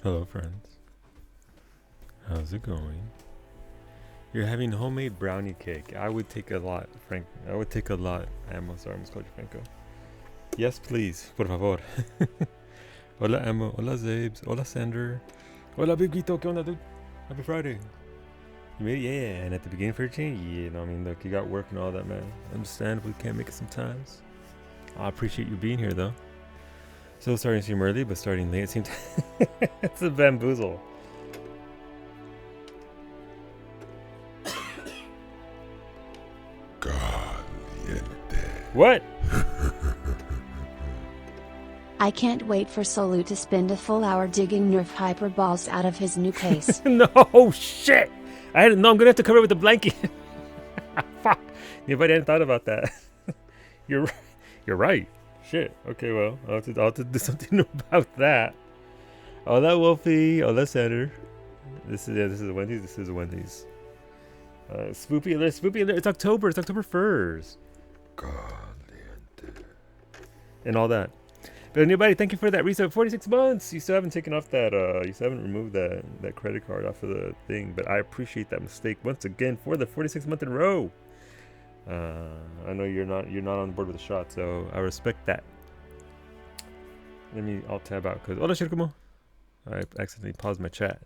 Hello, friends. How's it going? You're having homemade brownie cake. I would take a lot, Frank. I would take a lot. Amo, sorry, I almost called you Franco. Yes, please. Por favor. Hola, Amo. Hola, Zabes. Hola, Sander. Hola, Big Guito. ¿Qué onda, dude? Happy Friday. You made it? Yeah. And at the beginning for your change? Yeah. No, I mean, look, you got work and all that, man. Understandably, can't make it sometimes. I appreciate you being here, though. Still starting to stream early, but starting late. It seems it's a bamboozle. What? I can't wait for Solu to spend a full hour digging Nerf hyper balls out of his new case. No, shit! I'm gonna have to cover it with a blanket. Fuck. Nobody hadn't thought about that. You're right. Shit. Okay, well, I'll have to do something about that. Hola, Wolfie. Hola, Sander. This is Wendy's. This is Wendy's. Spoopy alert, Spoopy alert. It's October 1st. And all that. But anybody, thank you for that reset. 46 months. You still haven't taken off that. You still haven't removed that credit card off of the thing. But I appreciate that mistake once again for the 46th month in a row. I know you're not on board with the shot, so I respect that. I'll tab out because hola Shirkumo. I accidentally paused my chat.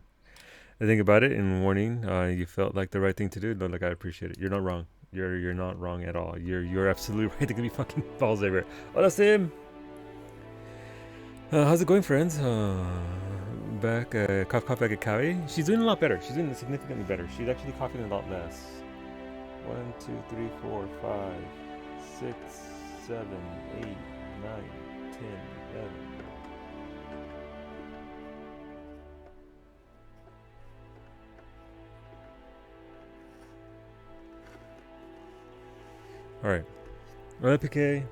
I think about it in warning. You felt like the right thing to do. No, like I appreciate it. You're not wrong. You're not wrong at all. You're absolutely right. There could be fucking balls everywhere. Hola Sim. How's it going, friends? Back cough back at Kawi. She's doing a lot better. She's doing significantly better. She's actually coughing a lot less. 1, 2, 3, 4, 5, 6, 7, 8, 9, 10, 11. Alright. Well, PK.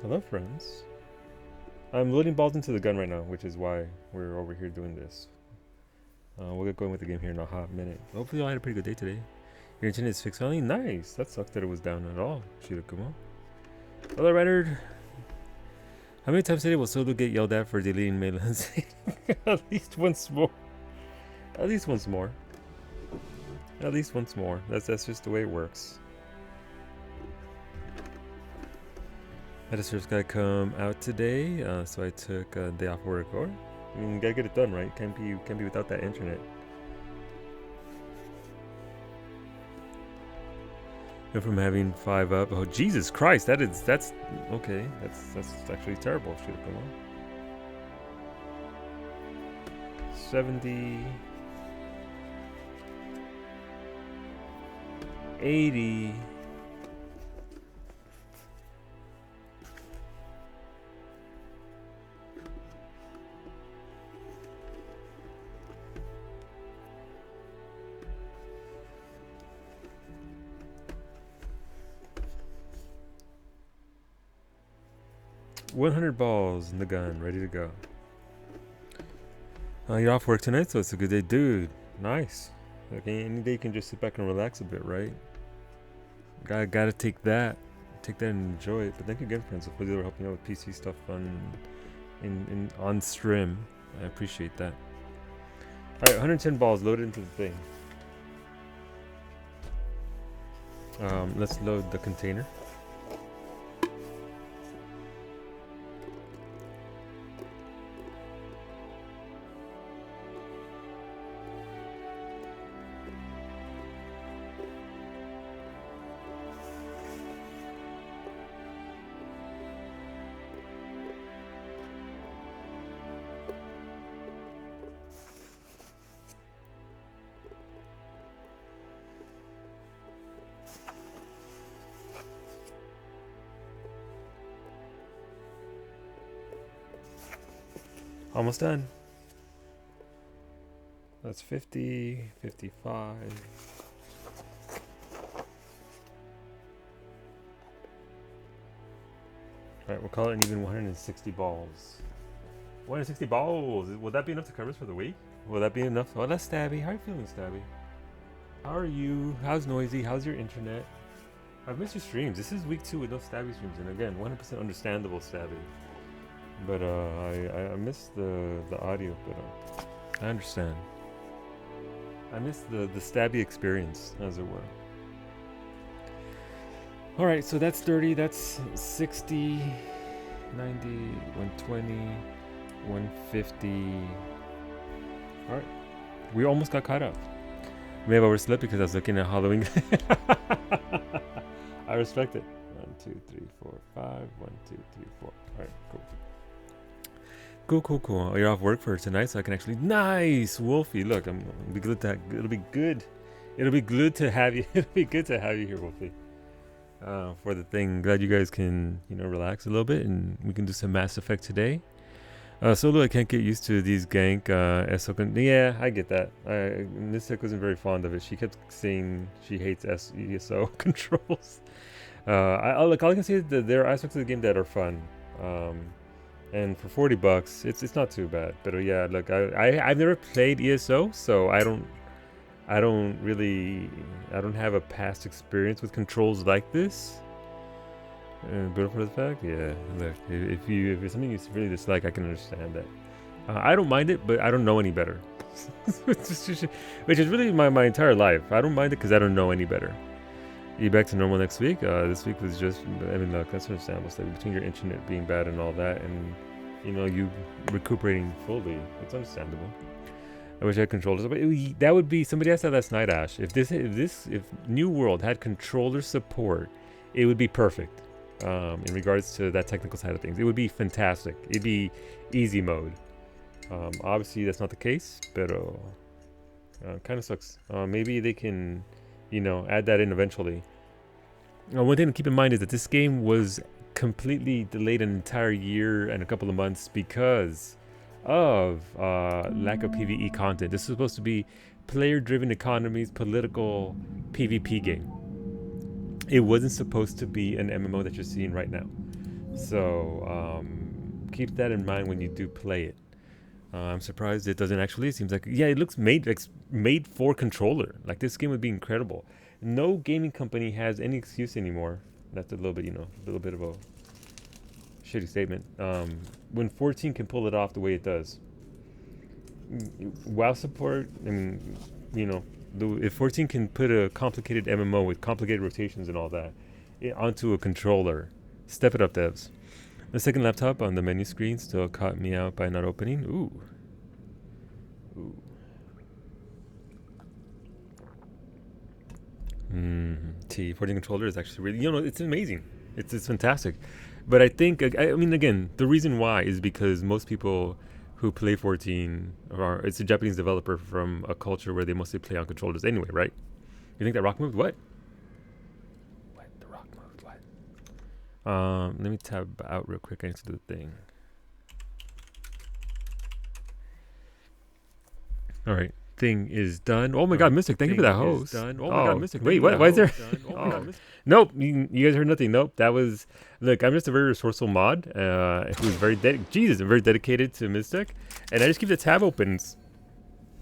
Hello, friends. I'm loading balls into the gun right now, which is why we're over here doing this. We'll get going with the game here in a hot minute. Hopefully y'all had a pretty good day today. Your internet is fixed finally? Nice! That sucked that it was down at all. Shirakumo. Hello, Renard. How many times today will Solo get yelled at for deleting Melan's? At least once more. At least once more. At least once more. That's just the way it works. Editor's gotta come out today, so I took a day off work. Or, I mean, you gotta get it done, right? Can't be without that internet. Go from having 5 up. Oh Jesus Christ! That's okay. That's actually terrible. Should have come on. 70, 80. $100 balls in the gun, ready to go. You're off work tonight, so it's a good day, dude. Nice. Like any day you can just sit back and relax a bit, right? Gotta take that and enjoy it. But thank you again, friends. Hopefully they were helping out with PC stuff on stream. I appreciate that. All right, 110 balls loaded into the thing. Let's load the container. Almost done. That's 50, 55. Alright, we'll call it an even 160 balls. 160 balls! Will that be enough to cover us for the week? Will that be enough? Oh, that's Stabby. How are you feeling, Stabby? How are you? How's Noisy? How's your internet? I've missed your streams. This is week 2 with no Stabby streams. And again, 100% understandable, Stabby. But I miss the audio, but I understand. I miss the stabby experience, as it were. All right, so that's 30, that's 60, 90, 120, 150. All right, we almost got caught up. We have overslept because I was looking at Halloween. I respect it. 1, 2, 3, 4, 5. 1, 2, 3, 4. All right, cool. Cool. Oh, you're off work for tonight, so I can actually. Nice, Wolfie. Look, I'm be good to. It'll be good. It'll be good to have you. It'll be good to have you here, Wolfie. For the thing, glad you guys can relax a little bit, and we can do some Mass Effect today. Solo, I can't get used to these gank ESO. Yeah, I get that. Mystic wasn't very fond of it. She kept saying she hates ESO controls. All I can say is that there are aspects of the game that are fun. And for $40, it's not too bad. But yeah, look, I've never played ESO, so I don't have a past experience with controls like this. But for the fact, yeah, look, if it's something you really dislike, I can understand that. I don't mind it, but I don't know any better. Which is really my entire life. I don't mind it because I don't know any better. You back to normal next week? This week was just, look, that's understandable. Like between your internet being bad and all that, and you recuperating fully, it's understandable. I wish I had controllers, but that would be, somebody asked that last night, Ash. If New World had controller support, it would be perfect. In regards to that technical side of things, it would be fantastic. It'd be easy mode. Obviously, that's not the case, but kind of sucks. Maybe they can, add that in eventually. One thing to keep in mind is that this game was completely delayed an entire year and a couple of months because of lack of PvE content. This is supposed to be player-driven economies, political PvP game. It wasn't supposed to be an MMO that you're seeing right now. So keep that in mind when you do play it. I'm surprised it doesn't actually. It seems like, yeah, it looks made for controller. Like, this game would be incredible. No gaming company has any excuse anymore. That's a little bit, a little bit of a shitty statement. When 14 can pull it off the way it does. WoW support, if 14 can put a complicated MMO with complicated rotations and all that onto a controller, step it up, devs. The second laptop on the menu screen still caught me out by not opening. Ooh. T14 controller is actually really, it's amazing. It's fantastic. But I think, again, the reason why is because most people who play 14 it's a Japanese developer from a culture where they mostly play on controllers anyway, right? You think that rock moved? What? The rock moved? What? Let me tab out real quick. I need to do the thing. All right. Thing is done. Oh my God, Mystic, thank you for that host. Done. Oh my God, Mystic. Wait, what? Why is there? Nope, you guys heard nothing. Nope, that was. Look, I'm just a very resourceful mod who's very very dedicated to Miztech, and I just keep the tab open.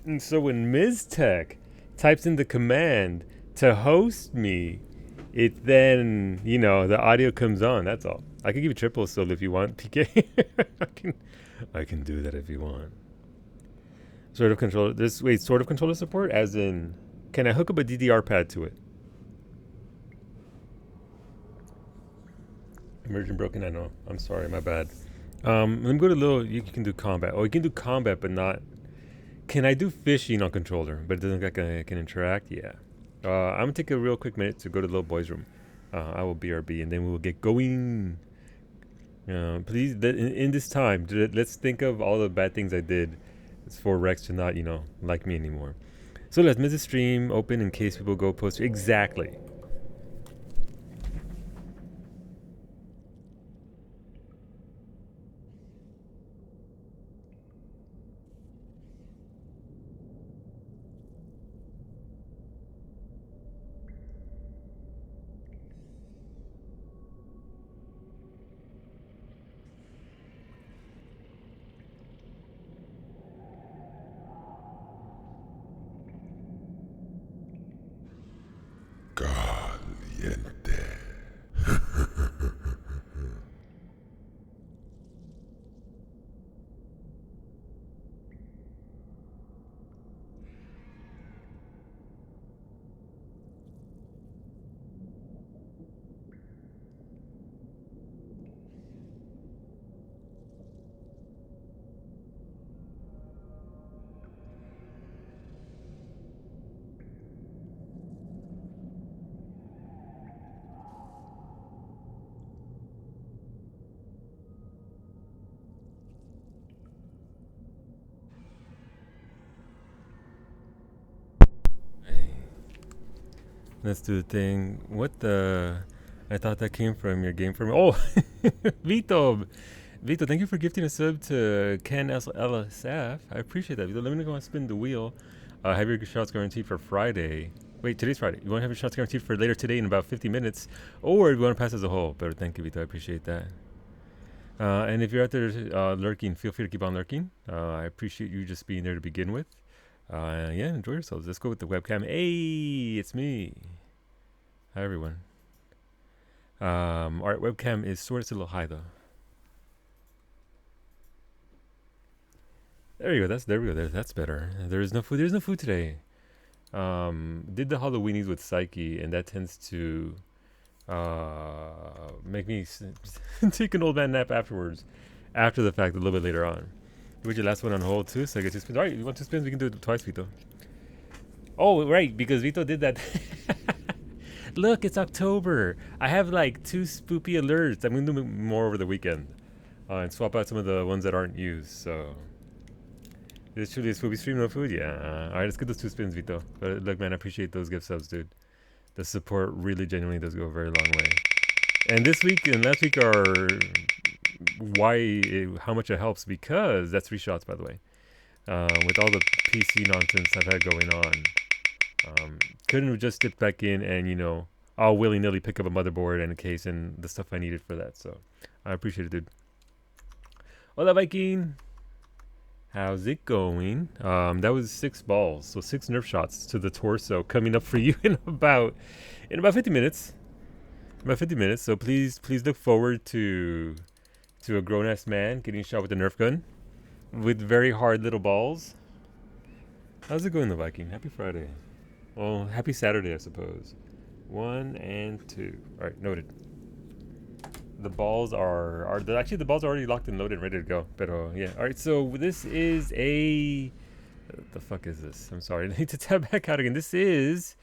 And so when Miztech types in the command to host me, it then the audio comes on. That's all. I can give you triple solo if you want, PK. I can do that if you want. Sort of controller. Sort of controller support, as in, can I hook up a DDR pad to it? Immersion broken. I know. I'm sorry. My bad. Let me go to little. You can do combat. Oh, you can do combat, but not. Can I do fishing on controller? But it doesn't look like I can interact. Yeah. I'm gonna take a real quick minute to go to the little boys' room. I will BRB, and then we will get going. Please, in this time, let's think of all the bad things I did. It's for Rex to not, like me anymore. So let's miss the stream open in case people go post. Exactly. Let's do the thing. What the? I thought that came from your game for me. Oh, Vito. Vito, thank you for gifting a sub to Ken LSF. I appreciate that. Vito, let me go and spin the wheel. Have your shots guaranteed for Friday. Wait, today's Friday. You want to have your shots guaranteed for later today in about 50 minutes? Or if you want to pass as a whole. But thank you, Vito. I appreciate that. And if you're out there lurking, feel free to keep on lurking. I appreciate you just being there to begin with. Yeah, enjoy yourselves. Let's go with the webcam. Hey, it's me. Hi, everyone. All right, webcam is sort of a little high, though. There you go. There we go. That's better. There's no food. There's no food today. Did the Halloweenies with Psyche, and that tends to make me take an old man nap afterwards, after the fact, a little bit later on. You put your last one on hold too, so I get 2 spins. All right, you want 2 spins? We can do it twice, Vito. Oh, right, because Vito did that. Look, it's October. I have like 2 spoopy alerts. I'm gonna do more over the weekend, and swap out some of the ones that aren't used. So. Is it truly a spoopy stream, no food? Yeah. All right, let's get those 2 spins, Vito. But look, man, I appreciate those gift subs, dude. The support really genuinely does go a very long way. And this week and last week are how much it helps, because that's 3 shots, by the way. With all the PC nonsense I've had going on, couldn't have just dipped back in and, I'll willy-nilly pick up a motherboard and a case and the stuff I needed for that. So I appreciate it, dude. Hola, Viking. How's it going? That was 6 balls, so 6 nerf shots to the torso coming up for you in about 50 minutes. So please look forward to a grown-ass man getting shot with a nerf gun with very hard little balls. How's it going, the Viking? Happy Friday. Well, happy Saturday, I suppose. 1 and 2. All right, noted. The balls are actually, the balls are already locked and loaded, ready to go. But yeah. All right. So this is a. What the fuck is this? I'm sorry. I need to tab back out again. This is.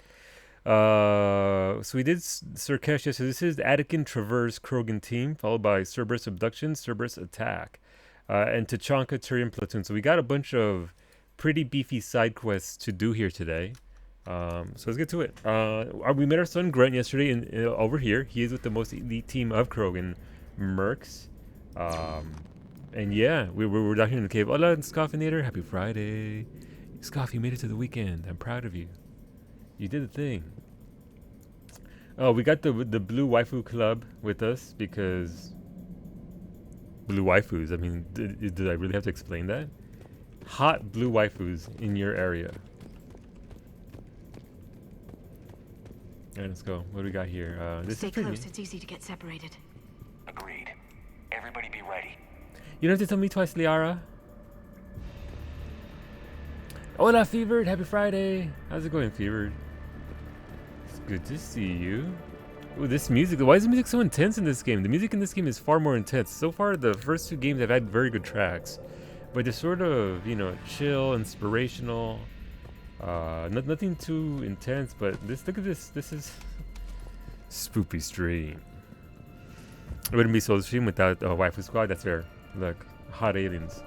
So we did Surkesh yesterday. This is Attican Traverse Krogan team, followed by Cerberus Abduction, Cerberus Attack, and Tachanka Turian Platoon. So we got a bunch of pretty beefy side quests to do here today. So let's get to it. We met our son Grunt yesterday over here. He is with the most elite team of Krogan mercs. And yeah, we're down here in the cave. Hola, Scoffinator. Happy Friday. Scoff, you made it to the weekend. I'm proud of you. You did the thing. Oh, we got the Blue Waifu Club with us because Blue Waifus. I mean, did I really have to explain that? Hot Blue Waifus in your area. All right, let's go. What do we got here? This Stay is pretty. close. It's easy to get separated. Agreed. Everybody be ready. You don't have to tell me twice, Liara. Hola, Fevered. Happy Friday. How's it going, Fevered? It's good to see you. Ooh, this music. Why is the music so intense in this game? The music in this game is far more intense. So far, the first 2 games have had very good tracks, but they're sort of, chill, inspirational. Nothing too intense, but look at this. This is spoopy stream. It wouldn't be Soul Stream without Waifu Squad. That's fair. Look, hot aliens.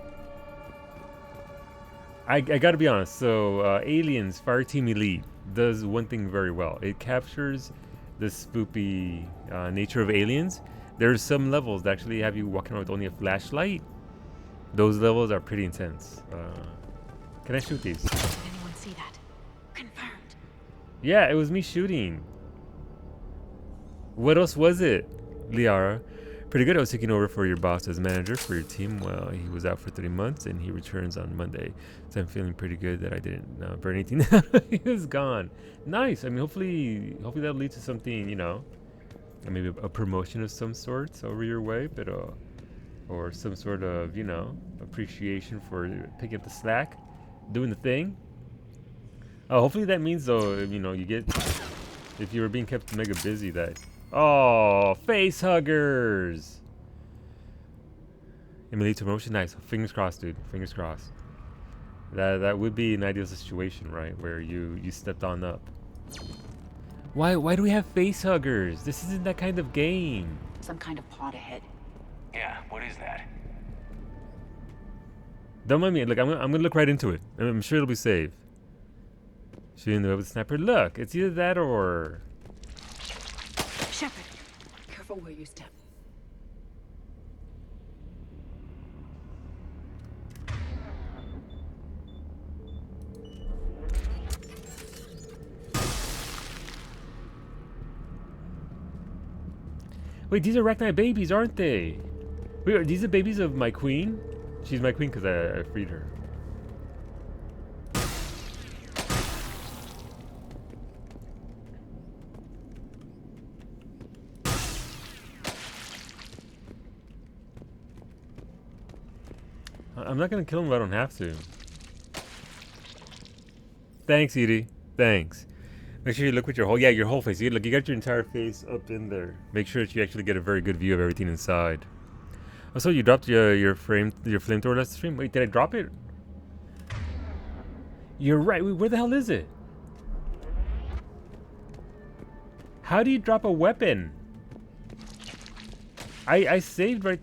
I gotta be honest. So Aliens Fireteam Elite does one thing very well. It captures the spoopy nature of aliens. There's some levels that actually have you walking around with only a flashlight. Those levels are pretty intense. Can I shoot these? Did anyone see that? Confirmed. Yeah, it was me shooting. What else was it, Liara? Pretty good. I was taking over for your boss as manager for your team. Well, he was out for 3 months and he returns on Monday. So I'm feeling pretty good that I didn't burn anything down. He was gone. Nice. I mean, hopefully that'll lead to something, maybe a promotion of some sort over your way, but or some sort of, appreciation for picking up the slack, doing the thing. Hopefully that means, though, you get, if you were being kept mega busy, that. Oh, face huggers! Immediate promotion, nice. Fingers crossed, dude. Fingers crossed. That would be an ideal situation, right? Where you stepped on up. Why do we have face huggers? This isn't that kind of game. Some kind of pod ahead. Yeah, what is that? Don't mind me. Look, I'm gonna look right into it. I'm sure it'll be safe. Shooting the web with sniper. Look, it's either that or... Shepard, careful where you step. Wait, these are Arachnite babies, aren't they? Wait, are these the babies of my queen? She's my queen because I freed her. I'm not gonna kill him if I don't have to. Thanks, Edie. Thanks. Make sure you look with your whole, yeah, your whole face. You look, you got your entire face up in there. Make sure that you actually get a very good view of everything inside. Also, you dropped your flamethrower last stream. Wait, did I drop it? You're right. Wait, where the hell is it? How do you drop a weapon? I saved right.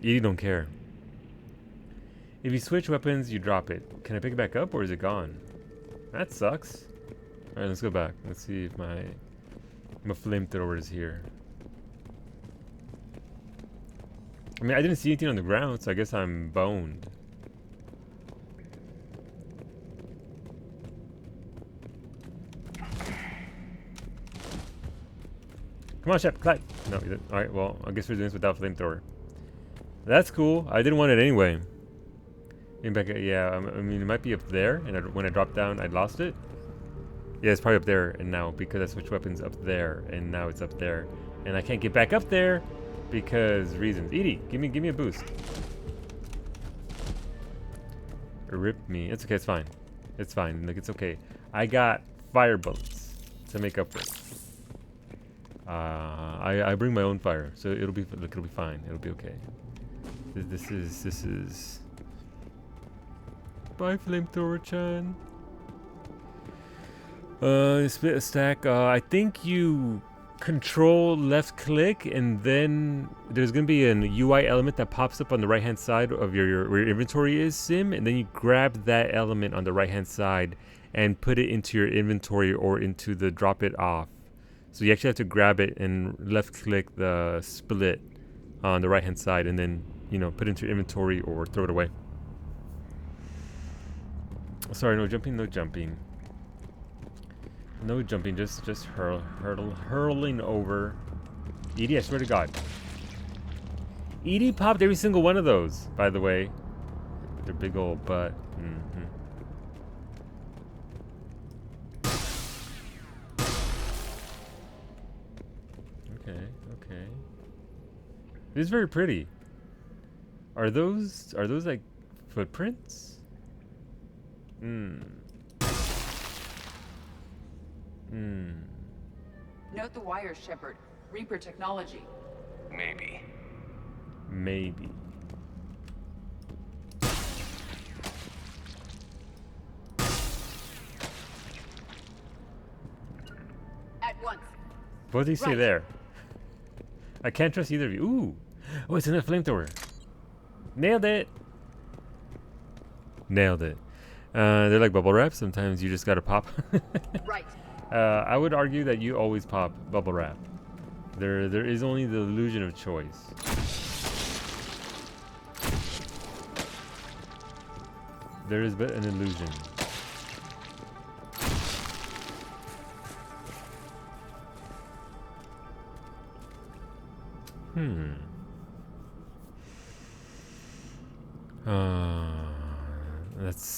You don't care. If you switch weapons, you drop it. Can I pick it back up or is it gone? That sucks. Alright, let's go back. Let's see if my flamethrower is here. I mean, I didn't see anything on the ground, so I guess I'm boned. Come on, Shep, Clyde. No, you didn't. Alright, well, I guess we're doing this without flamethrower. That's cool. I didn't want it anyway. Back, yeah, I mean, it might be up there, and when I dropped down, I lost it. Yeah, it's probably up there, and now, because I switched weapons up there, and now it's up there. And I can't get back up there, because reasons. Edie, give me a boost. Rip me. It's okay, it's fine. It's fine, like, it's okay. I got fire bullets to make up with. I bring my own fire, so it'll be fine. It'll be okay. This is... Bye, Flamethrower-chan. Split a stack. I think you control left click, and then there's gonna be an UI element that pops up on the right hand side of where your inventory is, Sim, and then you grab that element on the right hand side and put it into your inventory or into the drop it off. So you actually have to grab it and left click the split on the right hand side, and then, you know, put it into your inventory or throw it away. Sorry, no jumping, no jumping. No jumping, just hurling over. Edie, I swear to God. Edie popped every single one of those, by the way. Their big old butt. Okay. This is very pretty. Are those like footprints? Note the wires, Shepard. Reaper technology. Maybe. Maybe. At once. What did he say there? I can't trust either of you. Ooh! Oh, it's another flamethrower. Nailed it! Nailed it. They're like bubble wrap. Sometimes you just gotta pop. Right. I would argue that you always pop bubble wrap. There is only the illusion of choice. There is but an illusion.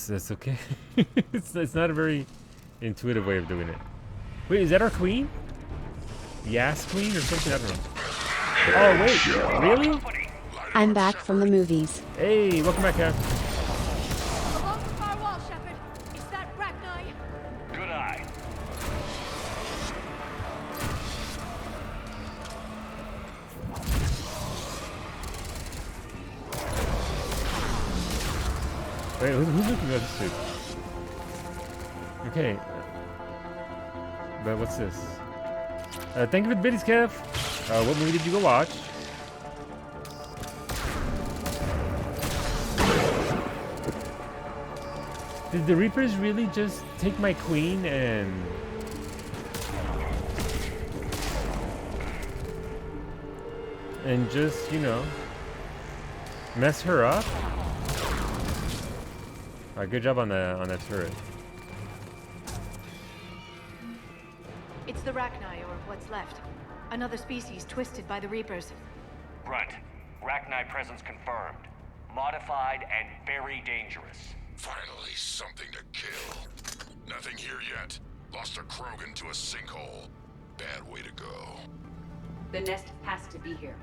That's okay. it's not a very intuitive way of doing it. Wait, is that our queen? Yas queen or something? I don't know. Oh wait, really? I'm back from the movies. Hey, welcome back, Cap. Along the far wall, Shepard. It's that Arachnite. Good eye. Wait, who's looking at this dude? Okay. But what's this? Thank you for the biddies, Kev. What movie did you go watch? Did the Reapers really just take my queen and just, you know, mess her up? Alright, good job on that turret. It's the Rachni, or what's left. Another species twisted by the Reapers. Grunt, Rachni presence confirmed. Modified and very dangerous. Finally, something to kill. Nothing here yet. Lost a Krogan to a sinkhole. Bad way to go. The nest has to be here.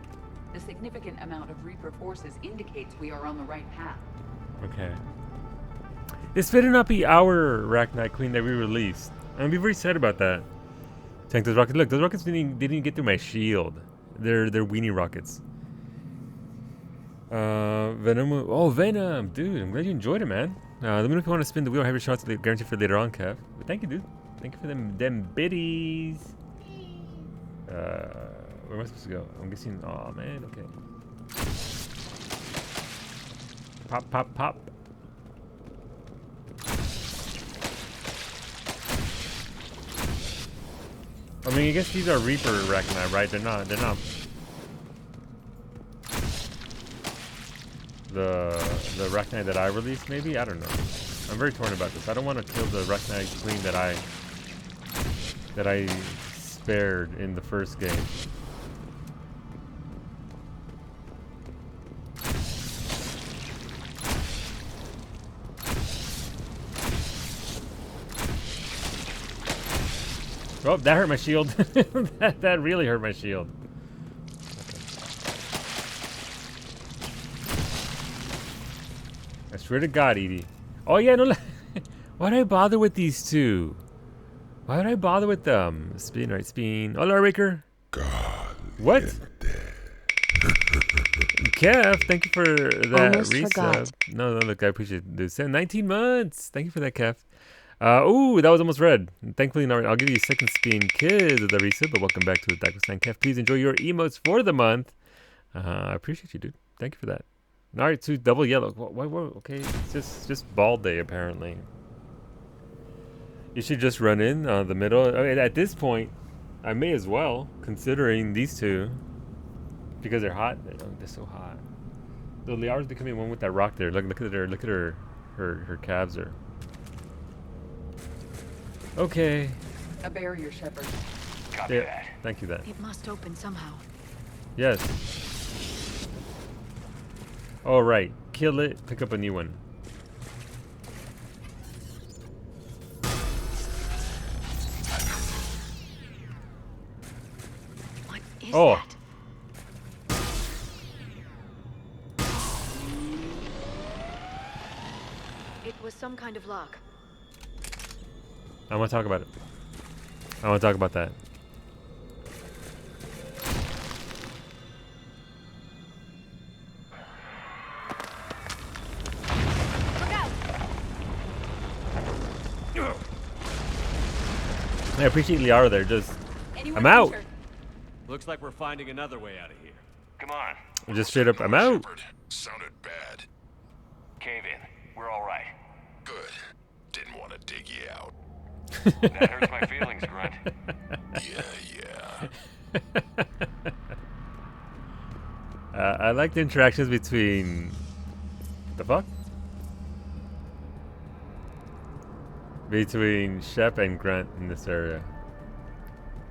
The significant amount of Reaper forces indicates we are on the right path. Okay. This better not be our Rachni Queen that we released. I'm gonna be very sad about that. Tank those rockets. Look, those rockets didn't even get through my shield. They're weenie rockets. Venom. Oh, Venom, dude. I'm glad you enjoyed it, man. Let me know if you want to spin the wheel. Have your shots guaranteed for later on, Kev. But thank you, dude. Thank you for them biddies. Where am I supposed to go? I'm guessing. Oh man. Okay. Pop, pop, pop. I mean, I guess these are Reaper Rachni, right? They're not. The Rachni that I released, maybe? I don't know. I'm very torn about this. I don't want to kill the Rachni Queen that I spared in the first game. Oh, that hurt my shield. that really hurt my shield. I swear to God, Edie. Oh yeah, no. Why did I bother with these two? Why would I bother with them? Spin, right? Spin. Oh, Raker. God. What? Kev, thank you for that resub. No, look, I appreciate this. 19 months. Thank you for that, Kev. Ooh, that was almost red. Thankfully, not red. I'll give you a second spin, kids, with the resub. But welcome back to the Dakustan Kev. Please enjoy your emotes for the month. I appreciate you, dude. Thank you for that. All right, two double yellow. What? Okay, it's just ball day apparently. You should just run in the middle. I mean, at this point, I may as well, considering these two, because they're hot. They're so hot. The Liara's becoming one with that rock there. Look at her calves are. Okay. A barrier, Shepard. Copy that. Thank you. That. It must open somehow. Yes. All right. Kill it. Pick up a new one. What is Oh. that? It was some kind of lock. I want to talk about it. I want to talk about that. Look out! I appreciate Liara there. Just, Anyone I'm out. enter? Looks like we're finding another way out of here. Come on. Just straight up, I'm out. Shepard. Sounded bad. Cave in. We're all right. Good. Didn't want to dig you out. That hurts my feelings, Grunt. Yeah. I like the interactions between the fuck between Shep and Grunt in this area.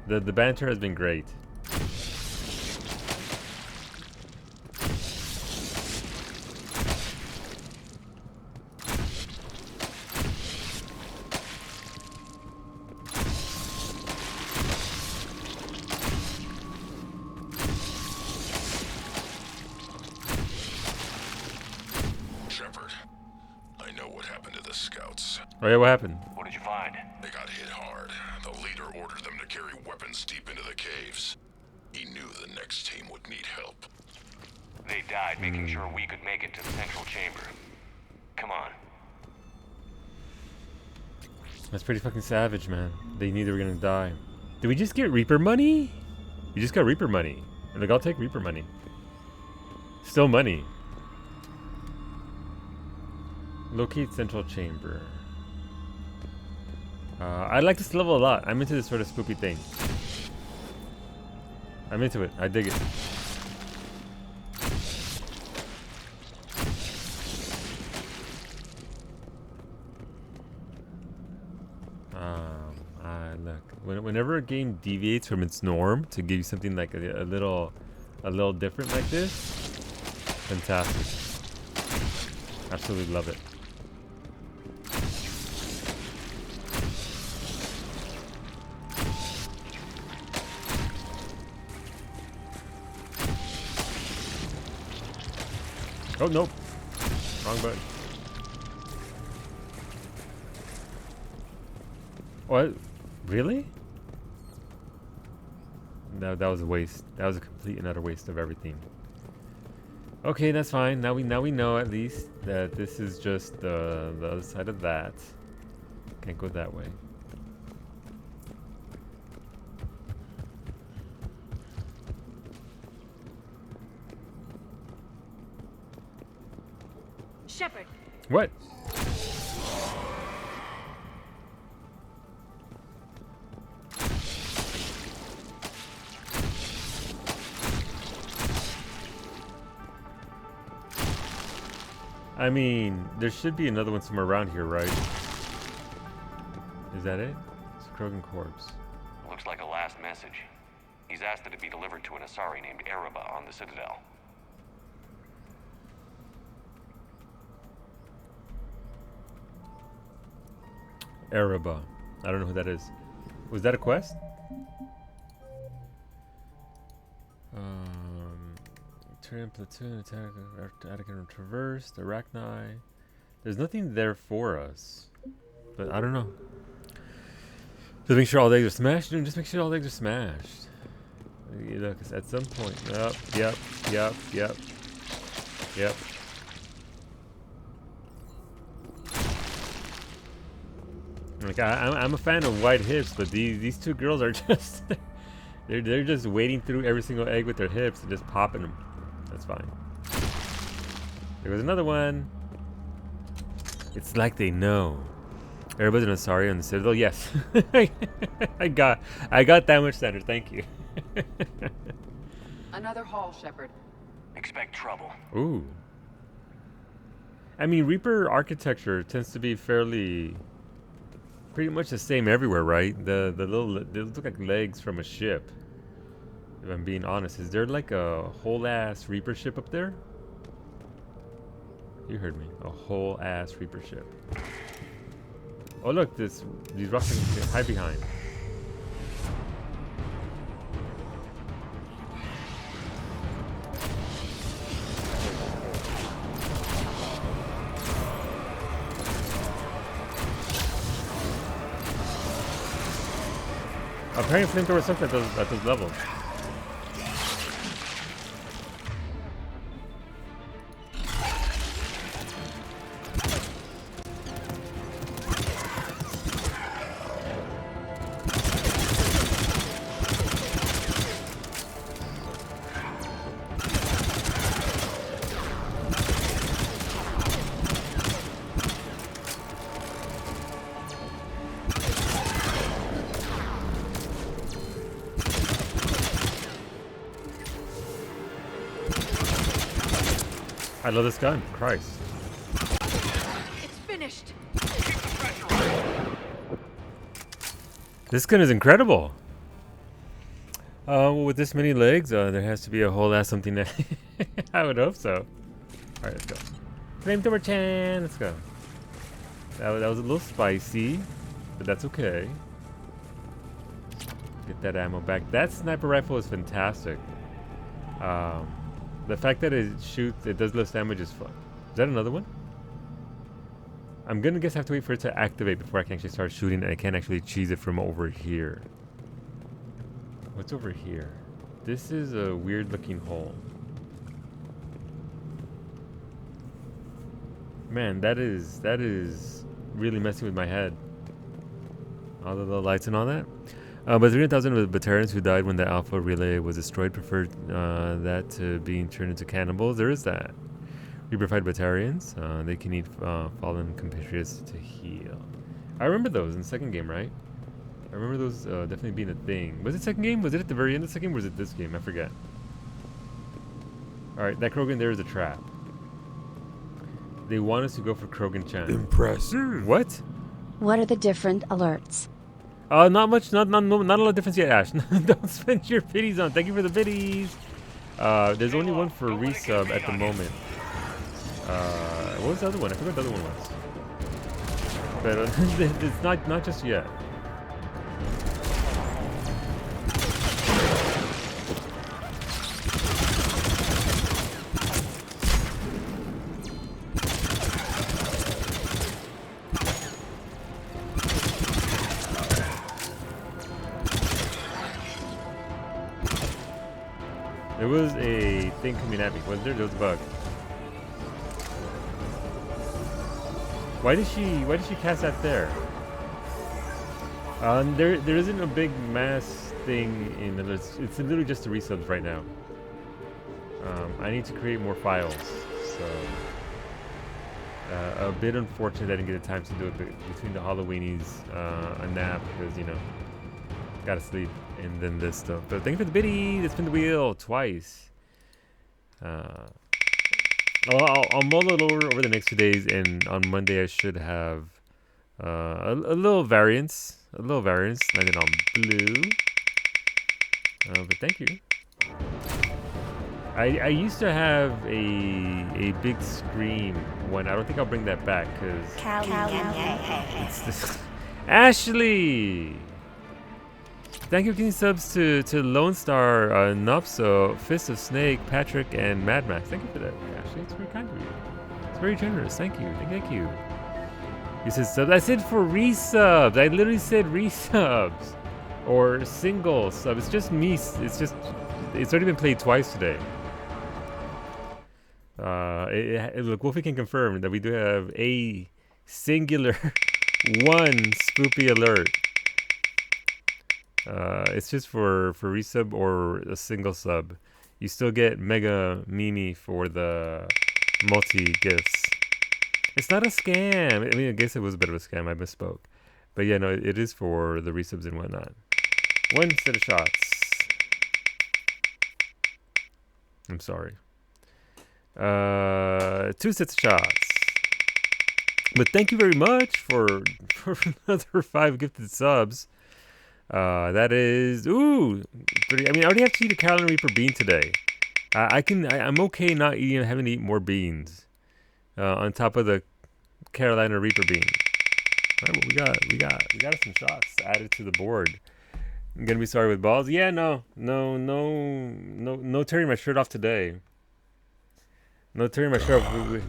The banter has been great. Shepard, I know what happened to the scouts. Oh yeah, what happened? What did you find? They got hit hard. The leader ordered them to carry weapons deep into the caves. He knew the next team would need help. They died making sure we could make it to the central chamber. Come on. That's pretty fucking savage, man. They knew they were gonna die. Did we just get Reaper money? We just got Reaper money. And like, I'll take Reaper money. Still money. Locate central chamber. I like this level a lot. I'm into this sort of spoopy thing. I'm into it. I dig it. Look. Whenever a game deviates from its norm to give you something like a little different like this, fantastic. Absolutely love it. Oh, nope. Wrong button. What? Really? That was a waste. That was a complete and utter waste of everything. Okay, that's fine. Now we know at least that this is just the other side of that. Can't go that way. Shepard, What? I mean, there should be another one somewhere around here, right? Is that it? It's a Krogan corpse. Looks like a last message. He's asked that it be delivered to an Asari named Ereba on the Citadel. Ereba. I don't know who that is. Was that a quest? Turn platoon attack Attican traverse the Arachni. There's nothing there for us, but I don't know. Just make sure all the eggs are smashed. Dude, just make sure all the eggs are smashed. You know, 'cause at some point. Yep. Like I'm a fan of white hips, but these two girls are just they're just wading through every single egg with their hips and just popping them. That's fine. There was another one. It's like they know. Everybody's an Asari on the Citadel. Yes, I got that much standard. Thank you. Another hall, Shepard. Expect trouble. Ooh. I mean, Reaper architecture tends to be pretty much the same everywhere, right? They look like legs from a ship. If I'm being honest, is there like a whole ass Reaper ship up there? You heard me. A whole ass Reaper ship. Oh look, these rocks can hide behind. Apparently flamethrower sucks at those levels. I love this gun. Christ. it's finished. This gun is incredible. Well, with this many legs, there has to be a whole ass something that I would hope so. Alright, let's go. Flamethrower Chan! Let's go. That was a little spicy, but that's okay. Get that ammo back. That sniper rifle is fantastic. The fact that it does less damage is fun. Is that another one? I'm gonna guess I have to wait for it to activate before I can actually start shooting, and I can't actually cheese it from over here. What's over here? This is a weird looking hole. Man, that is really messing with my head. All the little lights and all that. But 300,000 of the Batarians who died when the Alpha Relay was destroyed preferred that to being turned into cannibals. There is that. Reaper fight Batarians. They can eat fallen compatriots to heal. I remember those in the second game, right? I remember those definitely being a thing. Was it second game? Was it at the very end of the second game, or was it this game? I forget. Alright, that Krogan there is a trap. They want us to go for Krogan Chan. Impressive. What? What are the different alerts? Not much, not a lot of difference yet, Ash. Don't spend your biddies on. Thank you for the biddies. There's only one for resub at the moment. What was the other one? I forgot what the other one was. But it's not just yet. There was a thing coming at me. Was there? There was a bug. Why did she cast that there? There isn't a big mass thing in the list. It's literally just the resubs right now. I need to create more files, so a bit unfortunate I didn't get the time to do it between the Halloweenies, a nap, because you know, gotta sleep, and then this stuff. But thank you for the biddy. Let's spin the wheel twice. I'll mull it over the next 2 days, and on Monday I should have a little variance, landed on blue. But thank you. I used to have a big scream one. I don't think I'll bring that back because it's this. Ashley, thank you for giving subs to Lone Star, Nopso, Fist of Snake, Patrick, and Mad Max. Thank you for that, Ashley. It's very kind of you. It's very generous. Thank you. Thank you. You said subs. I said for resubs. I literally said resubs or single sub. It's just me. It's already been played twice today. Look, Wolfie can confirm that we do have a singular one spoopy alert. It's just for resub or a single sub. You still get Mega Mimi for the multi gifts. It's not a scam. I mean, I guess it was a bit of a scam. I misspoke. But yeah, no, it is for the resubs and whatnot. One set of shots. I'm sorry. 2 sets of shots. But thank you very much for another 5 gifted subs. That is 30. I mean, I already have to eat a Carolina Reaper bean today. I'm okay not having to eat more beans. On top of the Carolina Reaper bean. All right, well, we got some shots added to the board. I'm gonna be sorry with balls. Yeah, no tearing my shirt off today. No tearing my shirt off.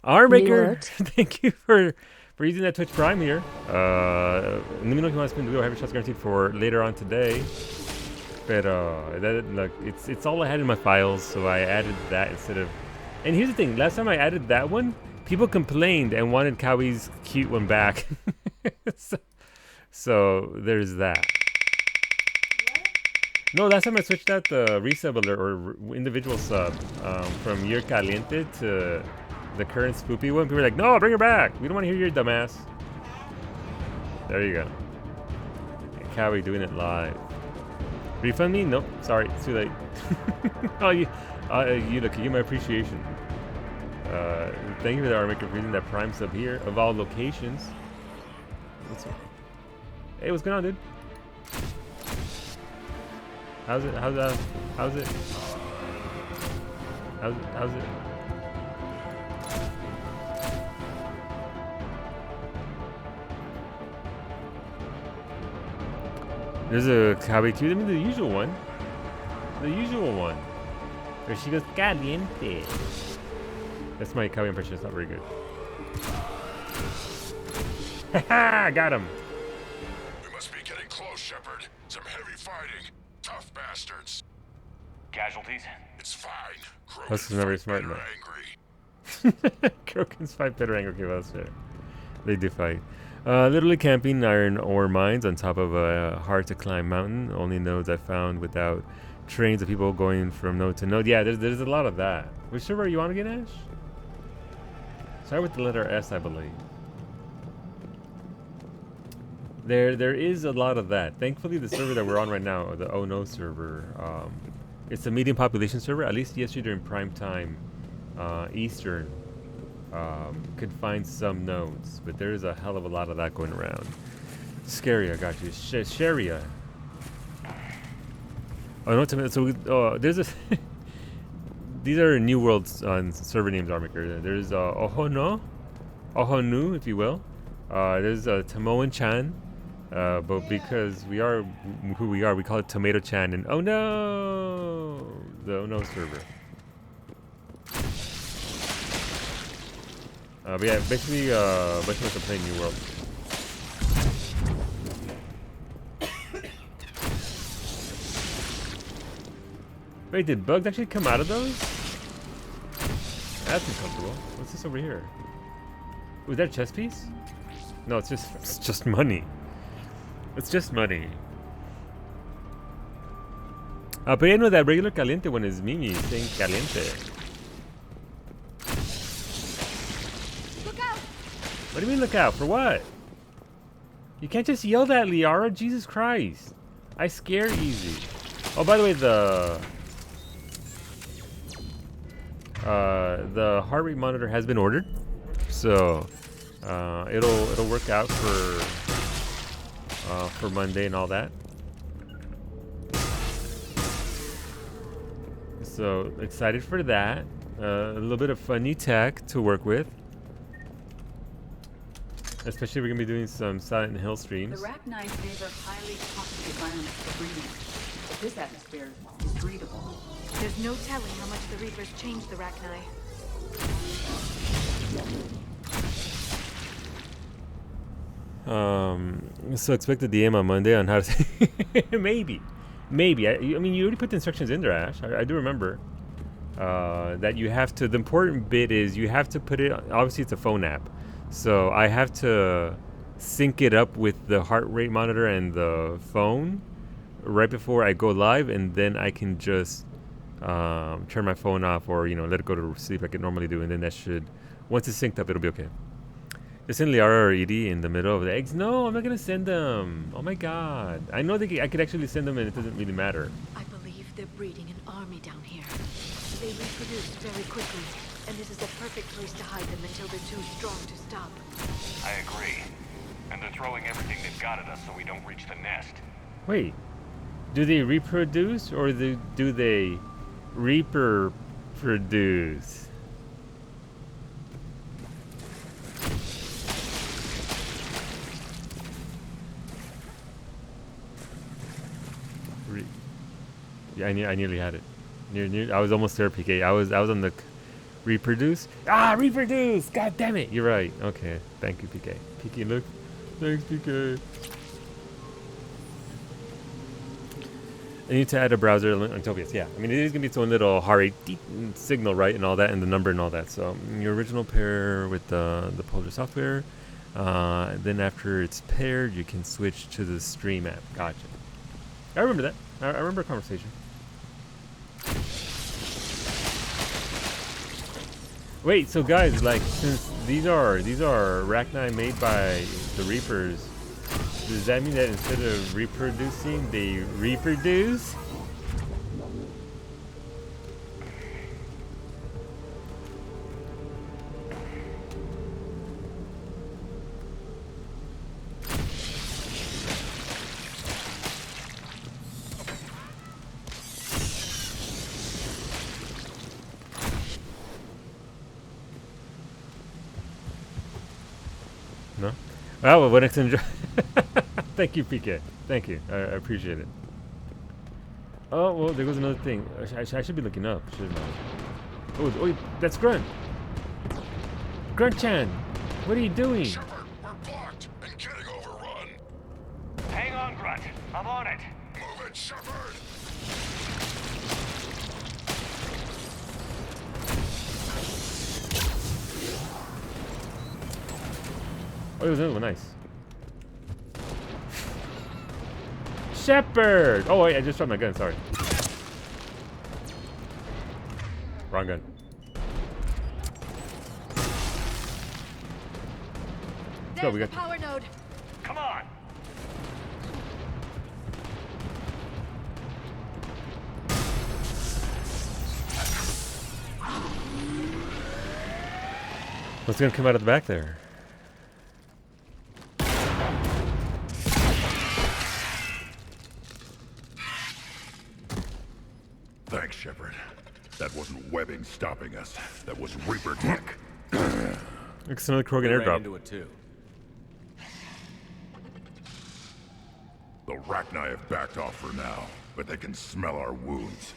Armmaker, thank you for using that Twitch Prime here. Let me know if you want to spin the wheel. I have your shots guaranteed for later on today. But look, it's all I had in my files, so I added that instead of. And here's the thing: last time I added that one, people complained and wanted Kowie's cute one back. so there's that. No, last time I switched out the resub alert or individual sub from Your Caliente to the current spoopy one. People were like, "No, bring her back. We don't want to hear your dumbass." There you go. Cowie doing it live. Refund me? Nope. Sorry, it's too late. Oh, you look. You get my appreciation. Thank you for the Armmaker for using that Prime sub here of all locations. Hey, what's going on, dude? How's it? How's it? There's a Cowie too. I mean, the usual one. The usual one. Where she goes, caliente. That's my Cowie impression. It's not very good. Haha, got him. We must be getting close, Shepard. Some heavy fighting. Tough bastards. Casualties? It's fine. Husk's not very smart enough. Angry. Krokens fight better angry. Okay, well, that's fair. They do fight. Literally camping iron ore mines on top of a hard to climb mountain. Only nodes I found without trains of people going from node to node. Yeah, there's a lot of that. Which server are you on again, Ash? Start with the letter S, I believe. There is a lot of that. Thankfully, the server that we're on right now, the Oh No server, it's a medium population server. At least yesterday during prime time, Eastern, could find some nodes, but there is a hell of a lot of that going around. Scary, I got you. Sharia. Oh no, so there's a. These are New World's server names, Armaker. There's Ohono, Ohonu, if you will. There's Tomoan Chan, but because we are who we are, we call it Tomato Chan. And oh no, the Oh No server. But yeah, basically, a bunch of us are playing New World. Wait, did bugs actually come out of those? That's uncomfortable. What's this over here? Was that a chess piece? No, it's just money. It's just money. But you know that regular caliente one is Mimi saying caliente. Look out! What do you mean look out? For what? You can't just yell that, Liara. Jesus Christ. I scare easy. Oh, by the way, the heart rate monitor has been ordered, so it'll work out for Monday and all that. So excited for that. A little bit of funny tech to work with, especially we're gonna be doing some Silent Hill streams. The Rachni favor highly toxic environments for breeding, but this atmosphere is breedable. There's no telling how much the Reapers changed the Rachni. So expect a DM on Monday on how to say maybe. I mean, you already put the instructions in there, Ash. I do remember that you have to. The important bit is you have to put it. Obviously, it's a phone app, so I have to sync it up with the heart rate monitor and the phone right before I go live, and then I can just turn my phone off or let it go to sleep like it normally do, and then that should, once it's synced up, it'll be okay. Just send Liara or Edie in the middle of the eggs. No, I'm not gonna send them. Oh my god, I know I could actually send them and it doesn't really matter. I believe they're breeding an army down here. They reproduce very quickly, and this is a perfect place to hide them until they're too strong to stop. I agree. And they're throwing everything they've got at us so we don't reach the nest. Wait, do they reproduce or do they Reaper produce? Yeah, I nearly had it. Near. I was almost there, PK. I was on the reproduce. Reproduce! God damn it! You're right. Okay, thank you, PK. PK, look. Thanks, PK. I need to add a browser on Tobias. Yeah, I mean it is gonna be its own little heart rate signal, right, and all that, and the number and all that. So your original pair with the Polar software. Then after it's paired, you can switch to the stream app. Gotcha. I remember that. I remember a conversation. Wait, so guys, like, since these are Rachni made by the Reapers, does that mean that instead of reproducing, they reproduce? No? Oh, well, what enjoy. Thank you, PK. Thank you. I appreciate it. Oh, well, there goes another thing. I should be looking up, shouldn't I? Oh, that's Grunt. Grunt-chan, what are you doing? Shepard, we're blocked and getting overrun. Hang on, Grunt. I'm on it. Move it, Shepard. Oh, there's another one. Nice. Shepard! Oh, wait, I just dropped my gun. Sorry. Wrong gun. go. We There's got. the power node. Come on! What's gonna come out of the back there? Thanks, Shepard. That wasn't webbing stopping us. That was Reaper tech. It's another Krogan We ran airdrop. into it too. The Rachni have backed off for now, but they can smell our wounds.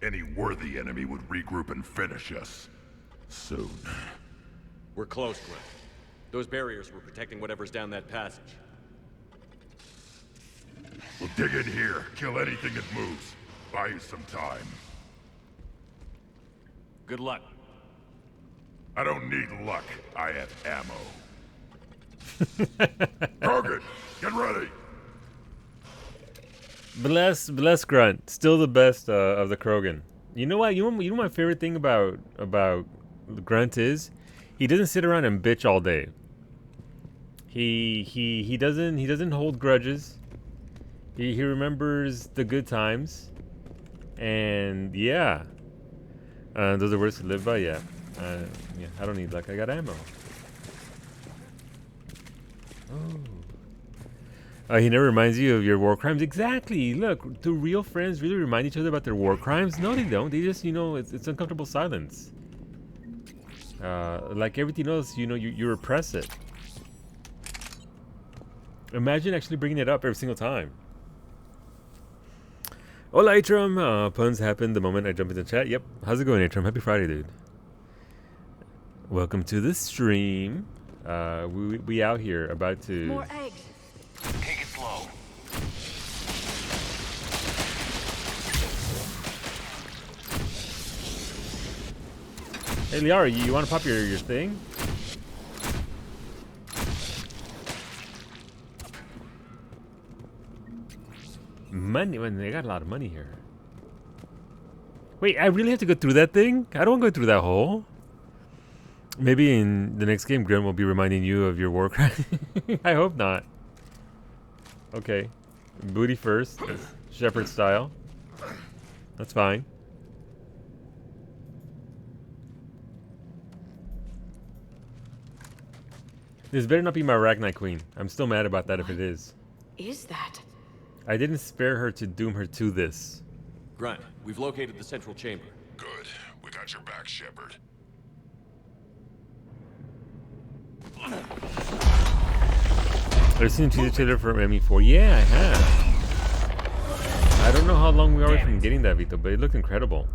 Any worthy enemy would regroup and finish us. Soon. We're close, Glenn. Those barriers were protecting whatever's down that passage. We'll dig in here, kill anything that moves. Buy you some time. Good luck. I don't need luck. I have ammo. Krogan, get ready! Bless Grunt. Still the best of the Krogan. You know what? You know my favorite thing about Grunt is? He doesn't sit around and bitch all day. He doesn't hold grudges. He remembers the good times. And yeah. Those are words to live by, yeah. Yeah, I don't need luck. I got ammo. Oh. He never reminds you of your war crimes. Exactly. Look, do real friends really remind each other about their war crimes? No, they don't. They just, it's uncomfortable silence. Like everything else, you repress it. Imagine actually bringing it up every single time. Hola, Atrum. Puns happen the moment I jump into chat. Yep. How's it going, Atrum? Happy Friday, dude. Welcome to the stream. We out here about to... More eggs. Take it slow. Hey, Liara, you want to pop your thing? Money, man, they got a lot of money here. Wait, I really have to go through that thing? I don't want to go through that hole. Maybe in the next game, Grim will be reminding you of your war crime. I hope not. Okay. Booty first. Shepard style. That's fine. This better not be my Rachni Queen. I'm still mad about that if it is. Is that? I didn't spare her to doom her to this. Grunt, we've located the central chamber. Good. We got your back, Shepard. I've seen a teaser trailer for ME4. Yeah, I have. I don't know how long we are away from getting that, Vito, but it looked incredible.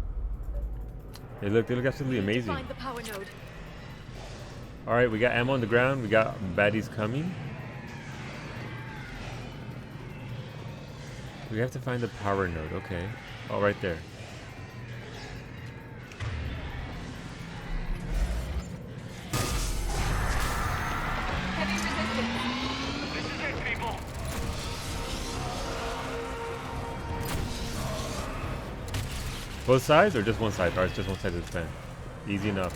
They look absolutely amazing. Find the power node. All right, we got ammo on the ground. We got baddies coming. We have to find the power node. Okay. Oh, right there. Heavy resistance. This is it, people. Both sides or just one side? All right, it's just one side of the fan. Easy enough.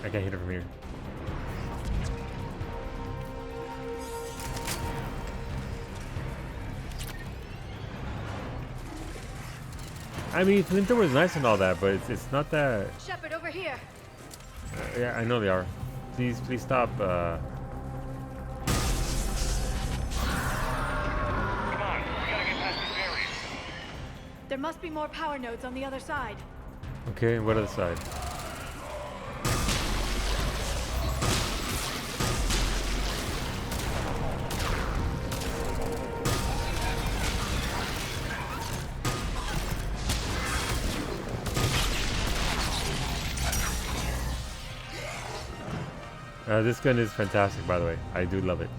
I can't hit it from here. I mean, flamethrower was nice and all that, but it's not that. Shepard, over here. Yeah, I know they are. Please stop. Come on, we gotta get past these barriers. There must be more power nodes on the other side. Okay, what other side? This gun is fantastic, by the way. I do love it.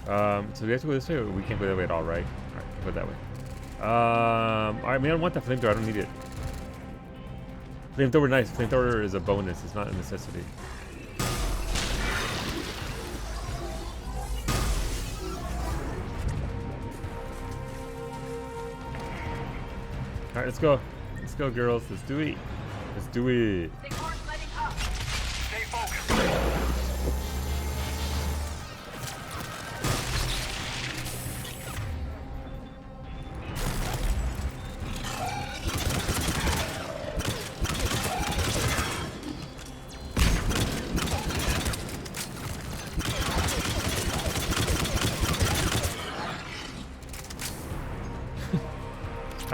So we have to go this way, or we can't go that way at all, right? Alright, go that way. Alright, I mean, I don't want that flamethrower. I don't need it. Flamethrower, nice. Flamethrower is a bonus. It's not a necessity. All right, let's go. Let's go, girls. Let's do it. Let's do it. Stay focused.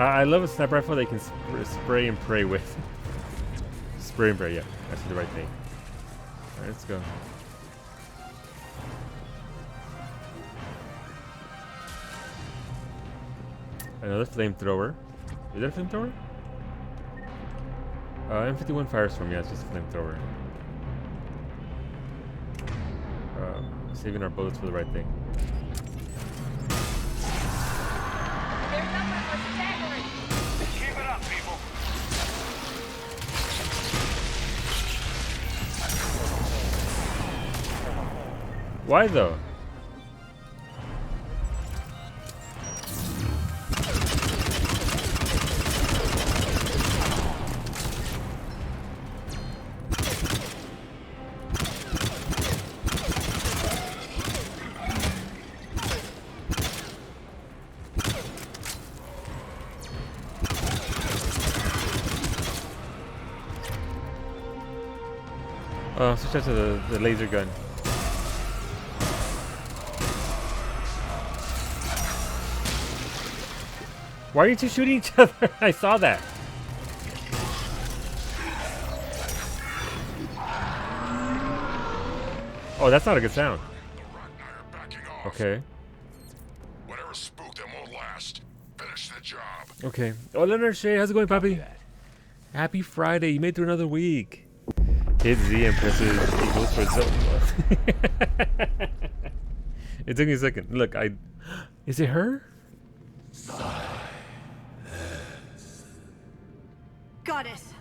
I love a sniper rifle that you can spray and pray with. Spray and pray, yeah. That's the right thing. Alright, let's go. Another flamethrower. Is that a flamethrower? M51 Firestorm, yeah, it's just a flamethrower. Saving our bullets for the right thing. Keep it up, people. Why though? Switch out to the laser gun. Why are you two shooting each other? I saw that. Oh, that's not a good sound. The Rock and I are backing off. Okay. Whatever spooked them won't last. Finish the job. Okay. Oh, Leonard Shea, how's it going, Poppy? Happy Friday. You made it through another week. Hit Z and presses equals for Zola. It took me a second. Look, is it her? Goddess!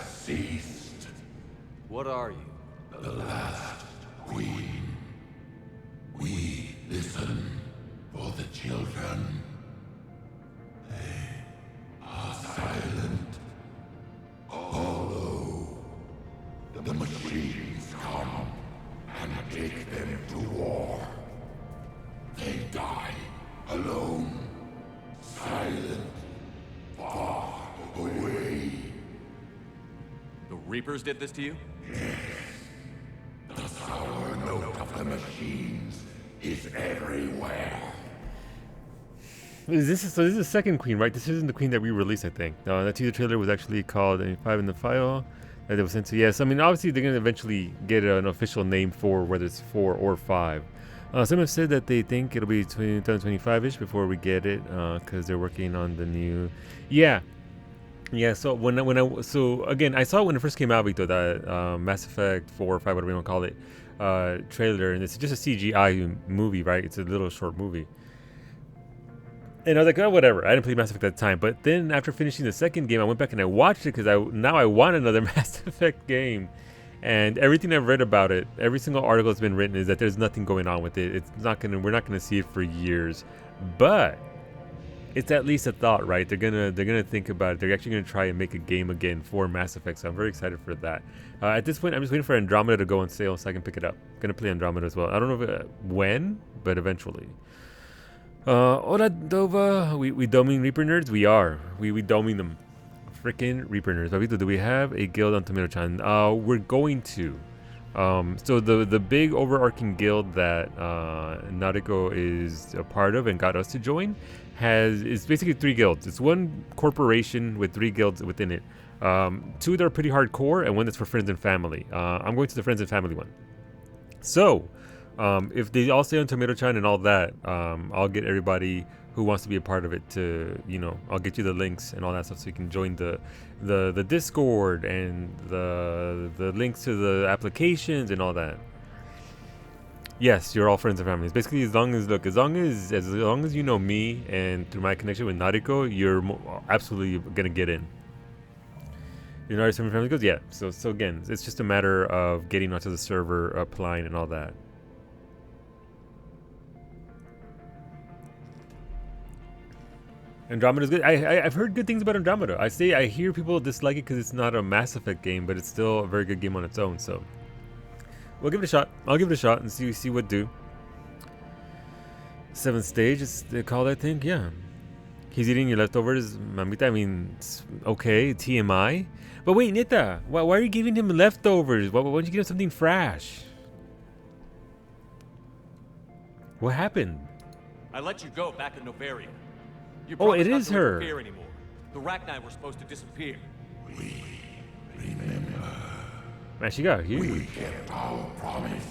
Ceased. What are you? The last queen. We listen for the children. They are silent, hollow. The machines come and take them to war. They die alone, silent, far away. The Reapers did this to you? The sour note of the machines is everywhere. This is the second queen, right? This isn't the queen that we released, I think. No, that teaser trailer was actually called 5 in the file that it was sent to. Yes, I mean, obviously they're going to eventually get an official name for whether it's 4 or 5. Some have said that they think it'll be 2025-ish before we get it, because they're working on the new. Yeah. So so again, I saw it when it first came out, Vito, that Mass Effect 4 or 5, whatever you want to call it, trailer, and it's just a CGI movie, right? It's a little short movie. And I was like, oh, whatever. I didn't play Mass Effect at the time. But then after finishing the second game, I went back and I watched it because now I want another Mass Effect game. And everything I've read about it, every single article that's been written is that there's nothing going on with it. We're not gonna see it for years. But it's at least a thought, right? They're gonna think about it. They're actually gonna try and make a game again for Mass Effect. So I'm very excited for that. At this point, I'm just waiting for Andromeda to go on sale so I can pick it up. Gonna play Andromeda as well. I don't know when, but eventually. Hola Dova, we doming Reaper nerds? We are. We doming them. Freaking Reaper nerds. Babito, do we have a guild on Tomato-chan? We're going to. So the big overarching guild that Nariko is a part of and got us to join is basically 3 guilds. It's one corporation with 3 guilds within it. 2 that are pretty hardcore and 1 that's for friends and family. I'm going to the friends and family one. So if they all stay on Tomato-chan and all that, I'll get everybody who wants to be a part of it to, I'll get you the links and all that stuff so you can join the Discord and the links to the applications and all that. Yes, you're all friends and families. Basically, as long as you know me and through my connection with Nariko, you're absolutely gonna get in. You know, some family goes, yeah. So again, it's just a matter of getting onto the server, applying, and all that. Andromeda's good. I've heard good things about Andromeda. I hear people dislike it because it's not a Mass Effect game, but it's still a very good game on its own. So we'll give it a shot. I'll give it a shot and see what do. 7th stage, they call that thing. Yeah, he's eating your leftovers, mamita. I mean, it's okay. TMI. But wait, Nita, why are you giving him leftovers? Why don't you give him something fresh? What happened? I let you go back in Novaria. You Oh, it promised not is to her. interfere anymore. The Rachni were supposed to disappear. Man, she got huge. We kept our promise.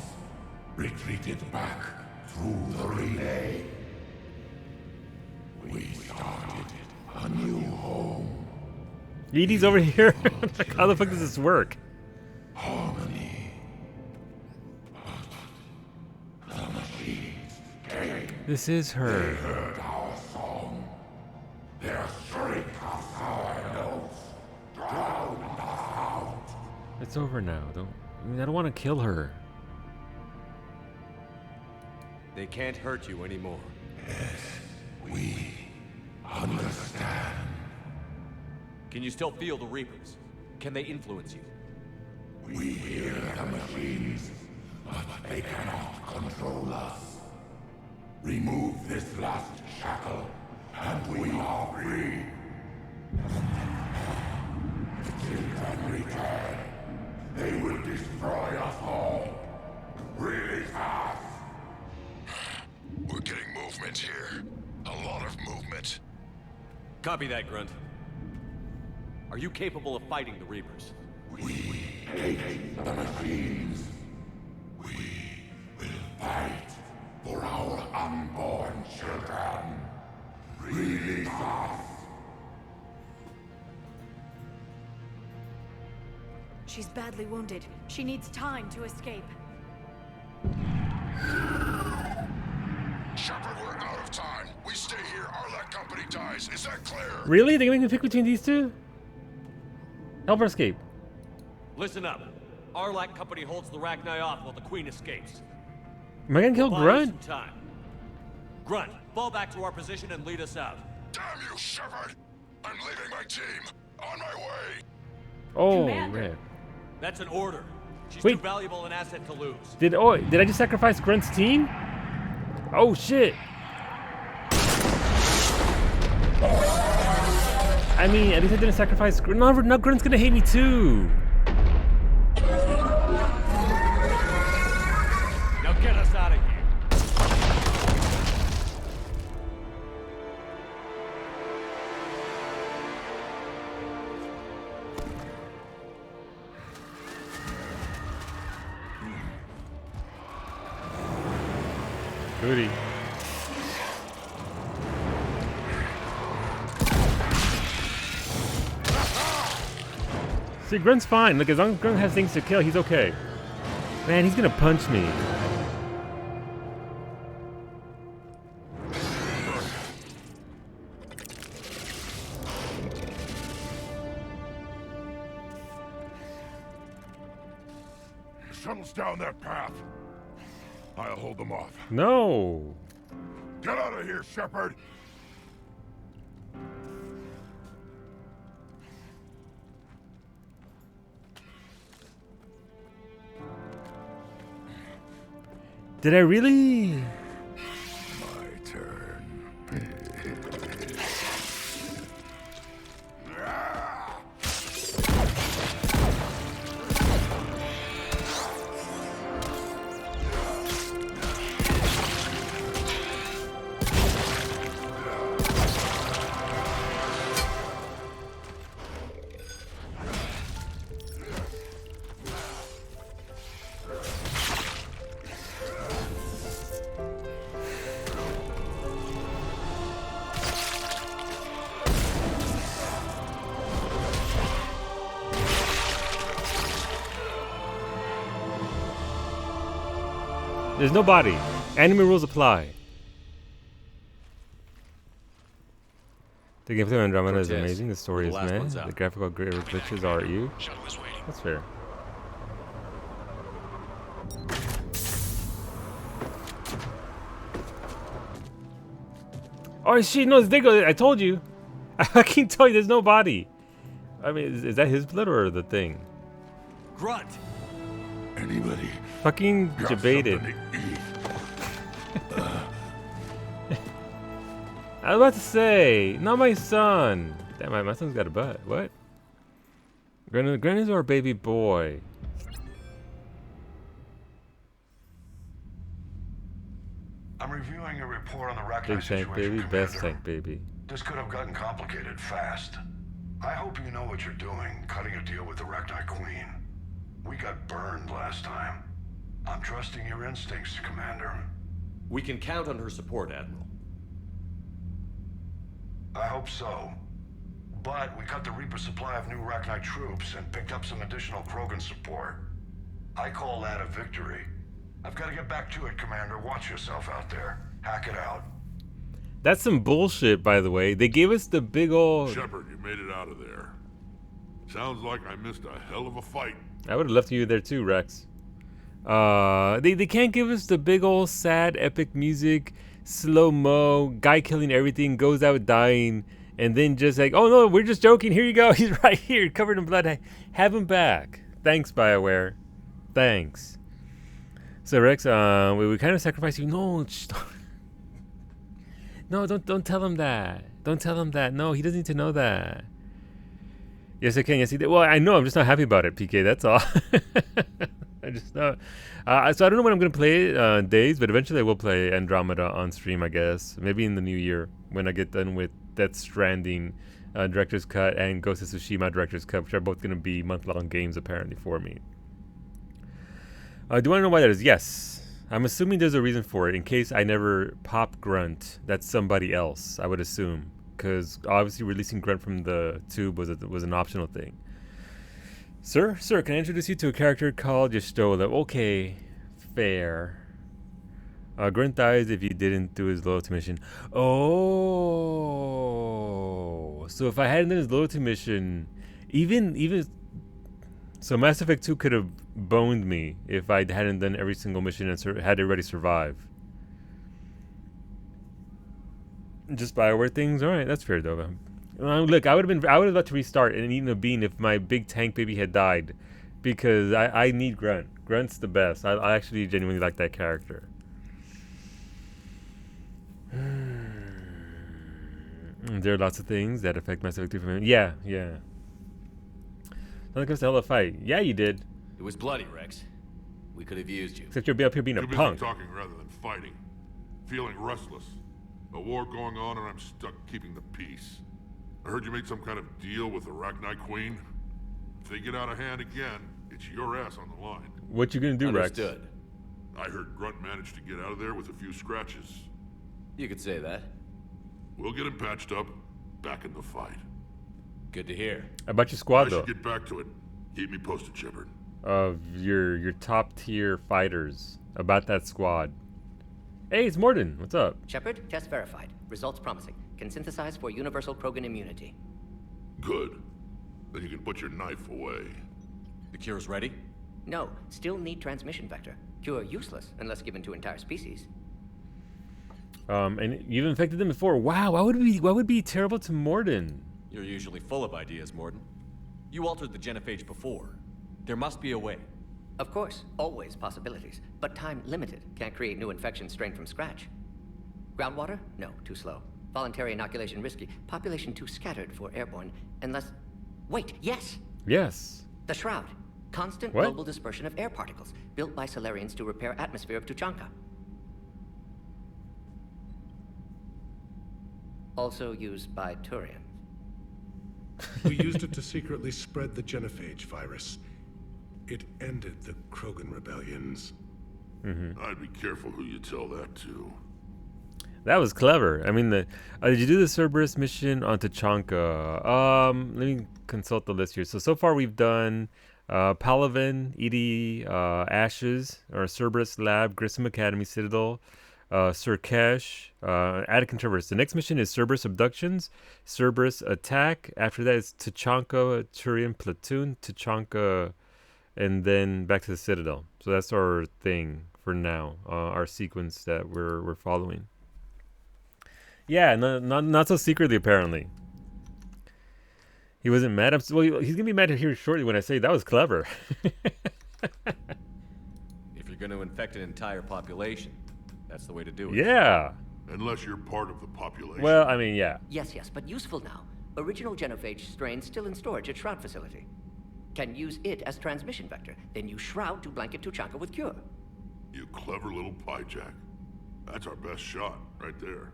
Retreated back through the relay. We started a new home. Edie's over here. Like, how the fuck does this work? Harmony. But the machines came. This is her. Heard our song. Their shriek of our notes drowned us out. It's over now. I don't want to kill her. They can't hurt you anymore. We understand. Can you still feel the Reapers? Can they influence you? We hear the machines, but they cannot control us. Remove this last shackle, and we are free. Children return. They will destroy us all. Really fast. We're getting movement here. A lot of movement. Copy that, Grunt. Are you capable of fighting the Reapers? We hate the machines. We will fight for our unborn children. Really fast. She's badly wounded. She needs time to escape. Shepard, we're out of time. We stay here, Arlec Company dies. Is that clear? Really? They're gonna make me pick between these two? Help her escape. Listen up. Arlac Company holds the Rachni off while the Queen escapes. Am I gonna kill Buy us Grunt? some time. Grunt, fall back to our position and lead us out. Damn you, Shepard! I'm leaving my team. On my way. Oh, Commander. man. That's an order. She's Wait. too valuable an asset to lose. Did I just sacrifice Grunt's team? Oh shit. I mean, at least I didn't sacrifice Grunt. No, now Grunt's gonna hate me too. Now get us out of here. Goody. See, Grunt's fine. Look, as long as Grunt has things to kill, he's okay. Man, he's gonna punch me. Shuttle's down that path. I'll hold them off. No. Get out of here, Shepard! Did I really? My turn. There's no body. Anime rules apply. The gameplay on Andromeda is amazing. The story is meh. The graphical glitches are at you. That's fair. Oh shit, no, it's Diggle. I told you. I fucking told you there's no body. I mean, is that his blood or the thing? Grunt! Anybody? Fucking got debated. something to eat? I was about to say, not my son. Damn, my son's got a butt. What? Granny's our baby boy. I'm reviewing a report on the Rachni Big situation, tank baby, best Commander. tank baby. This could have gotten complicated fast. I hope you know what you're doing, cutting a deal with the Rachni Queen. We got burned last time. I'm trusting your instincts, Commander. We can count on her support, Admiral. I hope so. But we cut the Reaper supply of new Rachni troops and picked up some additional Krogan support. I call that a victory. I've got to get back to it, Commander. Watch yourself out there. Hack it out. That's some bullshit, by the way. They gave us the big ol'... Shepard, you made it out of there. Sounds like I missed a hell of a fight. I would have left you there too, Rex. They can't give us the big ol' sad epic music, slow-mo, guy killing everything, goes out dying, and then just like, oh no, we're just joking, here you go, he's right here, covered in blood. Have him back. Thanks, BioWare. Thanks. So Rex, we kind of sacrificed you. No, no, don't tell him that. Don't tell him that. No, he doesn't need to know that. Yes, I can. Yes, he did. Well, I know. I'm just not happy about it, PK. That's all. I just know. So I don't know when I'm gonna play Days, but eventually I will play Andromeda on stream, I guess. Maybe in the new year when I get done with Death Stranding Director's Cut and Ghost of Tsushima Director's Cut, which are both gonna be month-long games apparently for me. Do I know why that is? Yes. I'm assuming there's a reason for it. In case I never pop Grunt, that's somebody else, I would assume. Because obviously releasing Grunt from the tube was an optional thing. Sir, can I introduce you to a character called Y'shtola? Okay, fair. Grunt dies if you didn't do his loyalty mission. Oh, so if I hadn't done his loyalty mission, even so, Mass Effect 2 could have boned me if I hadn't done every single mission and had already survived. Just BioWare things, all right, that's fair though. Look, I would have loved to restart and eaten a bean if my big tank baby had died, because I need Grunt. Grunt's the best. I actually genuinely like that character. There are lots of things that affect Mass Effect 2 for me. Yeah. Sounds like it was a hell of a fight. Yeah, you did. It was bloody, Rex. We could have used you. Except you'll be up here being a Too busy punk. talking rather than fighting. Feeling restless. A war going on and I'm stuck keeping the peace. I heard you made some kind of deal with the Rachni Queen. If they get out of hand again, it's your ass on the line. What you gonna do, Rex? Understood. I heard Grunt managed to get out of there with a few scratches. You could say that. We'll get him patched up, back in the fight. Good to hear. About your I squad though. should get back to it. Keep me posted, Shepard. Of your top tier fighters. About that squad. Hey, it's Morden. What's up? Shepard, test verified. Results promising. Can synthesize for universal Krogan immunity. Good. Then you can put your knife away. The cure's ready? No, still need transmission vector. Cure useless unless given to entire species. And you've infected them before. Wow, what would be terrible to Morden? You're usually full of ideas, Morden. You altered the genophage before. There must be a way. Of course, always possibilities, but time limited. Can't create new infection strain from scratch. Groundwater? No, too slow. Voluntary inoculation risky. Population too scattered for airborne. Unless... Wait, yes! Yes. The Shroud. Constant What? global dispersion of air particles, built by Solarians to repair atmosphere of Tuchanka. Also used by Turians. We used it to secretly spread the genophage virus. It ended the Krogan rebellions. I'd be careful who you tell that to. That was clever. I mean, did you do the Cerberus mission on Tuchanka? Let me consult the list here. So far we've done Palaven, Edie, Ashes, or Cerberus Lab, Grissom Academy, Citadel, Surkesh, Attican Traverse. The next mission is Cerberus Abductions, Cerberus Attack. After that is Tachanka Turian Platoon, Tachanka, and then back to the Citadel. So that's our thing for now, our sequence that we're following. Yeah, not so secretly apparently. He wasn't mad. Well, he's gonna be mad here shortly when I say that was clever. If you're going to infect an entire population, that's the way to do it. Yeah. Unless you're part of the population. Well, I mean, yeah. Yes, but useful now. Original genophage strain still in storage at Shroud facility. Can use it as transmission vector. Then use Shroud to blanket Tuchanka with cure. You clever little pyjack. That's our best shot, right there.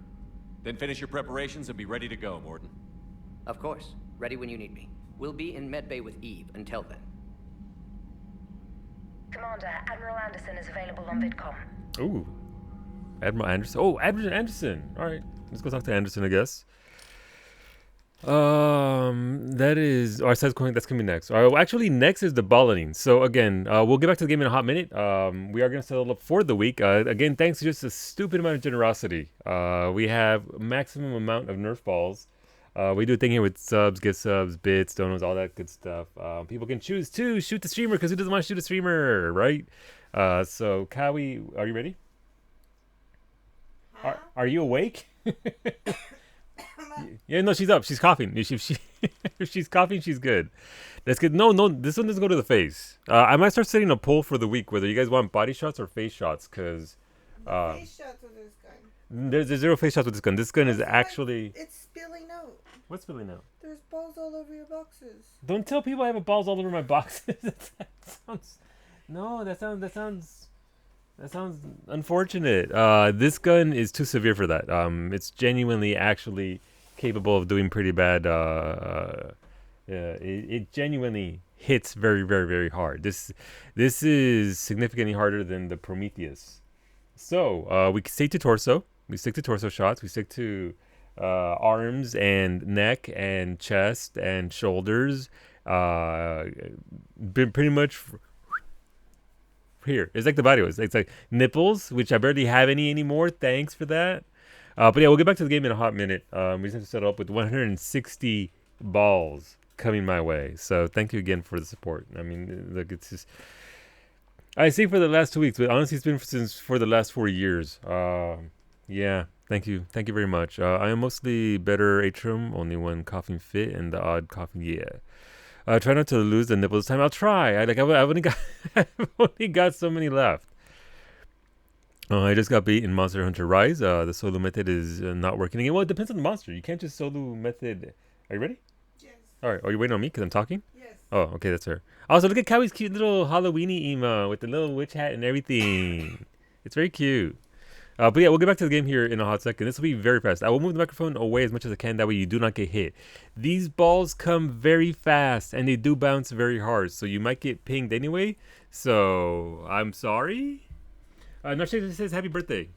Then finish your preparations and be ready to go, Mordin. Of course. Ready when you need me. We'll be in Medbay with Eve until then. Commander, Admiral Anderson is available on VidCom. Ooh. Admiral Anderson. Oh, Admiral Anderson. All right. Let's go talk to Anderson, I guess. That is... Oh, that's coming next. Well, actually, next is the Balladine. So, again, we'll get back to the game in a hot minute. We are going to settle up for the week. Again, thanks to just a stupid amount of generosity. We have maximum amount of Nerf balls. We do a thing here with subs, gift subs, bits, donos, all that good stuff. People can choose to shoot the streamer because who doesn't want to shoot a streamer, right? So, Kawi, are you ready? Huh? Are you awake? Yeah, no, she's up. She's coughing. If she's coughing, she's good. That's good. No, this one doesn't go to the face. I might start setting a poll for the week whether you guys want body shots or face shots, because face shots with this gun. There's zero face shots with this gun. This gun is actually... It's spilling out. What's spilling out? There's balls all over your boxes. Don't tell people I have balls all over my boxes. That sounds unfortunate. This gun is too severe for that. It's genuinely actually capable of doing pretty bad. It genuinely hits very, very, very hard. This is significantly harder than the Prometheus. So we stick to torso. We stick to torso shots. We stick to arms and neck and chest and shoulders. Pretty much. Here, it's like the body was. It's like nipples, which I barely have any anymore. Thanks for that. But yeah, we'll get back to the game in a hot minute. We just have to settle up with 160 balls coming my way. So thank you again for the support. I mean, look, it's just... I say for the last 2 weeks, but honestly, it's been for the last 4 years. Yeah, thank you. Thank you very much. I am mostly better atrium, only one coughing fit, and the odd coughing, yeah. Try not to lose the nipple this time. I'll try. I've only got so many left. I just got beat in Monster Hunter Rise. The solo method is not working again. Well, it depends on the monster. You can't just solo method. Are you ready? Yes. All right. Are you waiting on me because I'm talking? Yes. Oh, okay. That's her. Also, look at Kawi's cute little Halloweeny emo with the little witch hat and everything. It's very cute. But yeah, we'll get back to the game here in a hot second. This will be very fast. I will move the microphone away as much as I can. That way you do not get hit. These balls come very fast and they do bounce very hard. So you might get pinged anyway. So I'm sorry. Narshay says happy birthday.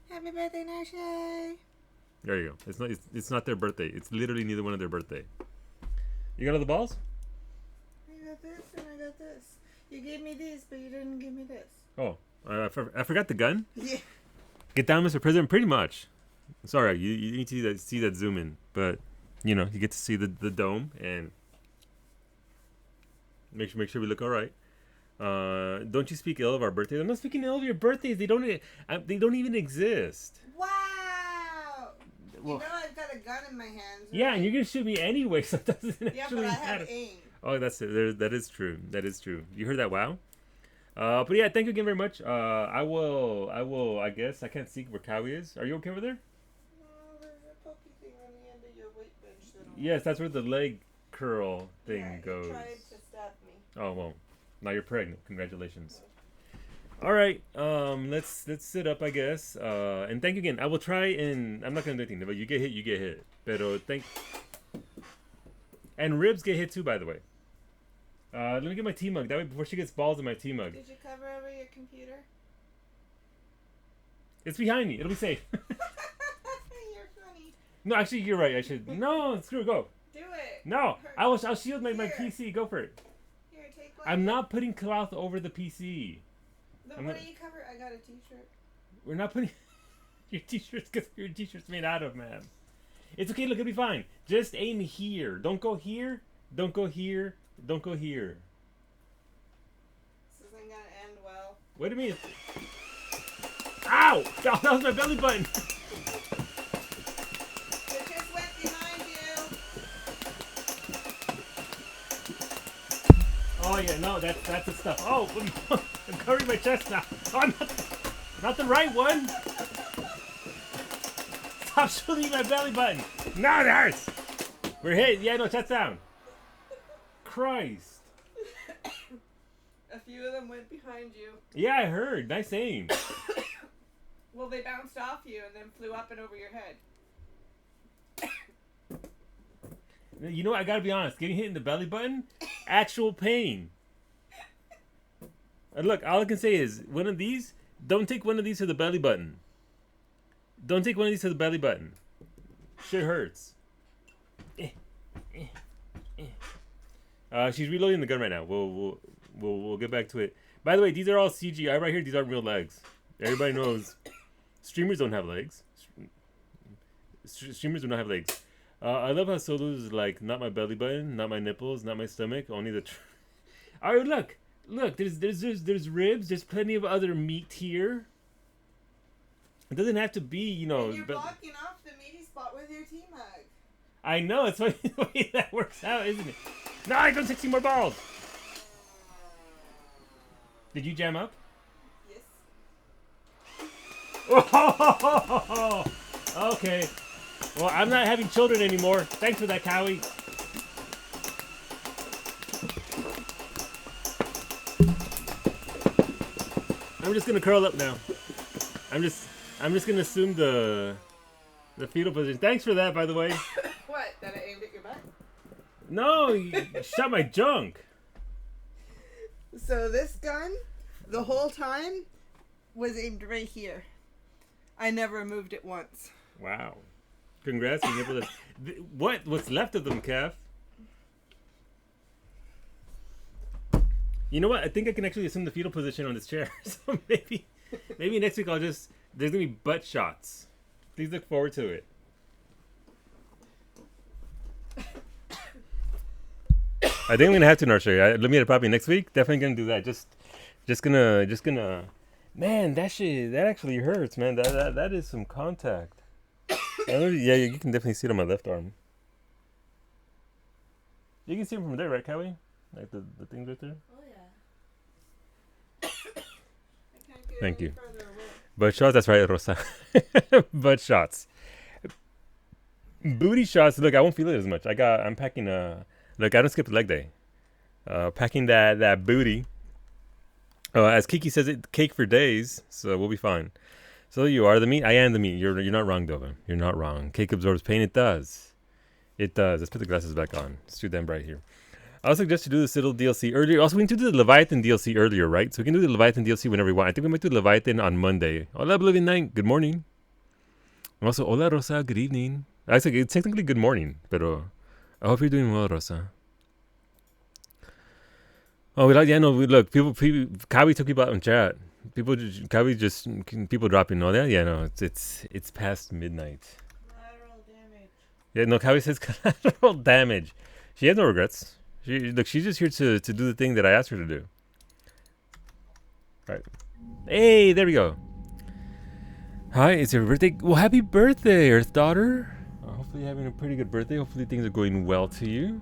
Happy birthday, Narshay. There you go. It's not their birthday. It's literally neither one of their birthday. You got all the balls? I got this and I got this. You gave me this, but you didn't give me this. Oh, I forgot the gun? Yeah. Get down, Mr. President, pretty much. Sorry, you need to see that zoom in. But, you know, you get to see the dome and make sure we look all right. Don't you speak ill of our birthdays? I'm not speaking ill of your birthdays. They don't even exist. Wow. Well, you know I've got a gun in my hands. Right? Yeah, and you're going to shoot me anyway, so it doesn't actually but I have matter. aim. Oh, that's it. That is true. That is true. You heard that? Wow. But yeah, thank you again very much. I will, I guess, I can't see where Kawi is. Are you okay over there? No, there's a pokey thing on the end of your weight bench. Yes, that's where the leg curl thing yeah, goes. He tried to stab me. Oh, well, now you're pregnant. Congratulations. All right, let's sit up, I guess. And thank you again. I will try and, I'm not going to do anything, but you get hit. Pero and ribs get hit too, by the way. Let me get my tea mug. That way, before she gets balls in my tea mug. Did you cover over your computer? It's behind me. It'll be safe. You're funny. No, actually, you're right. I should. No, screw it. Go. Do it. No, I'll shield my PC. Go for it. Here, take I'm not putting cloth over the PC. Then what do you cover? I got a t-shirt. We're not putting your t-shirts because your t-shirt's made out of, man. It's okay. Look, it'll be fine. Just aim here. Don't go here. Don't go here. Don't go here. This isn't gonna end well. Wait a minute. Ow! That was my belly button. It just went behind you. Oh yeah, no, that's the stuff. Oh, I'm covering my chest now. Oh, I'm not the right one. Stop shooting my belly button. No, it hurts. We're hit. Yeah, no, chest down. Christ. A few of them went behind you. Yeah, I heard. Nice aim. Well, they bounced off you and then flew up and over your head. You know what? I gotta be honest. Getting hit in the belly button, actual pain. And look, all I can say is, one of these, don't take one of these to the belly button. Don't take one of these to the belly button. Shit hurts. She's reloading the gun right now. We'll get back to it. By the way, these are all CGI right here. These aren't real legs. Everybody knows streamers don't have legs. Streamers do not have legs. I love how Solo's like, not my belly button, not my nipples, not my stomach, only the. All right, look. There's ribs. There's plenty of other meat here. It doesn't have to be, you know. And you're blocking off the meaty spot with your T-Mag. I know, it's the way that works out, isn't it? No, I got 60 more balls. Did you jam up? Yes. Oh, okay. Well, I'm not having children anymore. Thanks for that, Cowie. I'm just gonna curl up now. I'm just gonna assume the fetal position. Thanks for that, by the way. What? That I aimed at your back? No, you shot my junk. So this gun, the whole time, was aimed right here. I never moved it once. Wow. Congrats on your What's left of them, Kev? You know what? I think I can actually assume the fetal position on this chair. So maybe next week there's gonna be butt shots. Please look forward to it. I think I'm gonna have to nurture. Let me at probably next week. Definitely gonna do that. Just gonna. Man, that actually hurts, man. That is some contact. Yeah, you can definitely see it on my left arm. You can see it from there, right, Cowie? Like the things right there. Oh yeah. Thank you. Butt shots. That's right, Rosa. Butt shots. Booty shots. Look, I won't feel it as much. I'm packing Look, I don't skip the leg day. Packing that booty. As Kiki says, it cake for days, so we'll be fine. So you are the meat. I am the meat. You're not wrong, Dova. You're not wrong. Cake absorbs pain. It does. It does. Let's put the glasses back on. It's too damn bright here. I suggest to do the Citadel DLC earlier. Also, we can do the Leviathan DLC earlier, right? So we can do the Leviathan DLC whenever we want. I think we might do Leviathan on Monday. Hola, Oblivion Night. Good morning. And also, hola, Rosa. Good evening. Actually, it's technically good morning, pero I hope you're doing well, Rosa. Oh, look, people, Kawi took people out in chat. People dropping. No, yeah, no, it's past midnight. Collateral damage. Yeah, no, Kawi says collateral damage. She has no regrets. She's just here to do the thing that I asked her to do. All right. Hey, there we go. Hi, it's your birthday. Well, happy birthday, Earth Daughter. Hopefully you're having a pretty good birthday. Hopefully things are going well to you.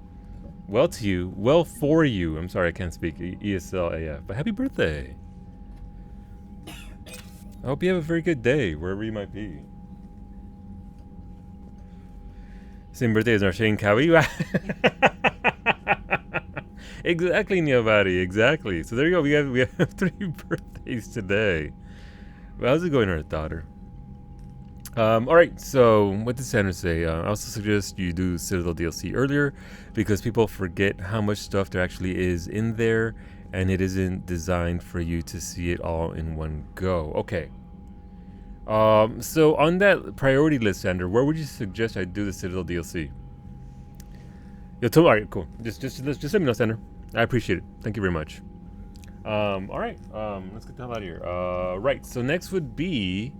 Well to you. Well for you. I'm sorry, I can't speak ESL AF. But happy birthday. I hope you have a very good day, wherever you might be. Same birthday as Narshain Kawi. Exactly, Neobody. Exactly. So there you go. We have 3 birthdays today. Well, how's it going, Earth Daughter? All right. So what did Sandra say? I also suggest you do Citadel DLC earlier because people forget how much stuff there actually is in there, and it isn't designed for you to see it all in one go. Okay. So on that priority list, Sandra, where would you suggest I do the Citadel DLC? All right, cool. Just let me know, Sandra. I appreciate it. Thank you very much. All right. Let's get the hell out of here. Right. So next would be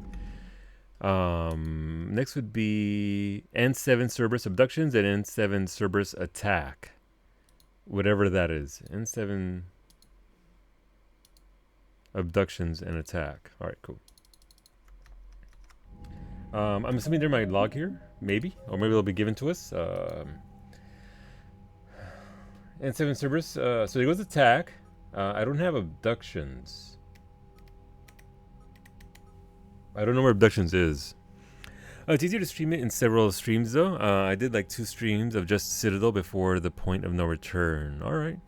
N7 Cerberus abductions and N7 Cerberus attack. Whatever that is. N7 abductions and attack. All right, cool. I'm assuming they're my log here, maybe, or maybe they'll be given to us. N7 Cerberus. So there goes attack. I don't have abductions. I don't know where abductions is. It's easier to stream it in several streams though. I did like 2 streams of just Citadel before the point of no return. All right.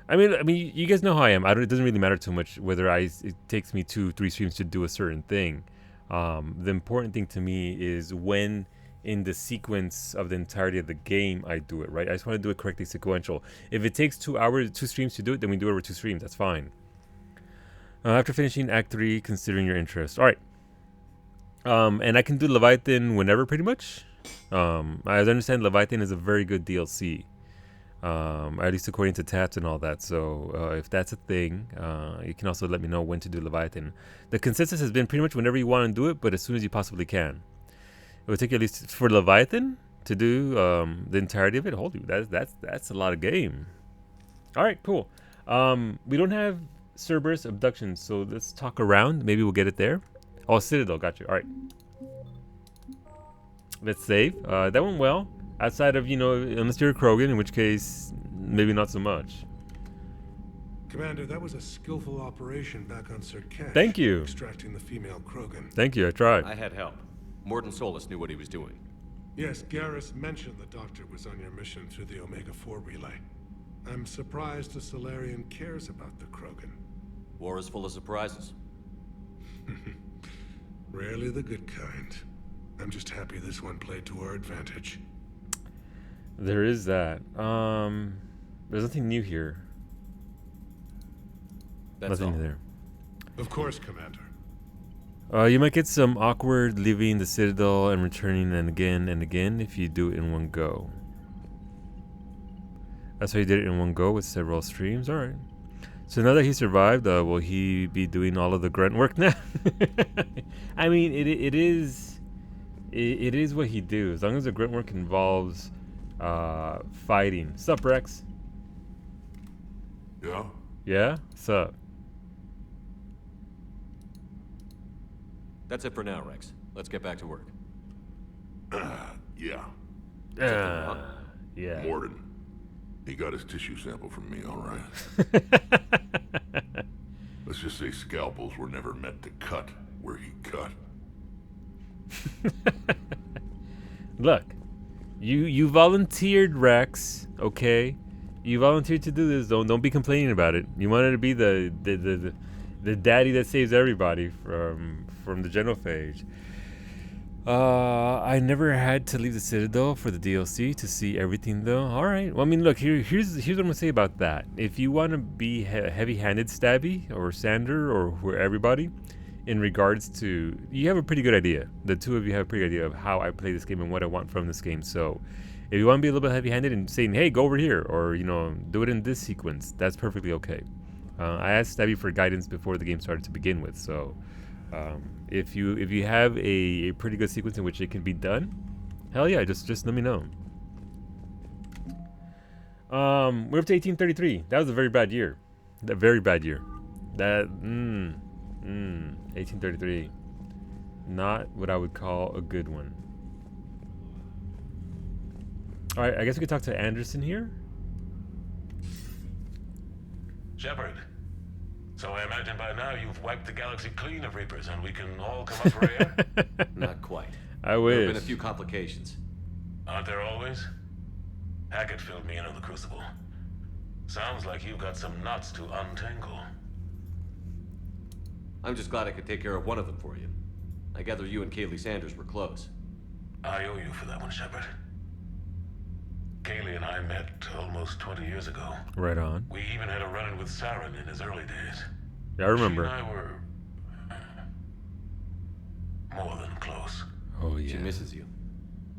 I mean, you guys know how I am. It doesn't really matter too much whether it takes me 2-3 streams to do a certain thing. The important thing to me is when in the sequence of the entirety of the game I do it, right? I just want to do it correctly sequential. If it takes 2 streams to do it, then we do it over 2 streams. That's fine. After finishing Act 3, considering your interest. All right. And I can do Leviathan whenever, pretty much. I understand Leviathan is a very good DLC. At least according to Tats and all that. So if that's a thing, you can also let me know when to do Leviathan. The consensus has been pretty much whenever you want to do it, but as soon as you possibly can. It would take you at least for Leviathan to do the entirety of it. Holy, that's a lot of game. All right, cool. We don't have Cerberus abductions, so let's talk around. Maybe we'll get it there. Oh, Citadel, got you. All right. Let's save. That went well. Outside of, unless you're a Krogan, in which case, maybe not so much. Commander, that was a skillful operation back on Sur'Kesh. Thank you. Extracting the female Krogan. Thank you, I tried. I had help. Morton Solus knew what he was doing. Yes, Garrus mentioned the Doctor was on your mission through the Omega-4 relay. I'm surprised the Solarian cares about the Krogan. War is full of surprises. Rarely the good kind. I'm just happy this one played to our advantage. There is that. There's nothing new here. That's nothing all. new there. Of course, Commander. You might get some awkward leaving the Citadel and returning and again if you do it in one go. That's why he did it in one go with several streams. All right. So now that he survived, will he be doing all of the grunt work now? I mean, it is what he do. As long as the grunt work involves fighting. Sup, Rex? Yeah? Yeah? Sup? That's it for now, Rex. Let's get back to work. Yeah. Yeah. Morden. He got his tissue sample from me, all right? Let's just say scalpels were never meant to cut where he cut. Look, you volunteered, Rex. Okay, you volunteered to do this. Don't be complaining about it. You wanted to be the daddy that saves everybody from the genophage. I never had to leave the Citadel for the DLC to see everything, though. All right. Well, I mean, look, here's what I'm gonna say about that. If you want to be heavy-handed, Stabby or Sander or everybody, in regards to, you have a pretty good idea. The two of you have a pretty good idea of how I play this game and what I want from this game. So, if you want to be a little bit heavy-handed and saying, "Hey, go over here," or do it in this sequence, that's perfectly okay. I asked Stabby for guidance before the game started to begin with, so. If you have a pretty good sequence in which it can be done, hell yeah, just let me know. We're up to 1833. That was a very bad year. That very bad year. 1833. Not what I would call a good one. All right, I guess we could talk to Anderson here. Shepard. So I imagine by now you've wiped the galaxy clean of Reapers and we can all come up for air? Not quite. I wish. There have been a few complications. Aren't there always? Hackett filled me in on the Crucible. Sounds like you've got some knots to untangle. I'm just glad I could take care of one of them for you. I gather you and Kaylee Sanders were close. I owe you for that one, Shepard. Kaylee and I met almost 20 years ago. Right on. We even had a run-in with Saren in his early days. Yeah, I remember. She and I were more than close. Oh yeah. She misses you.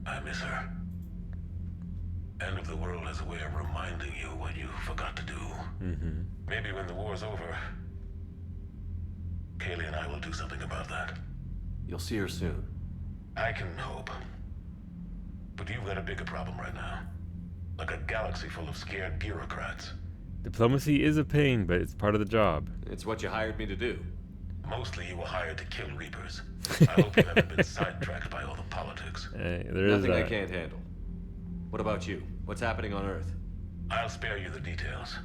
I miss her. End of the world has a way of reminding you what you forgot to do. Mm-hmm. Maybe when the war's over, Kaylee and I will do something about that. You'll see her soon. I can hope. But you've got a bigger problem right now. Like a galaxy full of scared bureaucrats. Diplomacy is a pain, but it's part of the job. It's what you hired me to do. Mostly you were hired to kill Reapers. I hope you haven't been sidetracked by all the politics. Hey, there is Nothing I that. can't handle. What about you? What's happening on Earth? I'll spare you the details.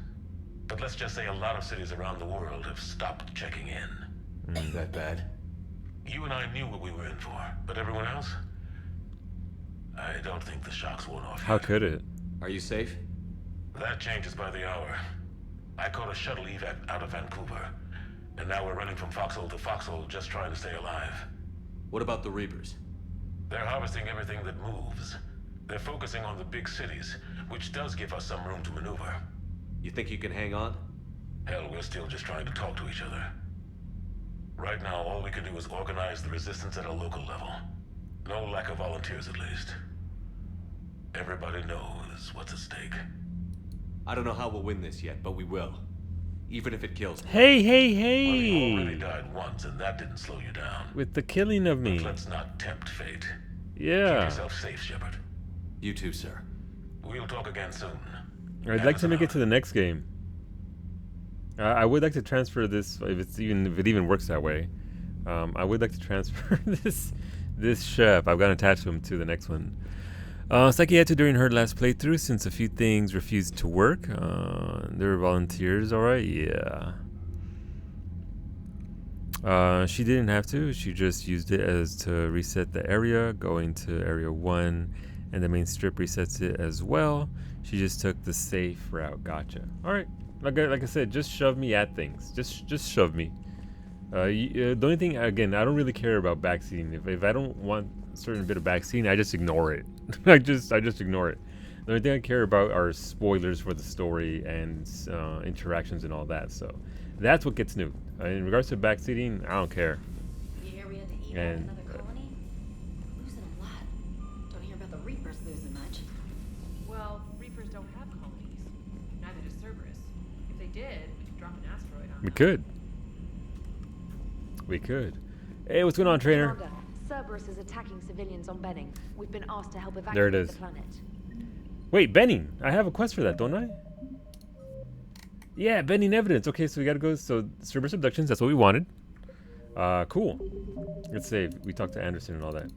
But let's just say a lot of cities around the world have stopped checking in. That bad? You and I knew what we were in for, but everyone else? I don't think the shock's worn off How yet. could it? Are you safe? That changes by the hour. I caught a shuttle evac out of Vancouver, and now we're running from foxhole to foxhole just trying to stay alive. What about the Reapers? They're harvesting everything that moves. They're focusing on the big cities, which does give us some room to maneuver. You think you can hang on? Hell, we're still just trying to talk to each other. Right now, all we can do is organize the resistance at a local level. No lack of volunteers, at least. Everybody knows what's at stake. I don't know how we'll win this yet, but we will. Even if it kills me. Hey, hey, Well, you already hey! died once, and that didn't slow you down. With the killing of me. But let's not tempt fate. Keep Yeah. yourself safe, Shepard. You too, sir. We'll talk again soon. I'd like to make it to the next game. I would like to transfer this, if it even works that way. I would like to transfer this chef. I've got attached to him to the next one. Saki had to during her last playthrough since a few things refused to work. There were volunteers, alright, yeah. She didn't have to. She just used it as to reset the area, going to area 1, and the main strip resets it as well. She just took the safe route. Gotcha. All right. Like I said, just shove me at things. Just shove me. The only thing, again, I don't really care about backseating. If I don't want a certain bit of backseating, I just ignore it. I just ignore it. The only thing I care about are spoilers for the story and interactions and all that. So that's what gets new. In regards to backseating, I don't care. You hear we had to eat out And another colony? Losing a lot. Don't hear about the Reapers losing much. Well, Reapers don't have colonies. Neither does Cerberus. If they did, we could drop an asteroid on we them. could. We could. Hey, what's going on, trainer? Commander, Cerberus is attacking civilians on Benning. We've been asked to help evacuate There it is. the planet. Wait, Benning. I have a quest for that, don't I? Yeah, Benning evidence. Okay, so we gotta go. So Cerberus abductions. That's what we wanted. Cool. Let's save. We talked to Anderson and all that.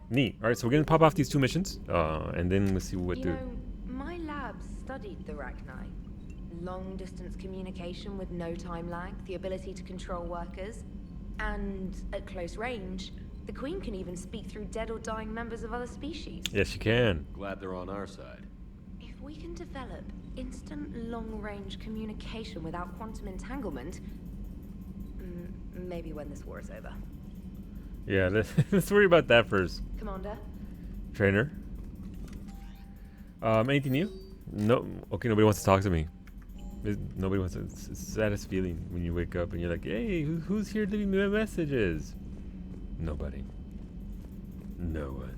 Neat. All right, so we're gonna pop off these 2 missions, and then we'll see what You do. know, my lab studied the Rachni. Long-distance communication with no time lag, the ability to control workers, and at close range, the Queen can even speak through dead or dying members of other species. Yes, you can. Glad they're on our side. If we can develop instant long-range communication without quantum entanglement, maybe when this war is over. Yeah, let's worry about that first. Commander? Trainer. Anything new? No. Okay, nobody wants to talk to me. Nobody wants to. It's the saddest feeling when you wake up and you're like, hey, who's here leaving me messages? Nobody. No one.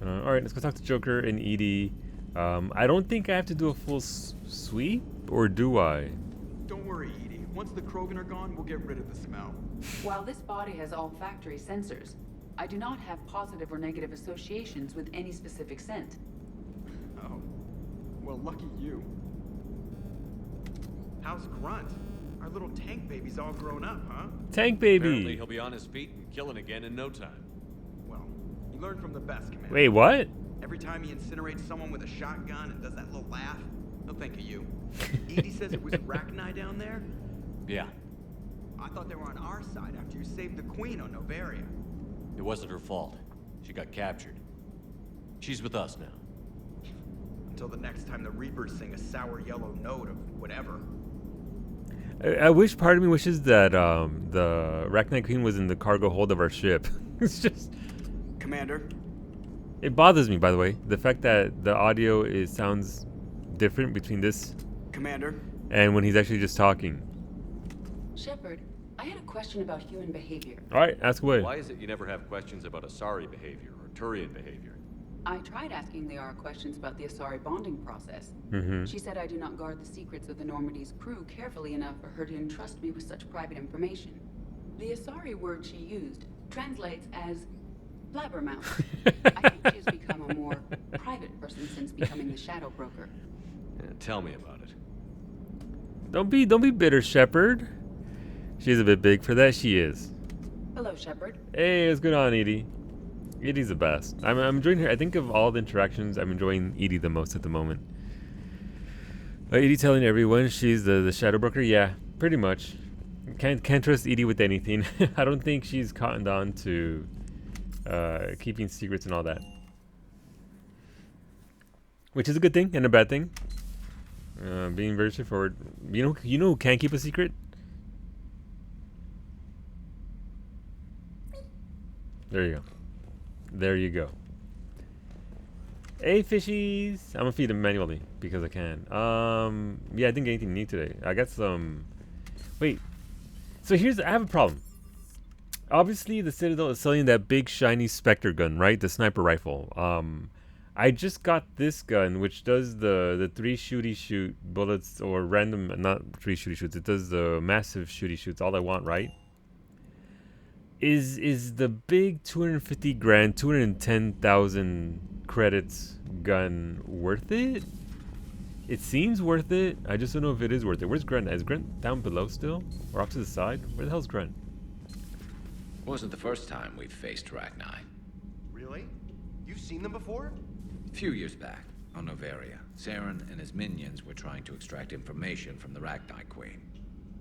All right, let's go talk to Joker and Edie. I don't think I have to do a full sweep, or do I? Don't worry, Edie. Once the Krogan are gone, we'll get rid of the smell. While this body has olfactory sensors, I do not have positive or negative associations with any specific scent. Oh. Well, lucky you. How's Grunt? Our little tank baby's all grown up, huh? Tank baby. Apparently he'll be on his feet and killing again in no time. Well, you learn from the best, Commander. Wait, what? Every time he incinerates someone with a shotgun and does that little laugh, he'll think of you. Edie says it was Rachni down there? Yeah. I thought they were on our side after you saved the Queen on Novaria. It wasn't her fault. She got captured. She's with us now. Until the next time the Reapers sing a sour yellow note of whatever. I wish, part of me wishes that the Rachni Queen was in the cargo hold of our ship. It's just... Commander? It bothers me, by the way, the fact that the audio sounds different between this... Commander? And when he's actually just talking. Shepard, I had a question about human behavior. Alright, ask away. Why is it you never have questions about Asari behavior or Turian behavior? I tried asking Liara questions about the Asari bonding process. She said I do not guard the secrets of the Normandy's crew carefully enough for her to entrust me with such private information. The Asari word she used translates as blabbermouth. I think she's become a more private person since becoming the Shadow Broker. Yeah, tell me about it. Don't be bitter, Shepard. She's a bit big for that. She is. Hello, Shepard. Hey, what's going on, Edie? Edie's the best. I'm enjoying her. I think of all the interactions, I'm enjoying Edie the most at the moment. Edie telling everyone she's the Shadow Broker. Yeah, pretty much. Can't trust Edie with anything. I don't think she's cottoned on to keeping secrets and all that, which is a good thing and a bad thing. Being very straightforward. You know who can't keep a secret? There you go. There you go. Hey, fishies! I'm gonna feed them manually because I can. Yeah, I didn't get anything new today. I got some. Wait. So I have a problem. Obviously, the Citadel is selling that big shiny Spectre gun, right? The sniper rifle. I just got this gun, which does the 3 shooty shoot bullets, or random, not 3 shooty shoots. It does the massive shooty shoots. All I want, right? Is the big 250 grand, 210,000 credits gun worth it? It seems worth it. I just don't know if it is worth it. Where's Grunt? Is Grunt down below still, or off to the side? Where the hell's Grunt? Wasn't the first time we've faced Rachni. Really? You've seen them before? A few years back, on Noveria, Saren and his minions were trying to extract information from the Rachni Queen.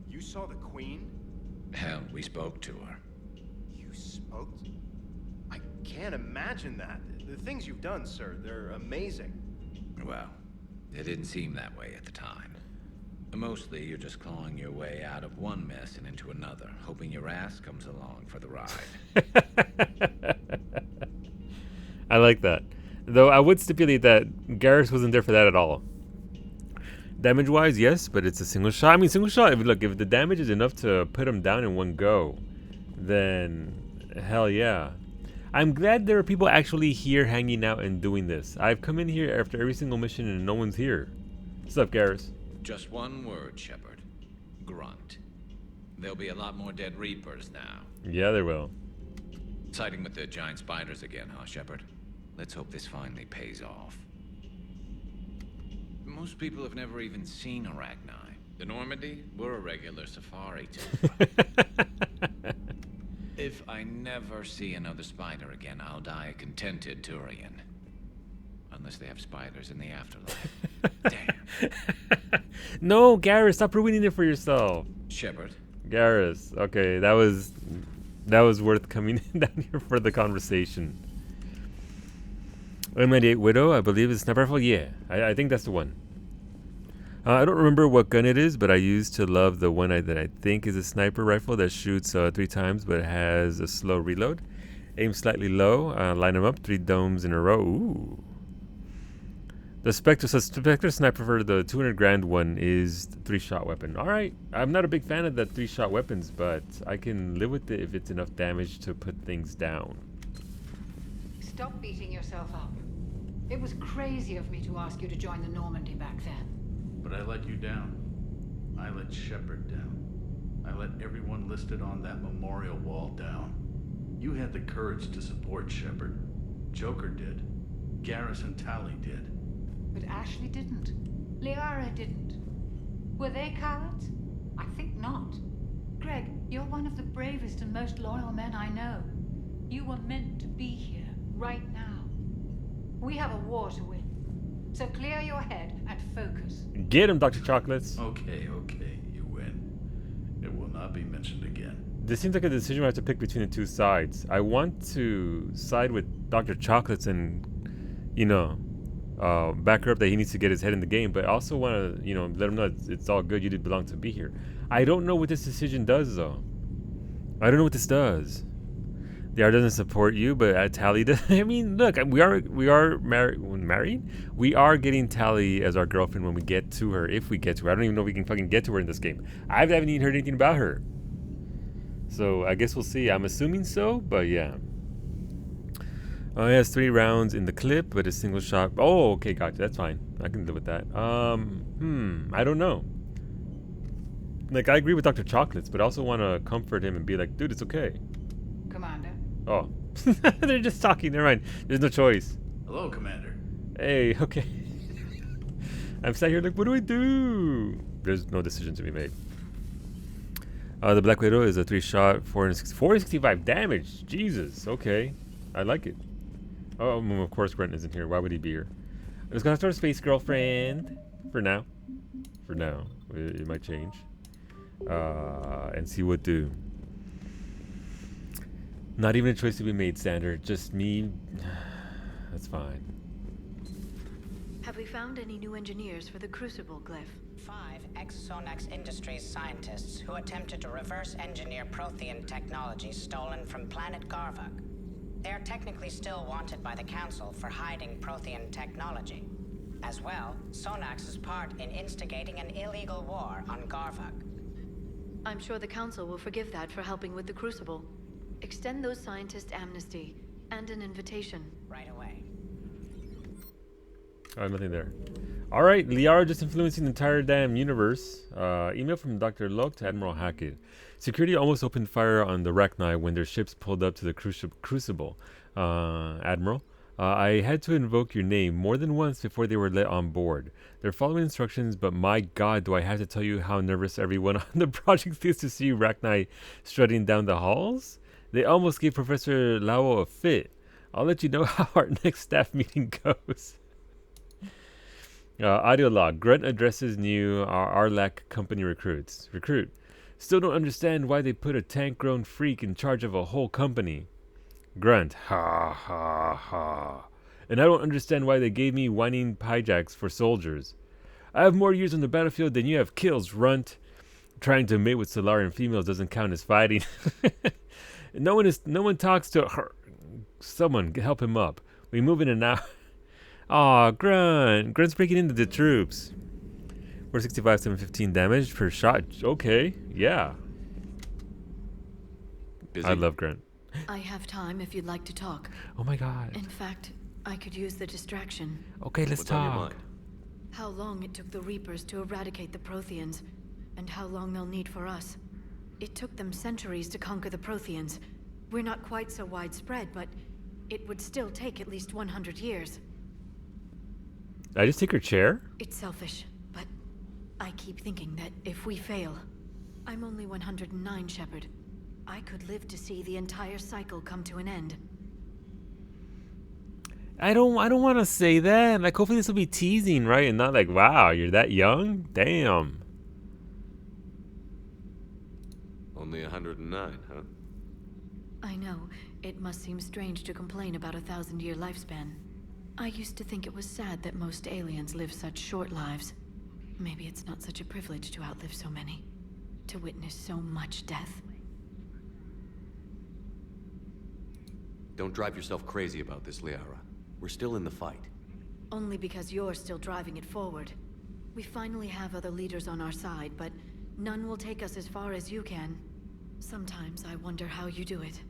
You saw the Queen? Hell, we spoke to her. You spoke? I can't imagine that. The things you've done, sir, they're amazing. Well, it didn't seem that way at the time. Mostly, you're just clawing your way out of one mess and into another, hoping your ass comes along for the ride. I like that. Though I would stipulate that Garrus wasn't there for that at all. Damage-wise, yes, but it's a single shot. I mean, single shot, if the damage is enough to put him down in one go, then hell yeah. I'm glad there are people actually here hanging out and doing this. I've come in here after every single mission and no one's here. What's up, Garrus? Just one word, Shepard. Grunt. There'll be a lot more dead Reapers now. Yeah, there will. Siding with the giant spiders again, huh, Shepard? Let's hope this finally pays off. Most people have never even seen Arachni. The Normandy, we're a regular safari tour. If I never see another spider again, I'll die a contented Turian. Unless they have spiders in the afterlife. Damn. No, Garrus, stop ruining it for yourself. Shepard. Garrus, okay, that was worth coming down here for the conversation. M98 Widow, I believe is sniper rifle. Yeah, I think that's the one. I don't remember what gun it is, but I used to love the one that I think is a sniper rifle that shoots 3 times, but has a slow reload. Aim slightly low, line them up, 3 domes in a row. Ooh. The Spectre sniper for the 200 grand one is 3-shot weapon. All right, I'm not a big fan of the 3-shot weapons, but I can live with it if it's enough damage to put things down. Stop beating yourself up. It was crazy of me to ask you to join the Normandy back then. But I let you down. I let Shepard down. I let everyone listed on that memorial wall down. You had the courage to support Shepard. Joker did. Garrus and Tali did. But Ashley didn't. Liara didn't. Were they cowards? I think not. Greg, you're one of the bravest and most loyal men I know. You were meant to be here, right now. We have a war to win. So clear your head and focus. Get him, Dr. Chocolates. Okay, you win. It will not be mentioned again. This seems like a decision I have to pick between the two sides. I want to side with Dr. Chocolates and, back her up that he needs to get his head in the game, but I also want to, let him know it's all good. You did belong to be here. I don't know what this decision does, though. I don't know what this does. The R doesn't support you, but Tali does. I mean, look, we are married. We are getting Tali as our girlfriend when we get to her, if we get to her. I don't even know if we can fucking get to her in this game. I haven't even heard anything about her. So I guess we'll see. I'm assuming so, but yeah. It has 3 rounds in the clip, but a single shot. Oh, okay, gotcha. That's fine. I can live with that. I don't know. Like, I agree with Dr. Chocolates, but I also want to comfort him and be like, dude, it's okay. Commander. Oh. They're just talking. Never mind. There's no choice. Hello, Commander. Hey, okay. I'm sat here like, what do I do? There's no decision to be made. The Black Widow is a 3-shot, 465 damage. Jesus, okay. I like it. Oh, of course Grunt isn't here. Why would he be here? Let's go after a space girlfriend. For now. For now. It might change. And see what do. Not even a choice to be made, Sander. Just me. That's fine. Have we found any new engineers for the Crucible glyph? 5 ex-Sonax Industries scientists who attempted to reverse engineer Prothean technology stolen from planet Garvuk. They are technically still wanted by the Council for hiding Prothean technology. As well, Sonax's part in instigating an illegal war on Garvuk. I'm sure the Council will forgive that for helping with the Crucible. Extend those scientists amnesty and an invitation. Right away. Oh, nothing there. Alright, Liara just influencing the entire damn universe. Email from Dr. Locke to Admiral Hackett. Security almost opened fire on the Rachni when their ships pulled up to the Crucible. Admiral, I had to invoke your name more than once before they were let on board. They're following instructions, but my god, do I have to tell you how nervous everyone on the project is to see Rachni strutting down the halls? They almost gave Professor Lao a fit. I'll let you know how our next staff meeting goes. Audio log. Grunt addresses new Arlac company recruits. Recruit. Still don't understand why they put a tank-grown freak in charge of a whole company. Grunt. Ha ha ha. And I don't understand why they gave me whining hijacks for soldiers. I have more years on the battlefield than you have kills, Runt. Trying to mate with Solarian females doesn't count as fighting. No one talks to her. Someone help him up. We move in and out. Aw, Grunt. Grunt's breaking into the troops. 465, 715 damage per shot. Okay, yeah. Busy? I love Grunt. I have time if you'd like to talk. Oh my god. In fact, I could use the distraction. Okay, let's What's on your talk. mind? How long it took the Reapers to eradicate the Protheans, and how long they'll need for us. It took them centuries to conquer the Protheans. We're not quite so widespread, but it would still take at least 100 years. Did I just take her chair? It's selfish, but I keep thinking that if we fail, I'm only 109, Shepard. I could live to see the entire cycle come to an end. I don't want to say that. Like, hopefully this will be teasing, right? And not like, wow, you're that young? Damn. Only 109, huh? I know. It must seem strange to complain about a 1,000-year lifespan. I used to think it was sad that most aliens live such short lives. Maybe it's not such a privilege to outlive so many. To witness so much death. Don't drive yourself crazy about this, Liara. We're still in the fight. Only because you're still driving it forward. We finally have other leaders on our side, but none will take us as far as you can. Sometimes I wonder how you do it.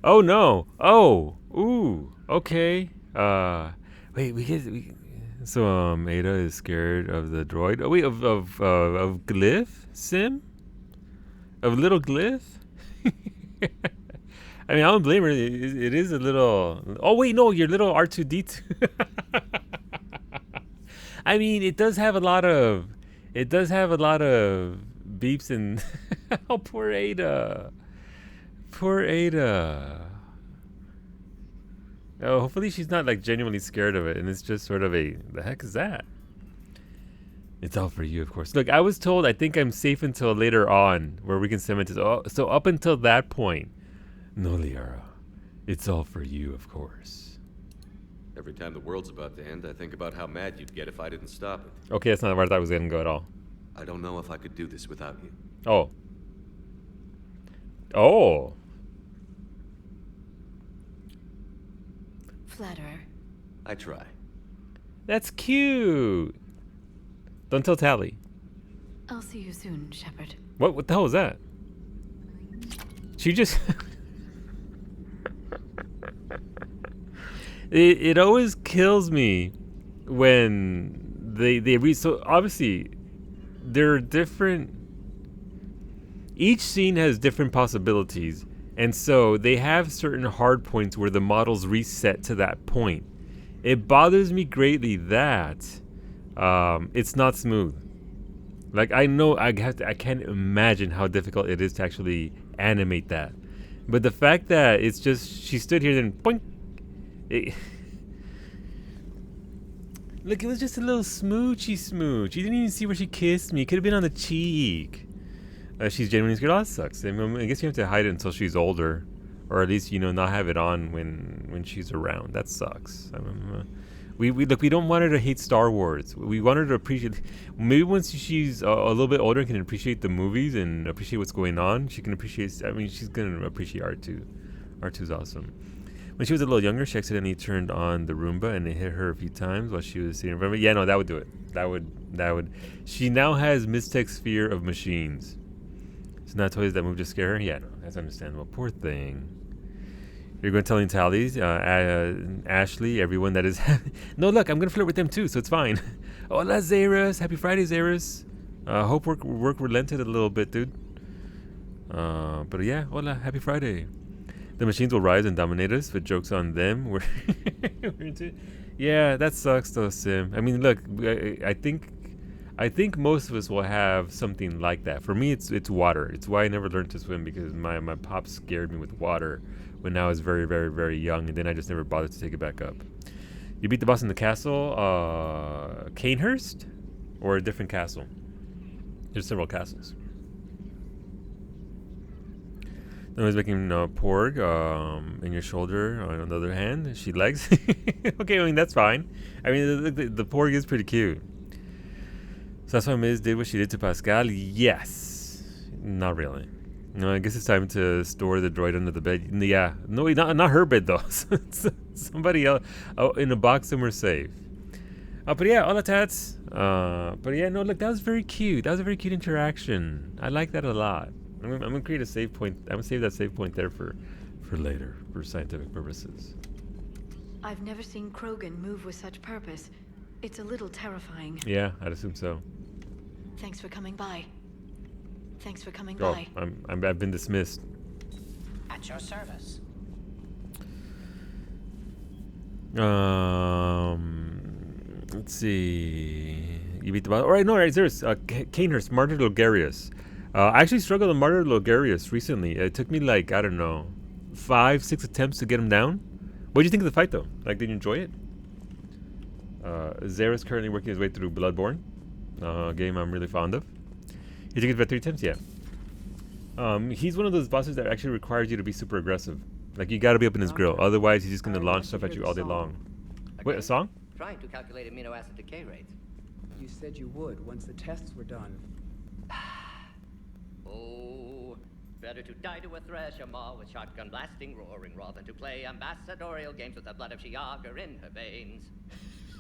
Oh no. Oh. Ooh. Okay. Wait, so Ada is scared of the droid. Oh wait, of Glyph? Sim? Of little Glyph? I mean, I don't blame her. It is a little. Oh wait, no, your little R2D2. I mean, it does have a lot of beeps and. Oh, poor Ada. Poor Ada. Oh, hopefully she's not like genuinely scared of it, and it's just sort of the heck is that? It's all for you, of course. Look, I was told I think I'm safe until later on, where we can cement it. Oh, so up until that point. No, Liara. It's all for you, of course. Every time the world's about to end, I think about how mad you'd get if I didn't stop it. Okay, that's not where I thought it was going to go at all. I don't know if I could do this without you. Oh. Oh. Flatterer. I try. That's cute. Don't tell Tally. I'll see you soon, Shepard. What the hell was that? She just... it always kills me when they read. So obviously, there are different. Each scene has different possibilities, and so they have certain hard points where the models reset to that point. It bothers me greatly that it's not smooth. Like, I know I can't imagine how difficult it is to actually animate that. But the fact that it's just, she stood here then boink. Look, it was just a little smoochy smooch. You didn't even see where she kissed me. Could have been on the cheek. She's genuinely scared. Oh, that sucks. I mean, I guess you have to hide it until she's older. Or at least, not have it on when she's around. That sucks. We don't want her to hate Star Wars. We want her to appreciate. Maybe once she's a little bit older and can appreciate the movies and appreciate what's going on, she can appreciate. I mean, she's gonna appreciate R2. R2's awesome. When she was a little younger, she accidentally turned on the Roomba and it hit her a few times while she was sitting. Yeah, no, that would do it. That would. She now has Mystech's fear of machines. It's not toys that move to scare her. Yeah, no, that's understandable. Poor thing. You're going to tell Tallies, Ashley, everyone that is. No, look, I'm going to flirt with them too, so it's fine. Hola, Zaris. Happy Friday, Zaris. Hope work relented a little bit, dude. But yeah, hola, happy Friday. The machines will rise and dominate us, but joke's on them. We're into. Yeah, that sucks though, Sim. I mean, look, I think most of us will have something like that. For me, it's water. It's why I never learned to swim, because my pop scared me with water when I was very, very, very young, and then I just never bothered to take it back up. You beat the boss in the castle, Canehurst, or a different castle? There's several castles. Then I was making porg in your shoulder. On the other hand, she legs. Okay, I mean that's fine. I mean the porg is pretty cute. So that's why Miz did what she did to Pascal. Yes, not really. No, I guess it's time to store the droid under the bed. Yeah, no, not her bed though. Somebody else in a box somewhere safe. But yeah, hola tats. But yeah, no, look, that was very cute. That was a very cute interaction. I like that a lot. I'm gonna create a save point. I'm gonna save that save point there for later, for scientific purposes. I've never seen Krogan move with such purpose. It's a little terrifying. Yeah, I'd assume so. Thanks for coming by. Thanks for coming by. I've been dismissed. At your service. Let's see. You beat the boss. All right, no, right. There's Canehurst, Martyr Logarius. I actually struggled with Martyr Logarius recently. It took me like, I don't know, 5-6 attempts to get him down. What did you think of the fight though? Like, did you enjoy it? Zaris currently working his way through Bloodborne, game I'm really fond of. You think it's about 3 attempts? Yeah. He's one of those bosses that actually requires you to be super aggressive. Like, you gotta be up in his grill. Otherwise, he's just gonna launch stuff at you all day long. Wait, a song? Trying to calculate amino acid decay rates. You said you would once the tests were done. Oh, better to die to a thresher maw with shotgun blasting roaring raw than to play ambassadorial games with the blood of Shiagar in her veins.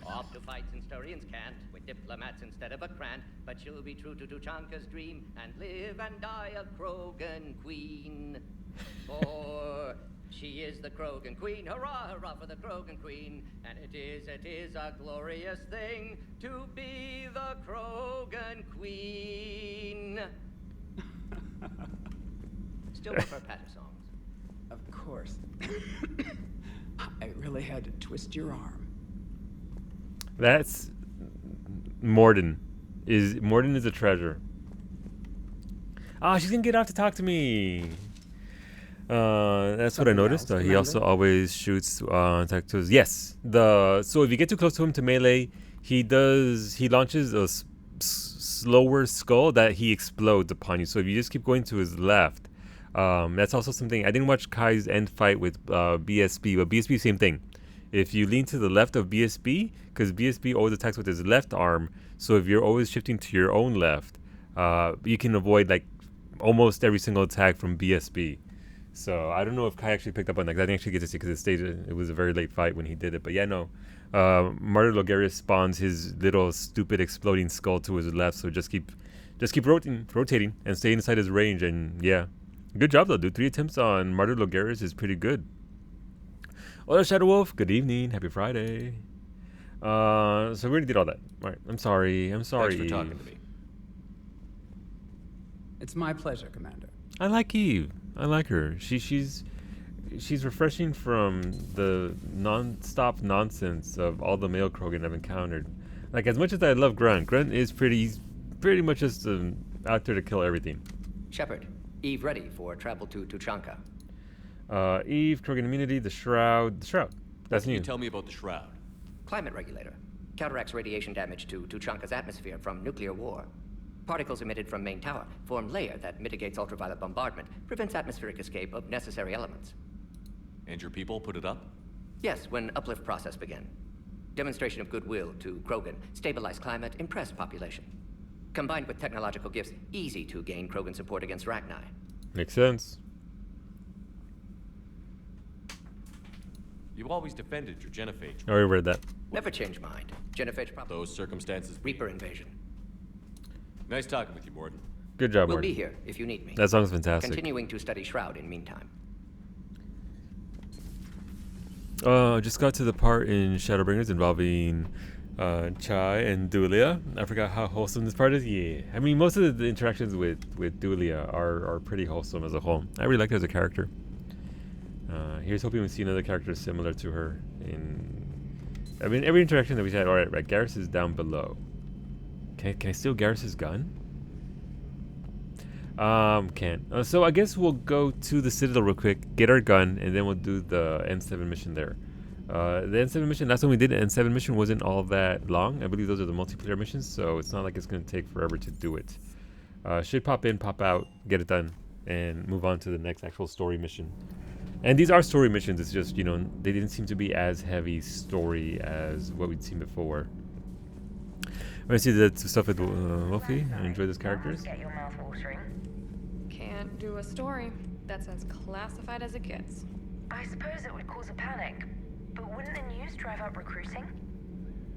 Off to fights in Sturian's can't, with diplomats instead of a Krant, but she'll be true to Tuchanka's dream and live and die a Krogan queen. For she is the Krogan queen, hurrah, hurrah for the Krogan queen, and it is a glorious thing to be the Krogan queen. Still prefer patter songs. Of course. I really had to twist your arm. That's Morden. Morden is a treasure. Oh, she's gonna get off to talk to me. That's what I noticed. He also always shoots tacticals. Yes. So if you get too close to him to melee, he launches a slower skull that he explodes upon you. So if you just keep going to his left, that's also something. I didn't watch Kai's end fight with BSB, but BSB same thing. If you lean to the left of BSB, because BSB always attacks with his left arm, so if you're always shifting to your own left, you can avoid like almost every single attack from BSB. So I don't know if Kai actually picked up on that, 'cause I didn't actually get to see, because it was a very late fight when he did it. But yeah, no. Martyr Logarius spawns his little stupid exploding skull to his left, so just keep rotating and stay inside his range. And yeah, good job though, dude. 3 attempts on Martyr Logarius is pretty good. Hello, Shadow Wolf. Good evening. Happy Friday. So we already did all that. All right. I'm sorry. I'm sorry. Thanks for talking to me. It's my pleasure, Commander. I like Eve. I like her. She's refreshing from the non-stop nonsense of all the male Krogan I've encountered. Like, as much as I love Grunt is he's pretty much just out there to kill everything. Shepard, Eve ready for travel to Tuchanka. Eve, Krogan immunity, the Shroud. The Shroud. That's Can new. you tell me about the Shroud? Climate regulator. Counteracts radiation damage to Tuchanka's atmosphere from nuclear war. Particles emitted from main tower form layer that mitigates ultraviolet bombardment, prevents atmospheric escape of necessary elements. And your people put it up? Yes, when uplift process began. Demonstration of goodwill to Krogan, stabilize climate, impress population. Combined with technological gifts, easy to gain Krogan support against Rachni. Makes sense. You've always defended your Genophage. I already read that. Never change mind. Genophage problem. Those circumstances. Reaper invasion. Nice talking with you, Morden. Good job, We'll Morden. be here if you need me. That song's fantastic. Continuing to study Shroud in meantime. Just got to the part in Shadowbringers involving Chai and Dulia. I forgot how wholesome this part is. Yeah, I mean, most of the interactions with Dulia are pretty wholesome as a whole. I really like her as a character. Here's hoping we see another character similar to her. I mean, every interaction that we had. All right, Garrus is down below. Can I steal Garrus's gun? Can't. So I guess we'll go to the Citadel real quick, get our gun, and then we'll do the N7 mission there. The N7 mission, last time we did an N7 mission wasn't all that long. I believe those are the multiplayer missions, so it's not like it's going to take forever to do it. Should pop in, pop out, get it done, and move on to the next actual story mission. And these are story missions, it's just, you know, they didn't seem to be as heavy story as what we'd seen before. When I see the stuff with Wolfie, I enjoy those characters. Can't do a story. That's as classified as it gets. I suppose it would cause a panic, but wouldn't the news drive up recruiting?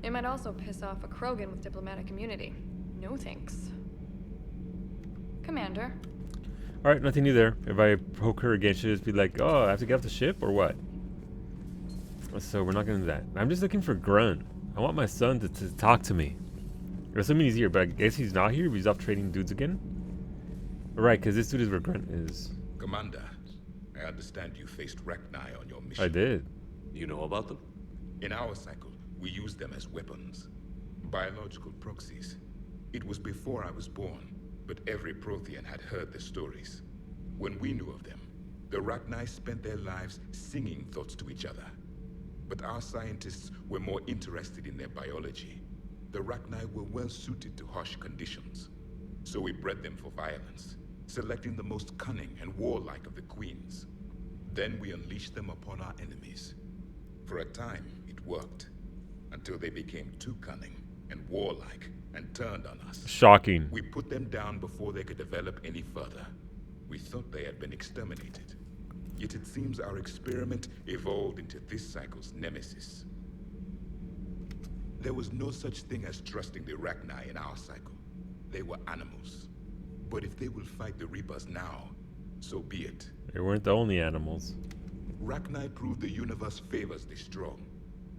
It might also piss off a Krogan with diplomatic immunity. No thanks. Commander. Alright, nothing new there. If I poke her again, she'll just be like, oh, I have to get off the ship or what? So we're not going to do that. I'm just looking for Grunt. I want my son to talk to me. Assuming he's here, but I guess he's not here. He's off trading dudes again. Right, because this dude is where Grunt is. Commander, I understand you faced Rachni on your mission. I did. You know about them? In our cycle, we used them as weapons. Biological proxies. It was before I was born, but every Prothean had heard the stories. When we knew of them, the Rachni spent their lives singing thoughts to each other. But our scientists were more interested in their biology. The Rachni were well suited to harsh conditions. So we bred them for violence, selecting the most cunning and warlike of the queens. Then we unleashed them upon our enemies. For a time, it worked, until they became too cunning and warlike and turned on us. Shocking. We put them down before they could develop any further. We thought they had been exterminated. Yet it seems our experiment evolved into this cycle's nemesis. There was no such thing as trusting the Rachni in our cycle. They were animals. But if they will fight the Reapers now, so be it. They weren't the only animals. Rachni proved the universe favors the strong.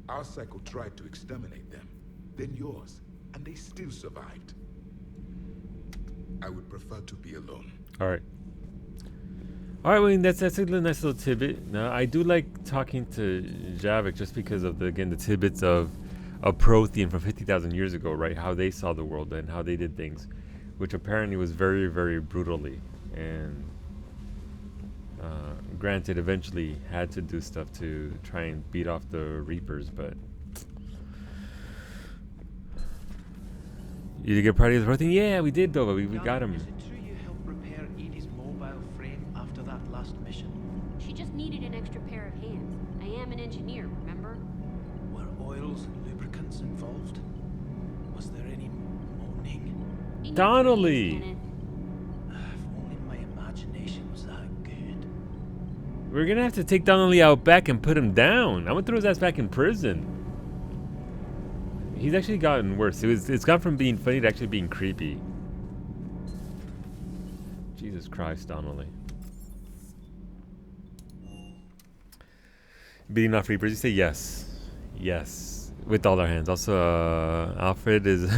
Our cycle tried to exterminate them, then yours, and they still survived. I would prefer to be alone. Alright. Alright, well, that's a nice little tidbit. Now, I do like talking to Javik just because of, the tidbits of Prothean from 50,000 years ago, right? How they saw the world and how they did things, which apparently was very, very brutally. And granted, eventually had to do stuff to try and beat off the Reapers, but... You did get party of the Prothean? Yeah, we did, though. We got him. Is it true you helped repair Edie's mobile frame after that last mission? She just needed an extra pair of hands. I am an engineer, remember? Were oils and lubricants involved? Was there any moaning? Donnelly! If only my imagination was that good. We're gonna have to take Donnelly out back and put him down. I'm gonna throw his ass back in prison. He's actually gotten worse. It's gone from being funny to actually being creepy. Jesus Christ, Donnelly. Beating off Reapers, you say yes. Yes. With all our hands. Also, Alfred is...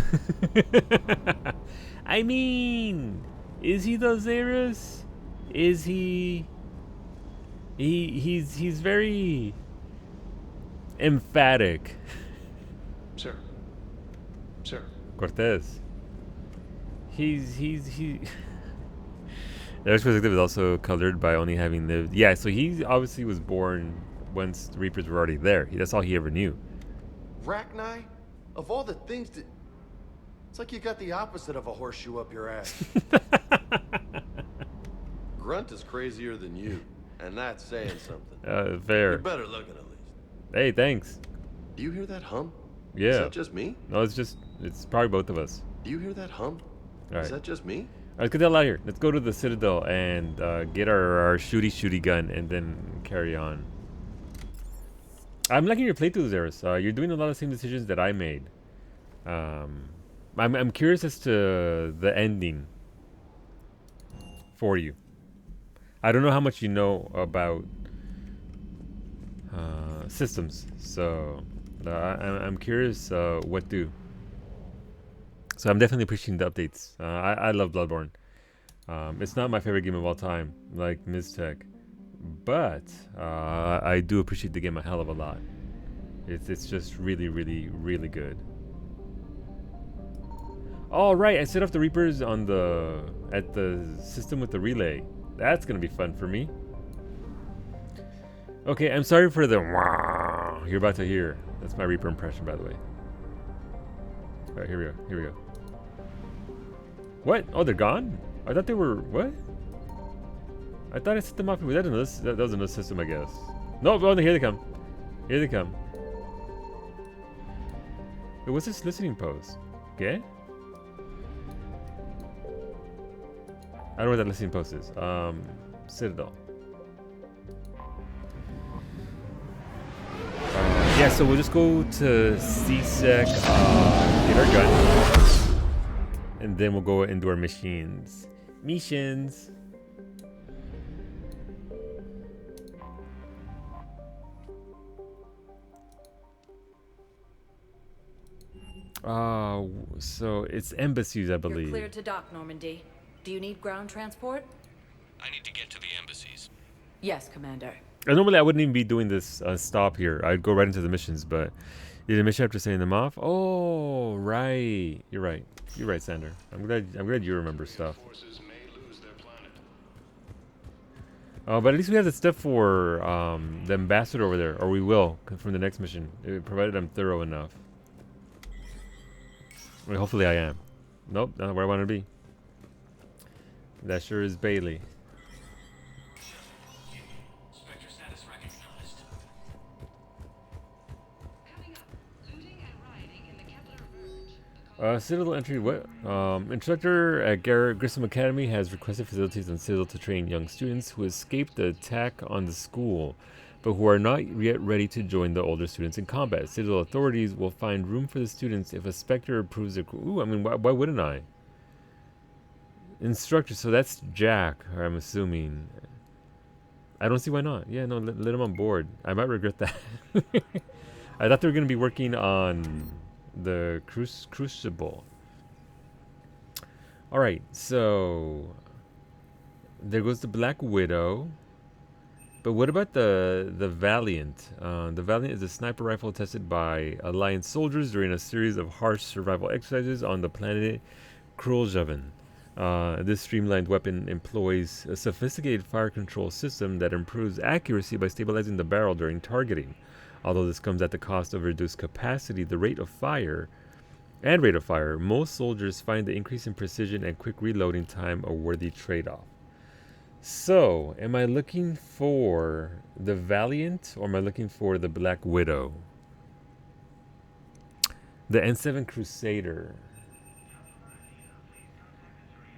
I mean, is he the Xeris? Is he... He's very... emphatic. Sir. Sir. Cortez. Their perspective is also colored by only having lived. Yeah, so he obviously was born once the Reapers were already there. That's all he ever knew. Rachni? Of all the things that... It's like you got the opposite of a horseshoe up your ass. Grunt is crazier than you, and that's saying something. Fair. You're better looking at least. Hey, thanks. Do you hear that hum? Yeah. Is that just me? No, it's probably both of us. Do you hear that hum? All right. Is that just me? All right, let's get the hell out of here. Let's go to the Citadel and get our shooty gun and then carry on. I'm liking your playthroughs, Eris. You're doing a lot of the same decisions that I made. I'm curious as to the ending for you. I don't know how much you know about systems, so I'm curious what do. So I'm definitely appreciating the updates. I love Bloodborne. It's not my favorite game of all time, like Miztech, but I do appreciate the game a hell of a lot. It's just really, really, really good. All right, I set off the Reapers on at the system with the relay. That's gonna be fun for me. Okay, I'm sorry for the wah you're about to hear. That's my Reaper impression, by the way. All right, here we go. Here we go. What? Oh, they're gone? I thought they were... What? I thought I set them off. That was another system, I guess. No, oh, here they come. Here they come. Wait, what's this listening post? Okay. I don't know what that listening post is. Citadel. Yeah, so we'll just go to C-Sec, get our gun, and then we'll go and do our missions. Missions. So it's embassies, I believe. You're cleared to dock, Normandy. Do you need ground transport? I need to get to the embassies. Yes, Commander. And normally I wouldn't even be doing this stop here. I'd go right into the missions, but did a mission after setting them off? Oh, right. You're right. You're right, Sander. I'm glad you remember stuff. Oh, but at least we have the stuff for the ambassador over there, or we will from the next mission, provided I'm thorough enough. I mean, hopefully I am. Nope, not where I want to be. That sure is Bailey. Citadel entry. What? Instructor at Grissom Academy has requested facilities on Citadel to train young students who escaped the attack on the school, but who are not yet ready to join the older students in combat. Citadel authorities will find room for the students if a Spectre approves their... Ooh, I mean, why wouldn't I? Instructor, so that's Jack, I'm assuming. I don't see why not. Yeah, no, let him on board. I might regret that. I thought they were going to be working on the Crucible. Alright, so there goes the Black Widow. But what about the Valiant? The Valiant is a sniper rifle tested by Alliance soldiers during a series of harsh survival exercises on the planet Kruljavan. This streamlined weapon employs a sophisticated fire control system that improves accuracy by stabilizing the barrel during targeting. Although this comes at the cost of reduced capacity, rate of fire, most soldiers find the increase in precision and quick reloading time a worthy trade-off. So, am I looking for the Valiant or am I looking for the Black Widow? The N7 Crusader.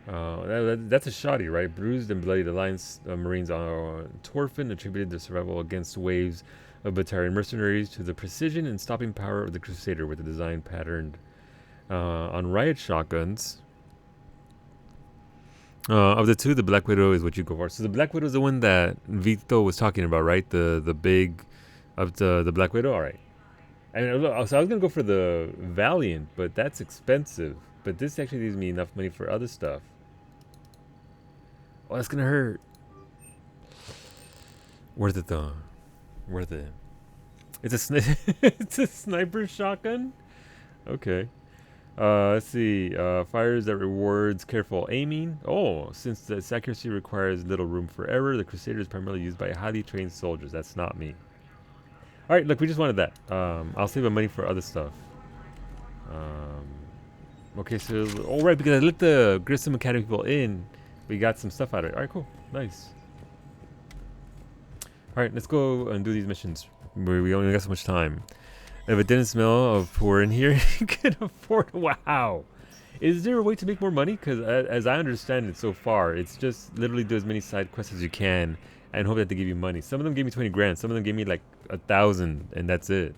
That's a shoddy, right? Bruised and bloodied Alliance Marines on Torfin attributed the survival against waves of Batarian mercenaries to the precision and stopping power of the Crusader with a design patterned on riot shotguns. Of the two, the Black Widow is what you go for. So the Black Widow is the one that Vito was talking about, right? The big Up to the Black Widow? Alright. I mean, look, so I was going to go for the Valiant, but that's expensive. But this actually gives me enough money for other stuff. Oh, that's going to hurt. Worth it, though. Worth it. It's a, it's a sniper shotgun? Okay. Let's see. Fires that rewards careful aiming. Oh, since its accuracy requires little room for error, the Crusader is primarily used by highly trained soldiers. That's not me. Alright, look, we just wanted that. I'll save my money for other stuff. Okay, so... Alright, because I let the Grissom Academy people in, we got some stuff out of it. Alright, cool. Nice. Alright, let's go and do these missions. We only got so much time. If it didn't smell of poor in here, you can afford... Wow! Is there a way to make more money? Because as I understand it so far, it's just literally do as many side quests as you can and hope that they give you money. Some of them gave me 20 grand. Some of them gave me like 1,000 and that's it.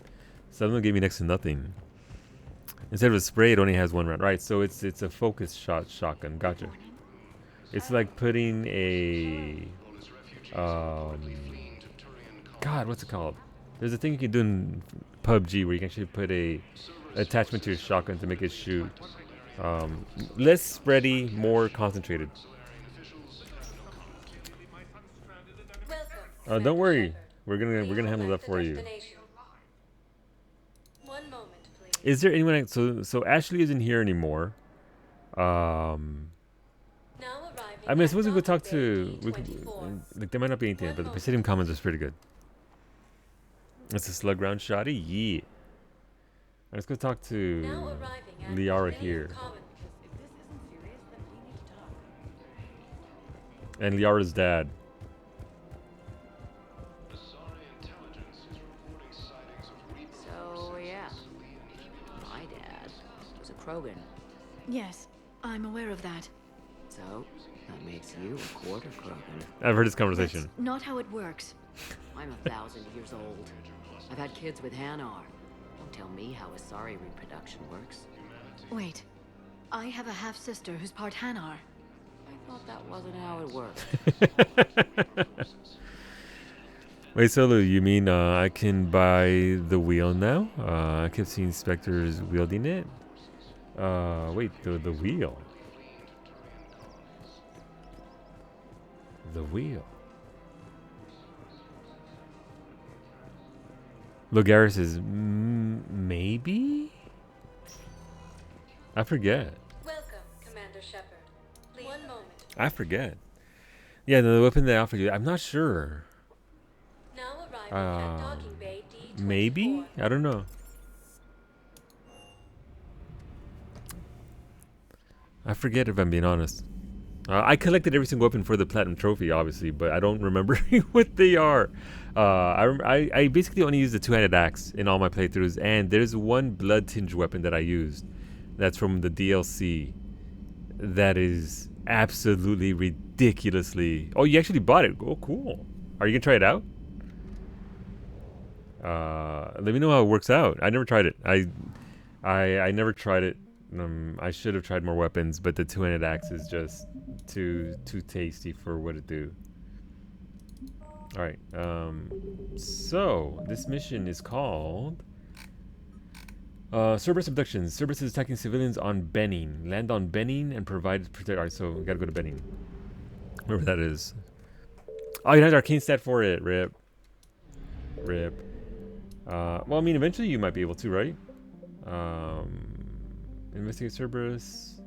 Some of them gave me next to nothing. Instead of a spray, it only has one round. Right, so it's a focus shot shotgun. Gotcha. It's like putting a... God, what's it called? There's a thing you can do in PUBG where you can actually put a attachment to your shotgun to make it shoot. Less spready, more concentrated. Don't worry, we're gonna handle that for you. Is there anyone? So Ashley isn't here anymore. I mean, I suppose we could talk to. Like there might not be anything, but the Presidium Commons is pretty good. That's a slug round shotty, yeah. Let's go talk to Liara here. And Liara's dad. So, yeah. My dad was a Krogan. Yes, I'm aware of that. So, that makes you a quarter Krogan. I've heard this conversation. That's not how it works. I'm 1,000 years old. I've had kids with Hanar. Don't tell me how Asari reproduction works. Wait, I have a half-sister who's part Hanar. I thought that wasn't how it worked. Wait, Solo, you mean I can buy the wheel now? I kept seeing specters wielding it. Wait, the wheel. The wheel. Logaris says, maybe? I forget. Welcome, Commander Shepard. One moment. I forget. Yeah, the weapon they offer you, I'm not sure. Now arriving at docking bay D24. Maybe? I don't know. I forget if I'm being honest. I collected every single weapon for the Platinum Trophy, obviously, but I don't remember what they are. I basically only use the two-handed axe in all my playthroughs, and there's one blood-tinged weapon that I used. That's from the DLC. That is absolutely ridiculously... Oh, you actually bought it. Oh, cool. Are you going to try it out? Let me know how it works out. I never tried it. I never tried it. I should have tried more weapons, but the two-handed axe is just too tasty for what it do. Alright, so this mission is called Cerberus Abductions. Cerberus is attacking civilians on Benning. Land on Benning and provide protect. Alright, so we gotta go to Benning. Wherever that is. Oh, you have arcane stat for it. Rip. Well, I mean, eventually you might be able to, right? Investigate Cerberus.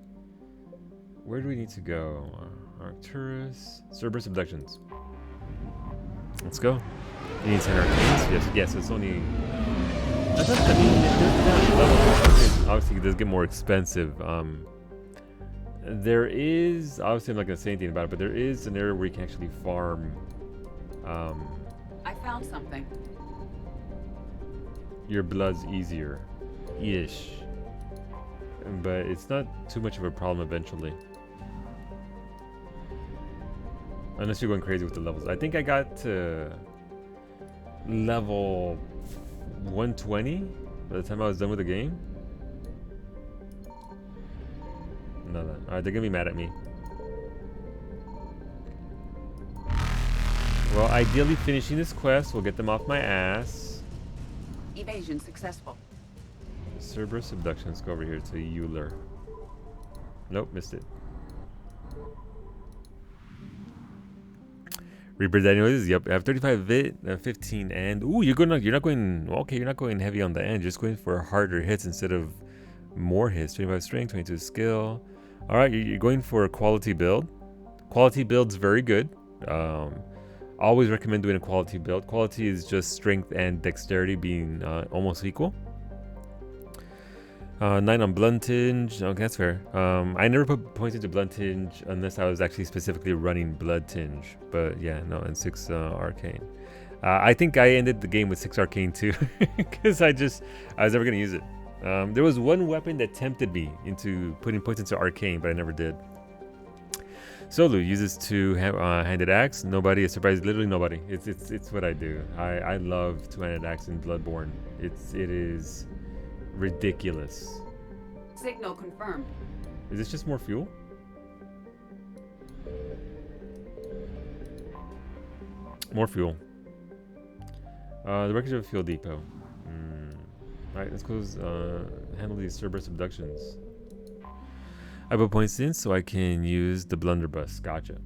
Where do we need to go? Arcturus. Cerberus Abductions. Let's go. You need 10 arcanes. Yes, it's only... obviously it does get more expensive. There is... Obviously I'm not going to say anything about it, but there is an area where you can actually farm... I found something. Your blood's easier. Ish. But it's not too much of a problem eventually. Unless you're going crazy with the levels. I think I got to level 120 by the time I was done with the game. No, no. Alright, they're gonna be mad at me. Well, ideally finishing this quest will get them off my ass. Evasion successful. Cerberus abduction. Let's go over here to Euler. Nope, missed it. Reaper Daniels, yep. I have 35 vit, 15 and ooh, you're not going heavy on the end, just going for harder hits instead of more hits. 25 strength, 22 skill. All right, you're going for a quality build. Quality build's very good. Always recommend doing a quality build. Quality is just strength and dexterity being almost equal. 9 on Blunt Tinge. Okay, that's fair. I never put points into Blunt Tinge unless I was actually specifically running Blood Tinge. But yeah, no, and 6 Arcane. I think I ended the game with 6 Arcane too, because I was never gonna use it. There was one weapon that tempted me into putting points into Arcane, but I never did. Solu uses two-handed axe. Nobody is surprised. Literally nobody. It's what I do. I love two-handed axe in Bloodborne. It is ridiculous. Signal confirmed. Is this just more fuel? More fuel. The wreckage of a fuel depot. Alright, let's go handle these Cerberus abductions. I put points in so I can use the blunderbuss. Gotcha.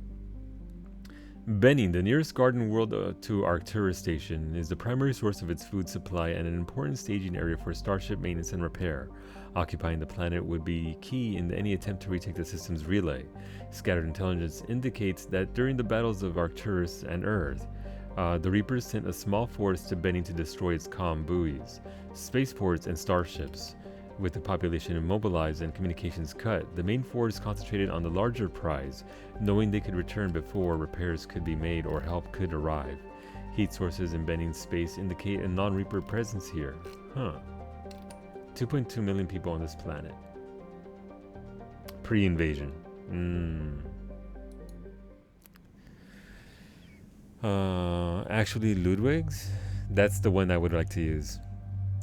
Benning, the nearest garden world to Arcturus Station, is the primary source of its food supply and an important staging area for starship maintenance and repair. Occupying the planet would be key in any attempt to retake the system's relay. Scattered intelligence indicates that during the battles of Arcturus and Earth, the Reapers sent a small force to Benning to destroy its comm buoys, spaceports, and starships. With the population immobilized and communications cut, the main force concentrated on the larger prize, knowing they could return before repairs could be made or help could arrive. Heat sources in Benning's space indicate a non-Reaper presence here. Huh. 2.2 million people on this planet. Pre-invasion. Actually, Ludwig's? That's the one I would like to use.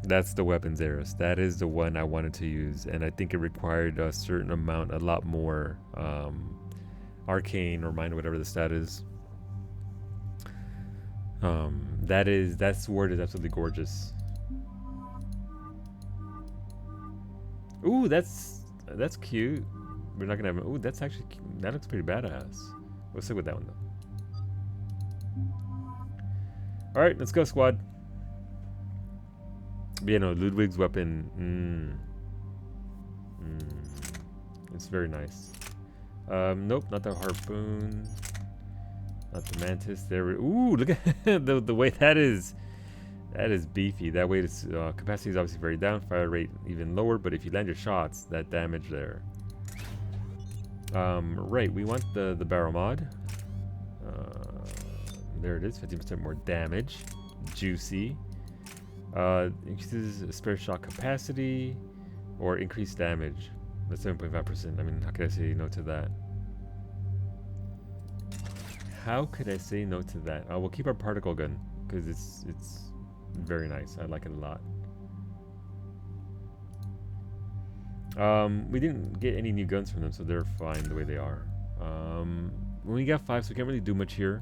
That's the weapons Eris. That is the one I wanted to use, and I think it required a certain amount, a lot more arcane or mind, whatever the stat is. That sword is absolutely gorgeous. Ooh, that's cute. We're not gonna have. Ooh, that's actually that looks pretty badass. We'll stick with that one though. All right, let's go, squad. Yeah, no, Ludwig's weapon. It's very nice. Nope, not the harpoon. Not the mantis. There. Ooh, look at the way that is. That is beefy. That way, its capacity is obviously very down. Fire rate even lower. But if you land your shots, that damage there. Right. We want the barrel mod. There it is. 15% more damage. Juicy. Increases spare shot capacity or increased damage. That's 7.5%. I mean, how could I say no to that? How could I say no to that? We'll keep our particle gun because it's very nice. I like it a lot. We didn't get any new guns from them, so they're fine the way they are. When we got 5, so we can't really do much here.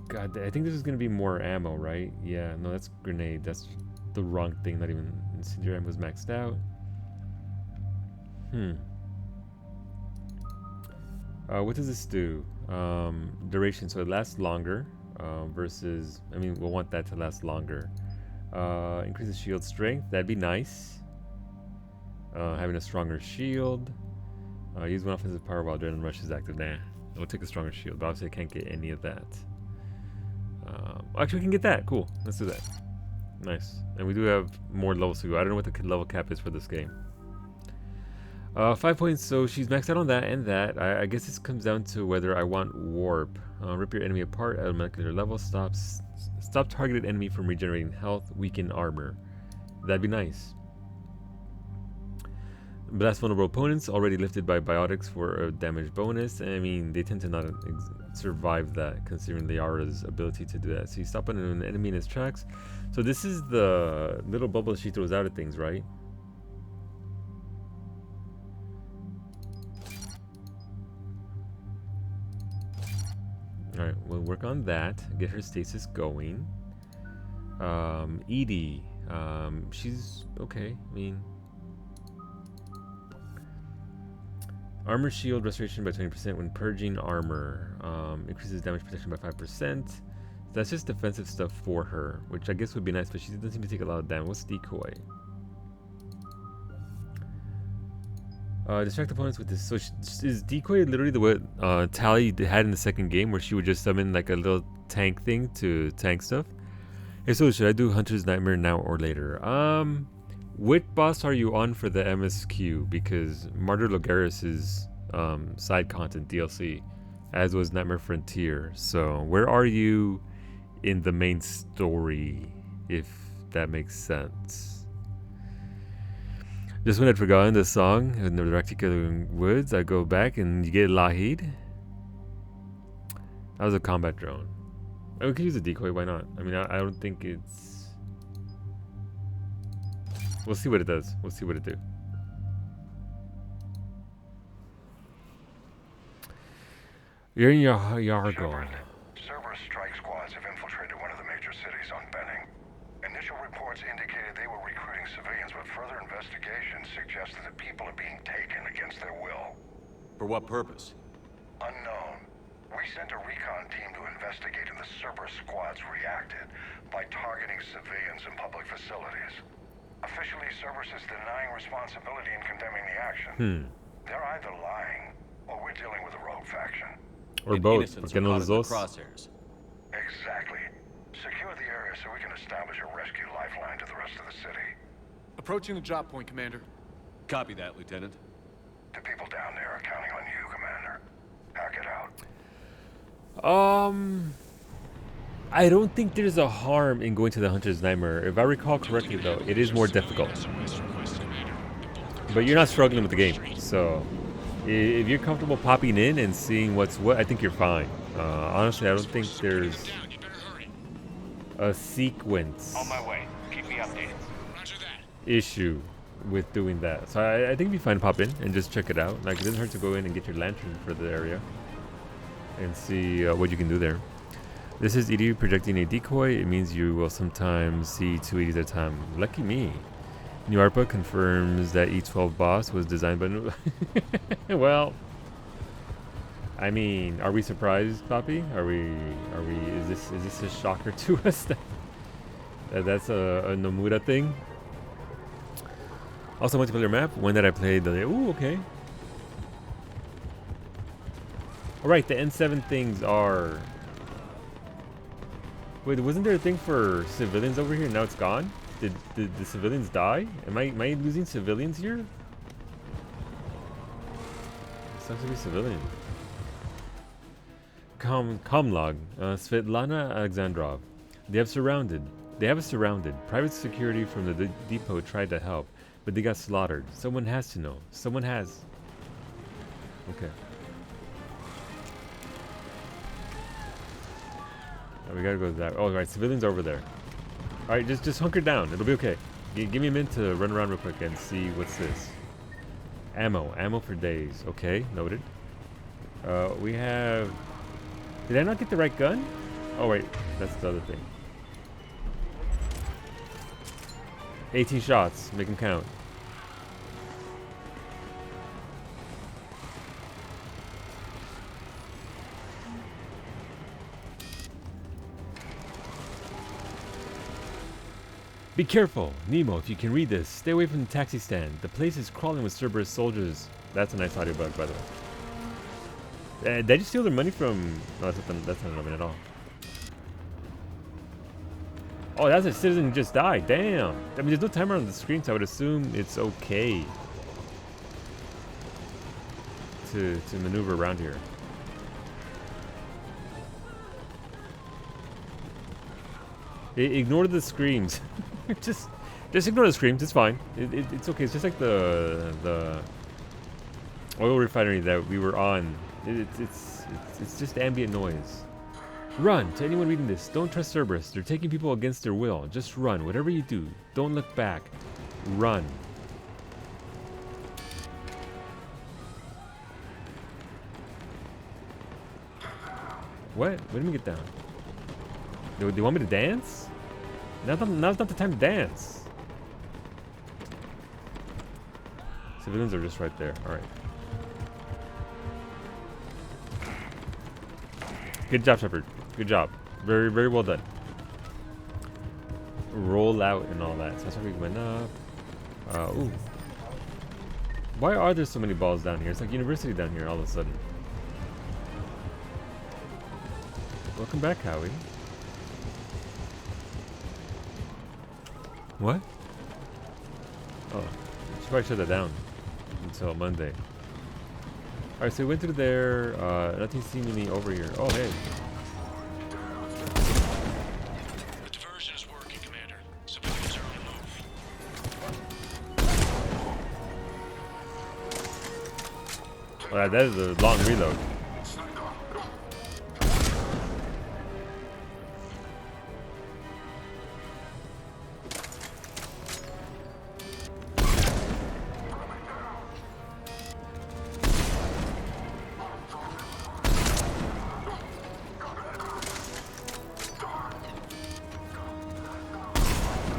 God, I think this is gonna be more ammo, right? Yeah, no, that's grenade. That's the wrong thing. Not even incendiary ammo was maxed out. What does this do? Duration, so it lasts longer. Versus, I mean, we'll want that to last longer. Increases shield strength. That'd be nice. Having a stronger shield. Use one offensive power while adrenaline rush is active. Nah. We'll take a stronger shield, but obviously I can't get any of that. Actually, we can get that. Cool. Let's do that. Nice. And we do have more levels to go. I don't know what the level cap is for this game. 5 points, so she's maxed out on that and that. I guess this comes down to whether I want warp. Rip your enemy apart at a molecular level. Stop targeted enemy from regenerating health. Weaken armor. That'd be nice. Blast vulnerable opponents already lifted by biotics for a damage bonus. I mean, they tend to not survive that, considering Liara's ability to do that. So you stop an enemy in its tracks. So this is the little bubble she throws out at things, right? Alright, we'll work on that. Get her stasis going. Edie. She's okay. I mean, armor shield restoration by 20% when purging armor. Increases damage protection by 5%. That's just defensive stuff for her, which I guess would be nice, but she doesn't seem to take a lot of damage. What's decoy? Distract opponents with this. So is decoy literally the what Tali had in the second game, where she would just summon like a little tank thing to tank stuff? Hey, so should I do Hunter's Nightmare now or later? What boss are you on for the MSQ? Because Martyr Logaris is side content DLC, as was Nightmare Frontier. So where are you in the main story, if that makes sense? Just when I'd forgotten the song in the Raktika Woods, I go back and you get Lahid. That was a combat drone. I could use a decoy, why not? I mean, I don't think it's... We'll see what it does. We'll see what it do. You're in Yargo. Cerberus strike squads have infiltrated one of the major cities on Benning. Initial reports indicated they were recruiting civilians, but further investigation suggested that people are being taken against their will. For what purpose? Unknown. We sent a recon team to investigate, and the Cerberus squads reacted by targeting civilians in public facilities. Officially, Cerberus is denying responsibility and condemning the action. They're either lying, or we're dealing with a rogue faction. Or both. Porque no los dos. Crosshairs. Exactly. Secure the area so we can establish a rescue lifeline to the rest of the city. Approaching the drop point, Commander. Copy that, Lieutenant. The people down there are counting on you, Commander. Hack it out. I don't think there's a harm in going to the Hunter's Nightmare. If I recall correctly, though, it is more difficult. But you're not struggling with the game, so if you're comfortable popping in and seeing what's what, I think you're fine. Honestly, I don't think there's a sequence On my way. Keep me updated. issue with doing that. So I think it'd be fine to pop in and just check it out. Like, it doesn't hurt to go in and get your lantern for the area and see what you can do there. This is Edie projecting a decoy. It means you will sometimes see 2 Edies at a time. Lucky me. New ARPA confirms that E12 boss was designed by... Well, I mean, are we surprised, Poppy? Are we? Is this a shocker to us that's a Nomura thing? Also, multiplayer map. One that I played. Ooh, okay. All right, the N7 things are. Wait, wasn't there a thing for civilians over here? Now it's gone. Did the civilians die? Am I losing civilians here? It sucks to be civilian. Comlog, Svetlana Alexandrov. They have us surrounded. Private security from the depot tried to help, but they got slaughtered. Someone has to know. Someone has. Okay. Oh, we gotta go to that. Oh, right, civilians over there. All right, just hunker down. It'll be okay. Give me a minute to run around real quick and see what's this. Ammo for days. Okay, noted. We have. Did I not get the right gun? Oh wait, that's the other thing. 18 shots. Make them count. Be careful, Nemo, if you can read this. Stay away from the taxi stand. The place is crawling with Cerberus soldiers. That's a nice audiobook, by the way. Did I just steal their money from... No, that's not an at all. Oh, that's a citizen who just died. Damn. I mean, there's no timer on the screen, so I would assume it's okay to maneuver around here. Ignore the screams. just ignore the screams. It's fine. It's okay. It's just like the oil refinery that we were on. It's just ambient noise. Run to anyone reading this. Don't trust Cerberus. They're taking people against their will. Just run. Whatever you do, don't look back. Run. What? What did we get down? Do you want me to dance? Now's not the time to dance. Civilians are just right there. Alright. Good job, Shepard. Good job. Very, very well done. Roll out and all that. So that's why we went up. Ooh. Why are there so many balls down here? It's like university down here all of a sudden. Welcome back, Howie. What? Oh, should probably shut that down until Monday. Alright, so we went through there. Nothing seemingly over here. Oh, hey. The diversion is working, Commander. Civilians are on the move. Alright, that is a long reload.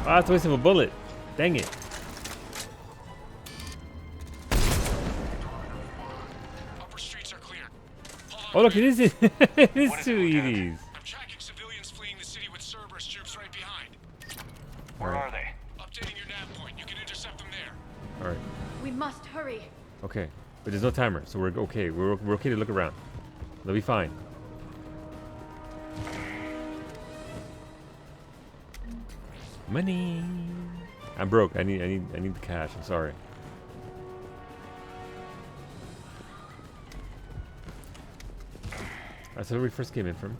Ah, that's a waste of a bullet. Dang it. Upper streets are clear. Oh, look, it is it is two EDs. I'm tracking civilians fleeing the city with Cerberus troops right behind. Where are they? Updating your nav point. You can intercept them there. Alright. We must hurry. Okay. But there's no timer, so we're okay. We're okay to look around. They'll be fine. Money. I'm broke. I need the cash. I'm sorry. That's where we first came in from.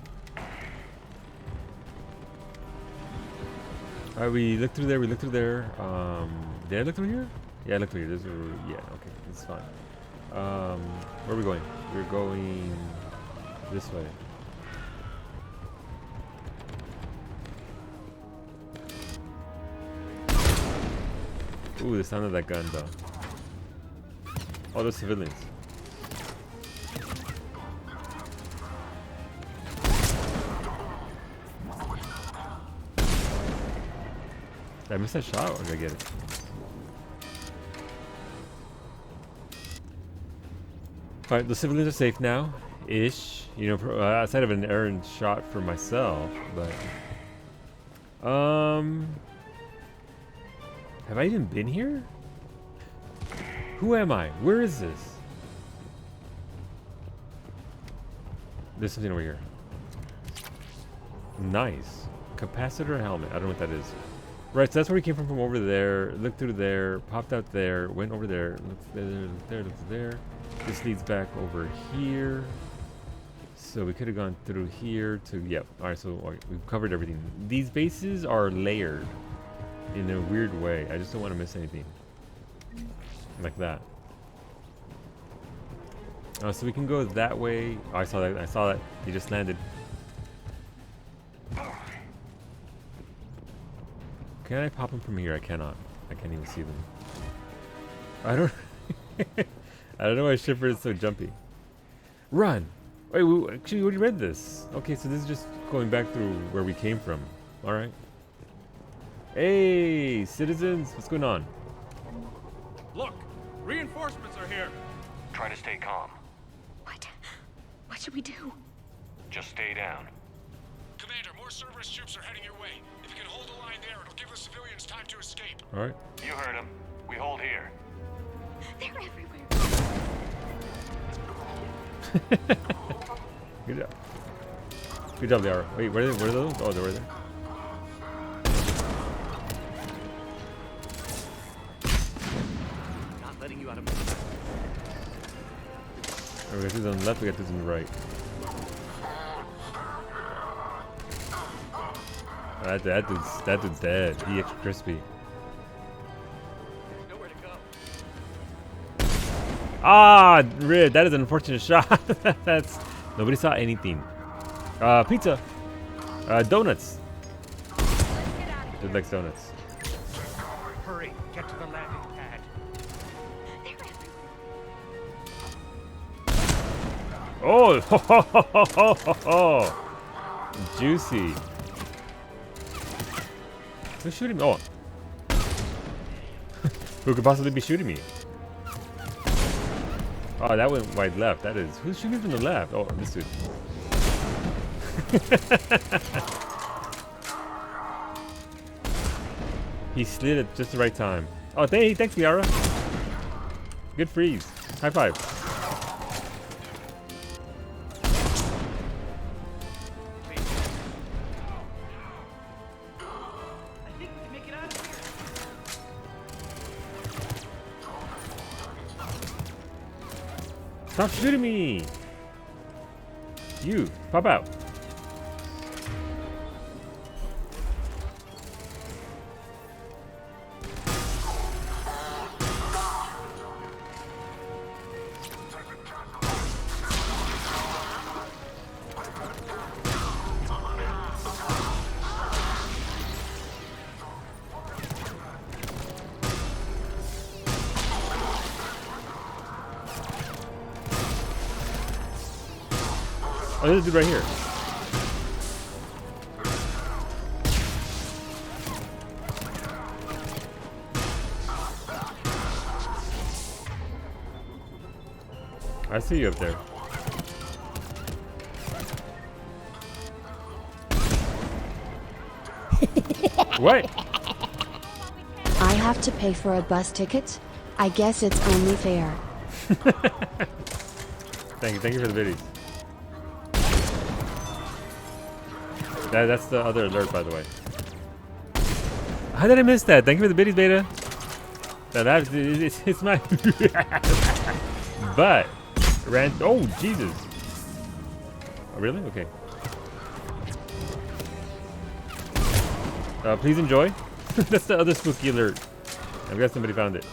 Alright, we looked through there. We looked through there. Did I look through here? Yeah, I looked through here. Yeah. Okay, it's fine. Where are we going? We're going this way. Ooh, the sound of that gun, though. Oh, those civilians. Did I miss that shot, or did I get it? Alright, the civilians are safe now. Ish. You know, outside of an errant shot for myself, but... Have I even been here? Who am I? Where is this? There's something over here. Nice. Capacitor helmet. I don't know what that is. Right, so that's where we came from over there. Looked through there. Popped out there. Went over there. Looked there. Looked there. Looked there. This leads back over here. So we could have gone through here to... Yep. Alright, so we've covered everything. These bases are layered in a weird way. I just don't want to miss anything. Like that. So we can go that way. Oh, I saw that. I saw that. He just landed. Can I pop them from here? I cannot. I can't even see them. I don't... I don't know why Shipper is so jumpy. Run! Wait, actually, we already read this. Okay, so this is just going back through where we came from. Alright. Hey, citizens! What's going on? Look! Reinforcements are here! Try to stay calm. What should we do? Just stay down. Commander, more Cerberus troops are heading your way. If you can hold the line there, it'll give the civilians time to escape. Alright. You heard him. We hold here. They're everywhere. Good job. Good job, they are. Wait, where are they? Where are those? Oh, they're right there. Not letting you out of my sight. We got this on the left, we got this on the right. That dude's dead. He extra crispy. Nowhere to go. Ah, Rid, that is an unfortunate shot. That's nobody saw anything. Pizza. Donuts. Dude likes donuts. Hurry, get to the landing pad. Oh, ho, ho, ho, ho, ho, ho. Juicy. Who's shooting me? Oh. Who could possibly be shooting me? Oh, that went wide left. That is. Who's shooting from the left? Oh, this dude. He slid at just the right time. Oh, thanks, Liara. Good freeze. High five. Stop shooting me! You, pop out. Oh, there's a dude right here. I see you up there. What? I have to pay for a bus ticket? I guess it's only fair. Thank you for the videos. That's the other alert, by the way. How did I miss that? Thank you for the biddies, Beta. Now it's my but ran. Oh Jesus! Oh, really? Okay. Please enjoy. That's the other spooky alert. I'm glad somebody found it.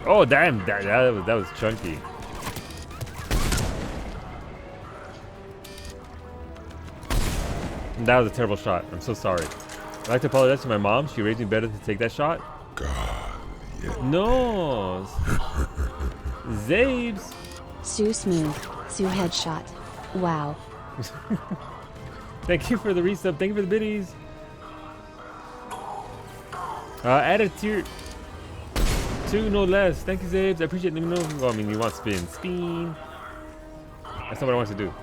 Oh damn! That was chunky. That was a terrible shot. I'm so sorry. I'd like to apologize to my mom. She raised me better to take that shot. God, yeah. No. Zabes. Sue smooth. Sue headshot. Wow. Thank you for the resub. Thank you for the biddies. Add a tier 2, no less. Thank you, Zabes. I appreciate it. Let me know. Well, I mean, you want spin. Spin. That's not what I wanted to do.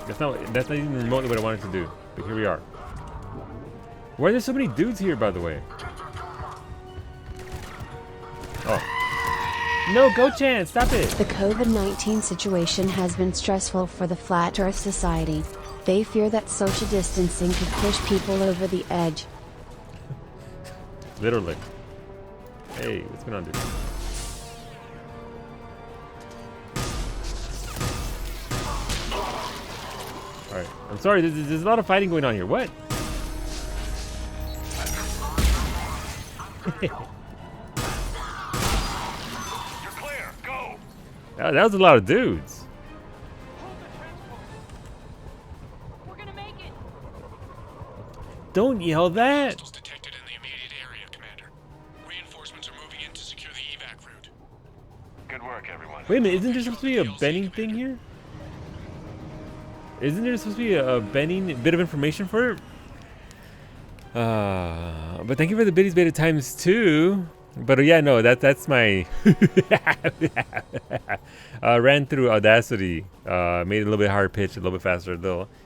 That's not even remotely what I wanted to do. But here we are. Why are there so many dudes here, by the way? Oh. No, go Chan, stop it! The COVID-19 situation has been stressful for the Flat Earth Society. They fear that social distancing could push people over the edge. Literally. Hey, what's going on, dude? Alright, I'm sorry, there's a lot of fighting going on here. What? You're clear, go! That was a lot of dudes. We're gonna make it! Don't yell that! Detected in the immediate area, Commander. Reinforcements are moving in to secure the evac route. Good work, everyone. Wait a minute, isn't there supposed to be a Benning thing here? Isn't there supposed to be a Benning bit of information for it? But thank you for the biddies beta times 2. But yeah, no, that's my ran through Audacity, made it a little bit higher pitch, a little bit faster,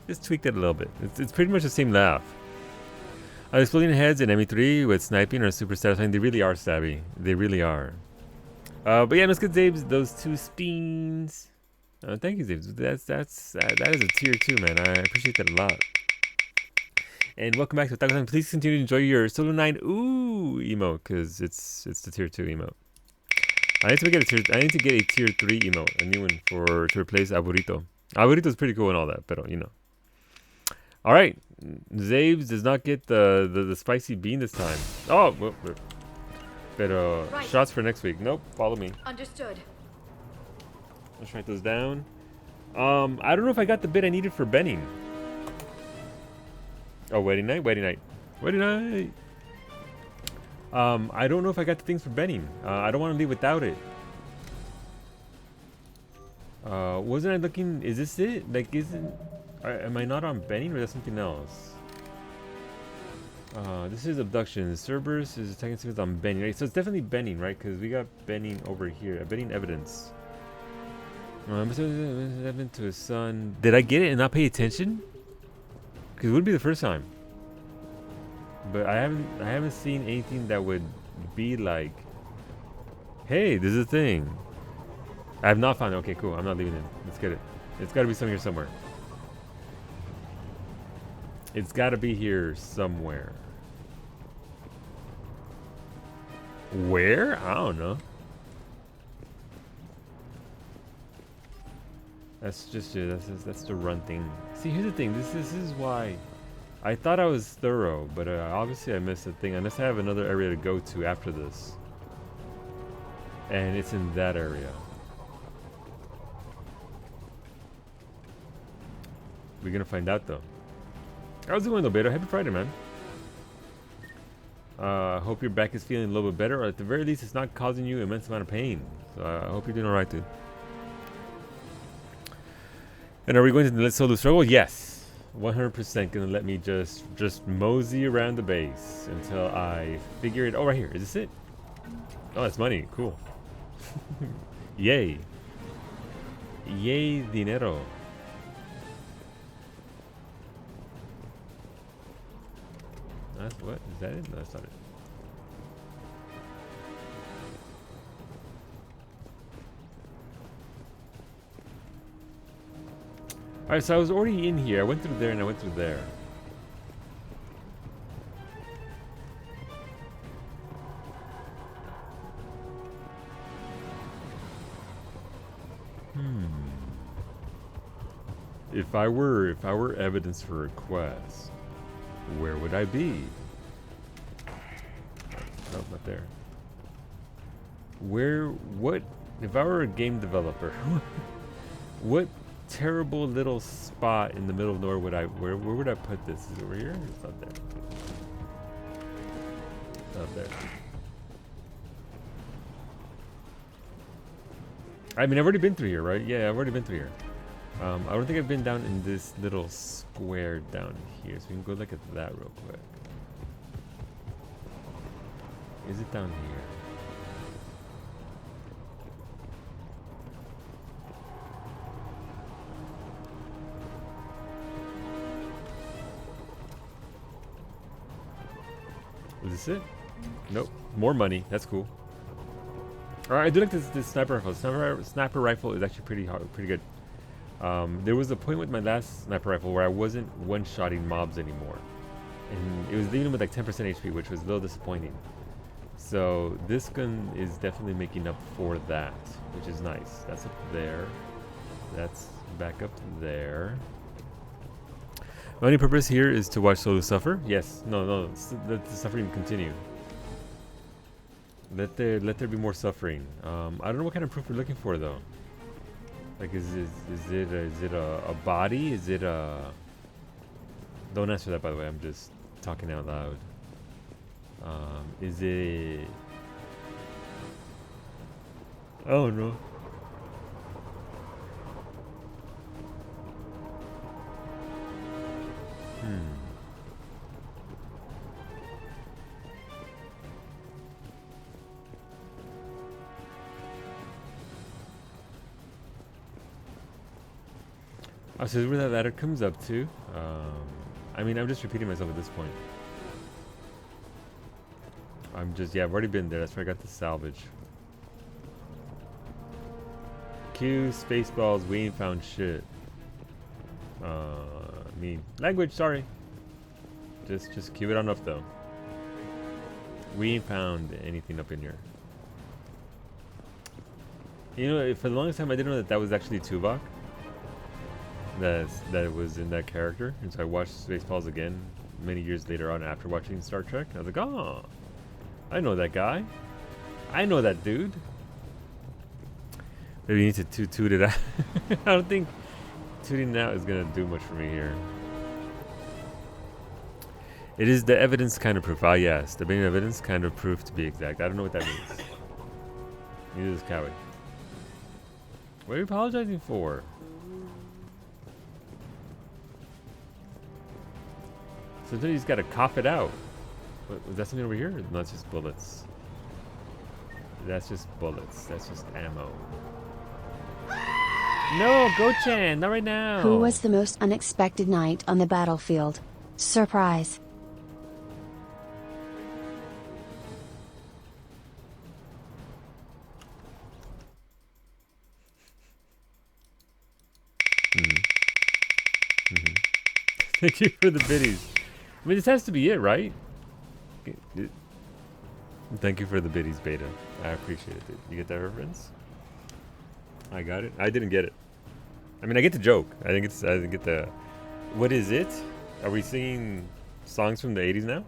just tweaked it a little bit. It's pretty much the same laugh. Exploding heads in ME3 with sniping are super satisfying. They really are stabby. They really are. But yeah, let's get Zabes those 2 spins. Thank you, Zabes. That is a tier 2, man. I appreciate that a lot. And welcome back to Taco Time. Please continue to enjoy your Solo 9 ooh emote, because it's the tier 2 emote. I need to get a tier 3 emote, a new one to replace Aburrito. Aburrito is pretty cool and all that, but you know. All right, Zabes does not get the spicy bean this time. Oh, but right. Shots for next week. Nope, follow me. Understood. Let's write those down. I don't know if I got the bit I needed for Benning. Oh, wedding night. I don't know if I got the things for Benning. I don't want to leave without it. Wasn't I looking? Is this it? Like, am I not on Benning or is that something else? This is abduction. Cerberus is attacking civilians on Benning. Right? So it's definitely Benning, right? Because we got Benning over here. Benning evidence. Happened to his son. Did I get it and not pay attention? Because it would be the first time. But I haven't seen anything that would be like, hey, this is a thing. I have not found it. Okay, cool. I'm not leaving it. Let's get it. It's got to be somewhere here somewhere. It's got to be here somewhere. Where? I don't know. That's just that's the run thing. See, here's the thing. This is why I thought I was thorough, but obviously I missed a thing. Unless I have another area to go to after this, and it's in that area. We're gonna find out though. How's it going though, Beta? Happy Friday, man. Hope your back is feeling a little bit better, or at the very least it's not causing you immense amount of pain. So I hope you're doing alright, dude. And are we going to let Solo struggle? Yes. 100% gonna let me just mosey around the base until I figure it. Oh, right here. Is this it? Oh, that's money. Cool. Yay. Yay, dinero. That's what? Is that it? No, that's not it. Alright, so I was already in here. I went through there and I went through there. If I were evidence for a quest, where would I be? No, not there. What if I were a game developer? What terrible little spot in the middle of nowhere where would I put this? Is it over here? It's not there. It's not there. I mean, I've already been through here, right? Yeah, I've already been through here. I don't think I've been down in this little square down here, so we can go look at that real quick. Is it down here? Is this it? Nope. More money. That's cool. Alright, I do like this sniper rifle. Sniper rifle is actually pretty good. There was a point with my last sniper rifle where I wasn't one-shotting mobs anymore. And it was leaving with like 10% HP, which was a little disappointing. So this gun is definitely making up for that, which is nice. That's up there. That's back up there. My only purpose here is to watch Solo suffer. Yes. No. Let the suffering continue. Let there be more suffering. I don't know what kind of proof we're looking for though. Like, is it a body? Is it a? Don't answer that, by the way. I'm just talking out loud. Is it? Oh no. Oh, so this is where that ladder comes up to. I mean, I'm just repeating myself at this point. I've already been there. That's where I got the salvage. Q, Spaceballs, we ain't found shit. Language, sorry. Just cue it on up though. We ain't found anything up in here. You know, for the longest time I didn't know that was actually Tuvok. That was in that character, and so I watched Spaceballs again many years later on after watching Star Trek. I was like, oh, I know that guy. I know that dude. Maybe you need to toot it out. I don't think tooting it out is gonna do much for me here. It is the evidence kind of proof. Ah, yes, the being evidence kind of proof to be exact. I don't know what that means. Neither does Cowie. What are you apologizing for? Sometimes you just gotta cough it out. What, was that something over here? No, that's just bullets. That's just bullets. That's just ammo. No, Go-chan, not right now. Who was the most unexpected knight on the battlefield? Surprise. Thank you for the biddies. I mean, this has to be it, right? Thank you for the biddies, Beta. I appreciate it, dude. You get that reference? I got it. I didn't get it. I mean, I get the joke. I didn't get the. What is it? Are we singing songs from the 80s now?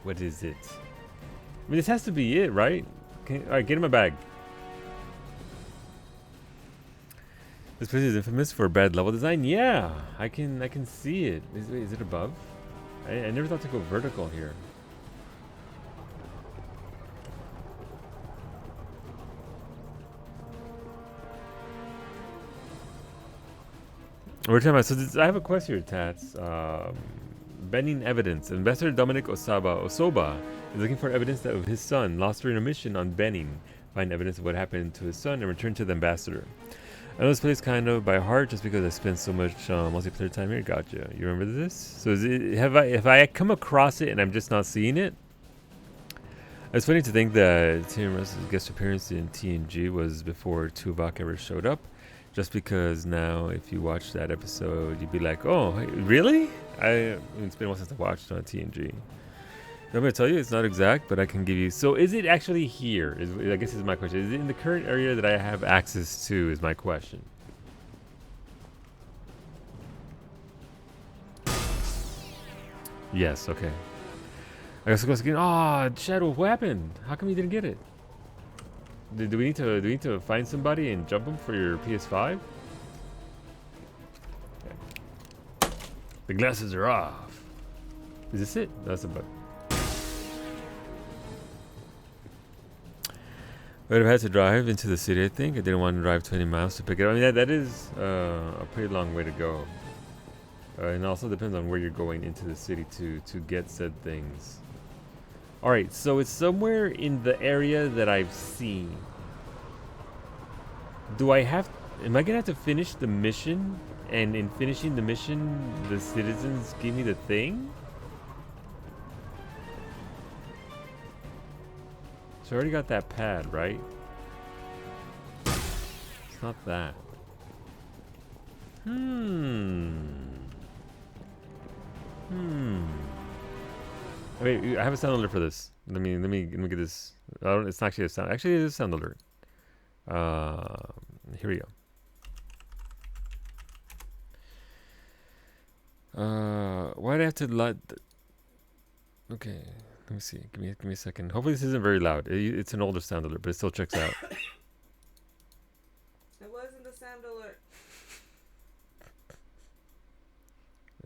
What is it? I mean, this has to be it, right? All right, get in my bag. This place is infamous for bad level design. Yeah, I can see it. Is it above? I never thought to go vertical here. We're talking about, so I have a question here, Tats. Bending evidence. Ambassador Dominic Osoba is looking for evidence that his son lost during a mission on Benin. Find evidence of what happened to his son and return to the ambassador. I know this place kind of by heart just because I spent so much multiplayer time here. Gotcha. You remember this? So is it, have I come across it and I'm just not seeing it? It's funny to think that Tim Russ's guest appearance in TNG was before Tuvok ever showed up. Just because now, if you watch that episode, you'd be like, "Oh, really?" It's been a while since I watched on TNG. I'm gonna tell you, it's not exact, but I can give you. So, is it actually here? I guess is my question. Is it in the current area that I have access to? Is my question. Yes. Okay. I guess it again. Oh, Shadow, what happened? How come you didn't get it? Do we need to find somebody and jump them for your PS5? Okay. The glasses are off. Is this it? That's a bug. I would have had to drive into the city, I think. I didn't want to drive 20 miles to pick it up. I mean, that is a pretty long way to go. And also depends on where you're going into the city to get said things. Alright, so it's somewhere in the area that I've seen. Am I gonna have to finish the mission? And in finishing the mission, the citizens give me the thing? So I already got that pad, right? It's not that. Wait, I have a sound alert for this. Let me get this. It's not actually a sound. Actually, it is a sound alert. Here we go. Why'd I have to let? Okay, let me see. Give me a second. Hopefully, this isn't very loud. It's an older sound alert, but it still checks out. It wasn't a sound alert.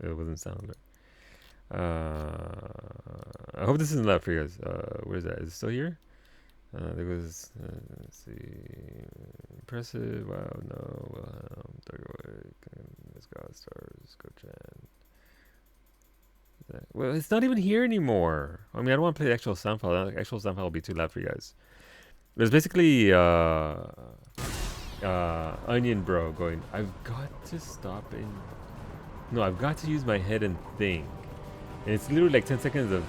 It wasn't sound alert. I hope this isn't loud for you guys. Where is that? Is it still here? There was. Let's see. Impressive. Wow. No. Let's go. Stars. Go-chan. Well, it's not even here anymore. I mean, I don't want to play the actual sound file. The actual sound file will be too loud for you guys. But it's basically Onion Bro going, I've got to stop and... No, I've got to use my head and think. And it's literally like 10 seconds of...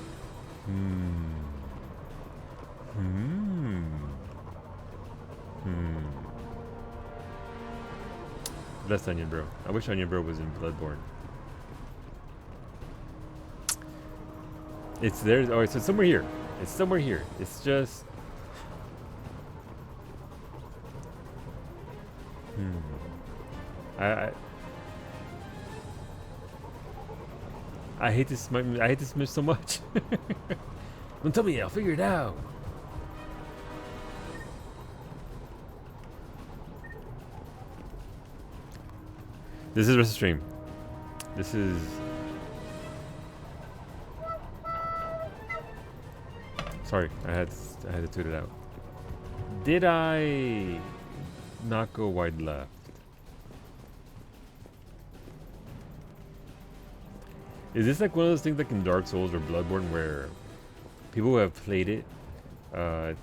Bless Onion Bro. I wish Onion Bro was in Bloodborne. It's there. Oh, so it's somewhere here. It's somewhere here. It's just... I hate this. I hate this mission so much. Don't tell me. I'll figure it out. This is Rest of Stream. This is. Sorry, I had to toot it out. Did I not go wide left? Is this like one of those things like in Dark Souls or Bloodborne where people who have played it,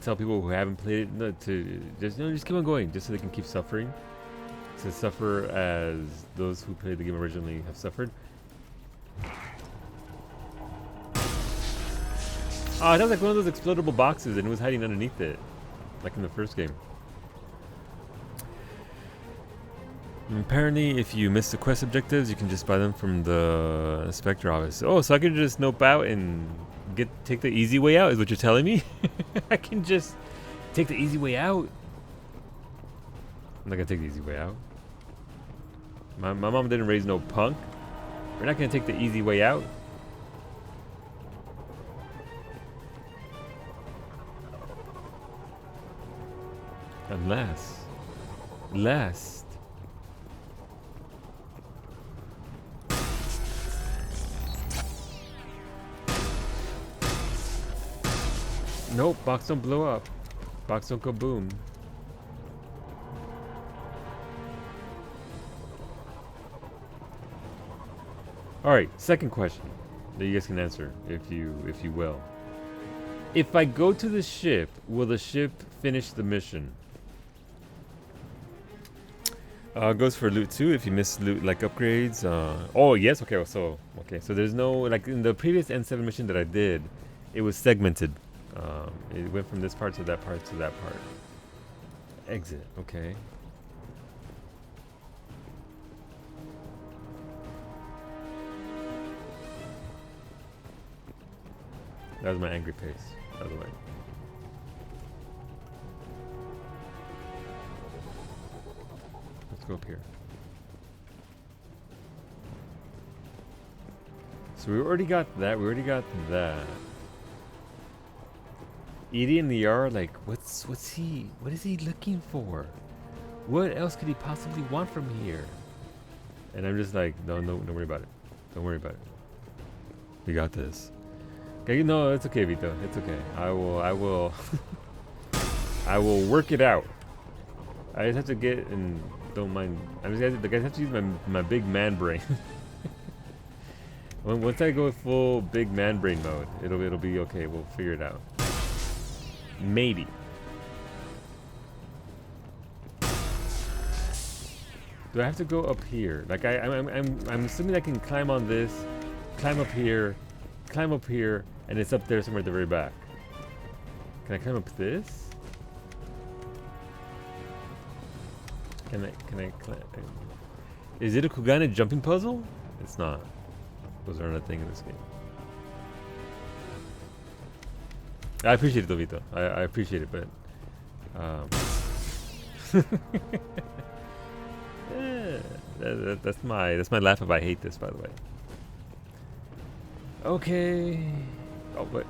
tell people who haven't played it to just keep on going, just so they can keep suffering, to suffer as those who played the game originally have suffered. Oh, that was like one of those explodable boxes, and it was hiding underneath it, like in the first game. And apparently, if you miss the quest objectives, you can just buy them from the inspector office. Oh, so I can just nope out and take the easy way out, is what you're telling me? I can just take the easy way out. I'm not gonna take the easy way out. My mom didn't raise no punk. We're not gonna take the easy way out. Unless. Nope, box don't blow up. Box don't go boom. Alright, second question that you guys can answer if you will. If I go to the ship, will the ship finish the mission? Goes for loot too if you miss loot like upgrades. Oh yes, okay, so there's no, like in the previous N7 mission that I did, it was segmented. It went from this part to that part to that part. Exit, okay. That was my angry pace, by the way. Let's go up here. So we already got that. Edie and Liara, like, what is he looking for? What else could he possibly want from here? And I'm just like, no, don't worry about it. Don't worry about it. We got this. Okay, no, it's okay, Vito. It's okay. I will I will work it out. I just have to get, and don't mind, I guys have to use my big man brain. Once I go full big man brain mode, it'll be okay. We'll figure it out. Maybe. Do I have to go up here? Like I'm assuming I can climb on this, climb up here, and it's up there somewhere at the very back. Can I climb up this? Can I climb? Is it a Kugane jumping puzzle? It's not. Those are not a thing in this game. I appreciate it, Dovito. I appreciate it, but yeah, that's my laugh if I hate this, by the way. Okay. Oh, but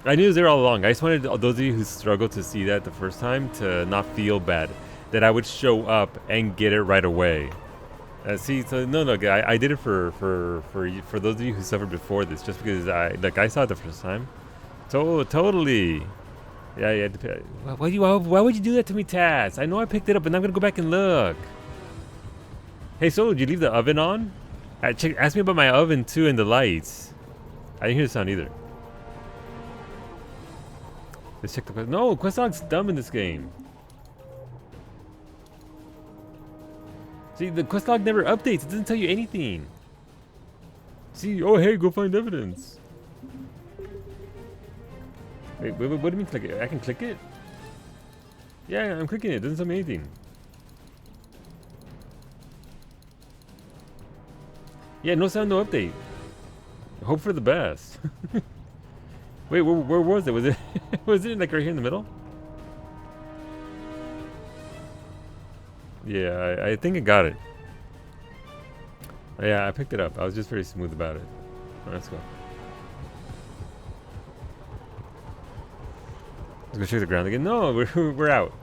I knew it was there all along. I just wanted those of you who struggled to see that the first time to not feel bad that I would show up and get it right away. See, so no, I did it for those of you who suffered before this, just because I saw it the first time. Totally. Yeah. Why would you do that to me, Taz? I know I picked it up, and I'm gonna go back and look. Hey, Solo, did you leave the oven on? Ask me about my oven too and the lights. I didn't hear the sound either. Let's check the quest. No, quest log's dumb in this game. See, the quest log never updates. It doesn't tell you anything. See, oh hey, go find evidence. Wait, what do you mean click it? I can click it? Yeah, I'm clicking it. It doesn't tell me anything. Yeah, no sound, no update. Hope for the best. Wait, where was it? Was it like right here in the middle? Yeah, I think I got it. Yeah, I picked it up. I was just very smooth about it. All right, let's go. Let's go check the ground again. No, we're out.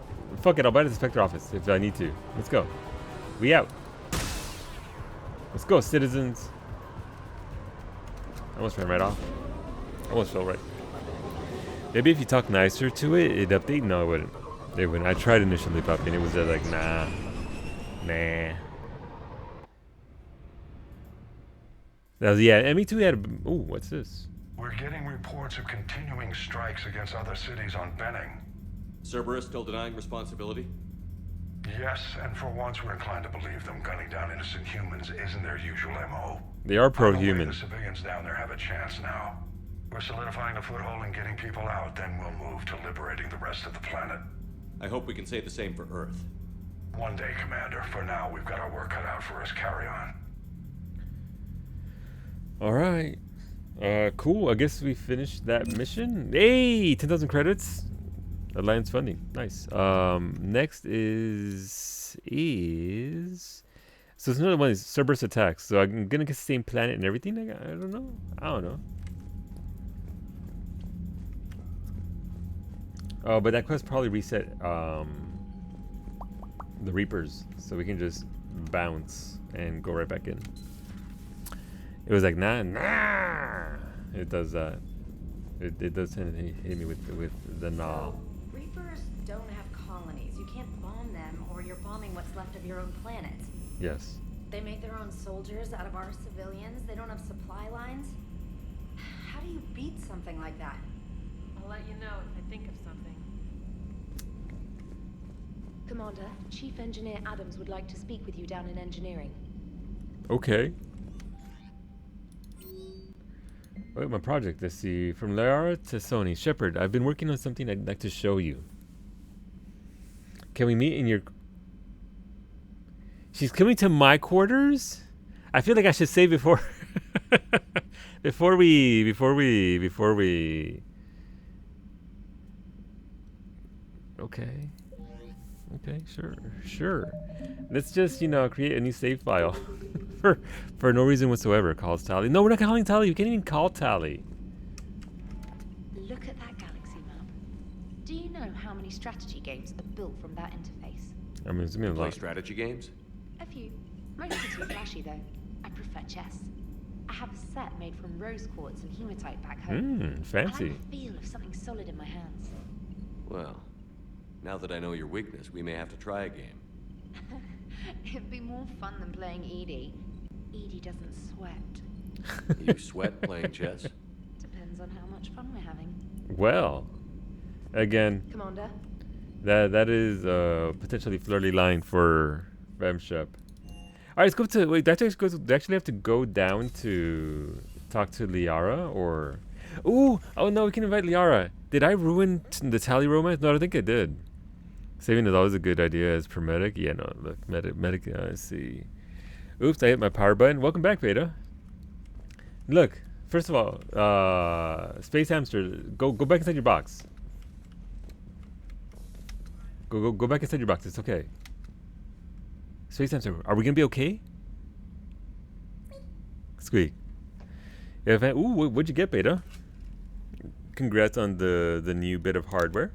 Fuck it, I'll buy the inspector office if I need to. Let's go. We out. Let's go, citizens. I almost ran right off. I almost fell right. Maybe if you talk nicer to it, it'd update. No, it wouldn't. It wouldn't. I tried initially, puppy, and it was just like, nah. That was, yeah, ME2 had a... Ooh, what's this? We're getting reports of continuing strikes against other cities on Benning. Cerberus still denying responsibility? Yes, and for once we're inclined to believe them. Gunning down innocent humans isn't their usual MO. They are pro-human. The civilians down there have a chance now. We're solidifying a foothold and getting people out, then we'll move to liberating the rest of the planet. I hope we can say the same for Earth. One day, Commander. For now, we've got our work cut out for us. Carry on. Alright. Cool. I guess we finished that mission. Hey! 10,000 credits. Alliance funding. Nice. Next is... So it's another one is Cerberus attacks. So I'm gonna get the same planet and everything? I don't know. I don't know. Oh, but that quest probably reset the Reapers. So we can just bounce and go right back in. It was like, nah. It does that. It does tend to hit me with the nah. Reapers don't have colonies. You can't bomb them or you're bombing what's left of your own planet. Yes. They make their own soldiers out of our civilians. They don't have supply lines. How do you beat something like that? I'll let you know if I think of something. Commander, Chief Engineer Adams would like to speak with you down in engineering. Okay. Wait, my project. Let's see. From Liara to Sony. Shepard, I've been working on something I'd like to show you. Can we meet in your... She's coming to my quarters? I feel like I should say before... before we... Okay. Okay, sure. Let's just, create a new save file. for no reason whatsoever. Calls Tali. No, we're not calling Tali. We can't even call Tali. Look at that galaxy map. Do you know how many strategy games are built from that interface? I mean, it's gonna be a lot. Strategy games? A few. Most are too flashy though. I prefer chess. I have a set made from rose quartz and hematite back home. Fancy. I like the feel of something solid in my hands. Well, now that I know your weakness, we may have to try a game. It'd be more fun than playing Edie. Edie doesn't sweat. You sweat playing chess? Depends on how much fun we're having. Well, again, Commander. That is a potentially flirty line for Femshep. All right, let's go to. Wait, do I actually have to go down to talk to Liara or? Ooh! Oh no, we can invite Liara. Did I ruin the Tali romance? No, I don't think I did. Saving is always a good idea as per medic. Yeah, no, look, medic. Let's see. Oops, I hit my power button. Welcome back, Beta. Look, first of all, Space Hamster, go back inside your box. Go back inside your box. It's okay. Space Hamster, are we gonna be okay? Squeak. Yeah, ooh, what'd you get, Beta? Congrats on the new bit of hardware.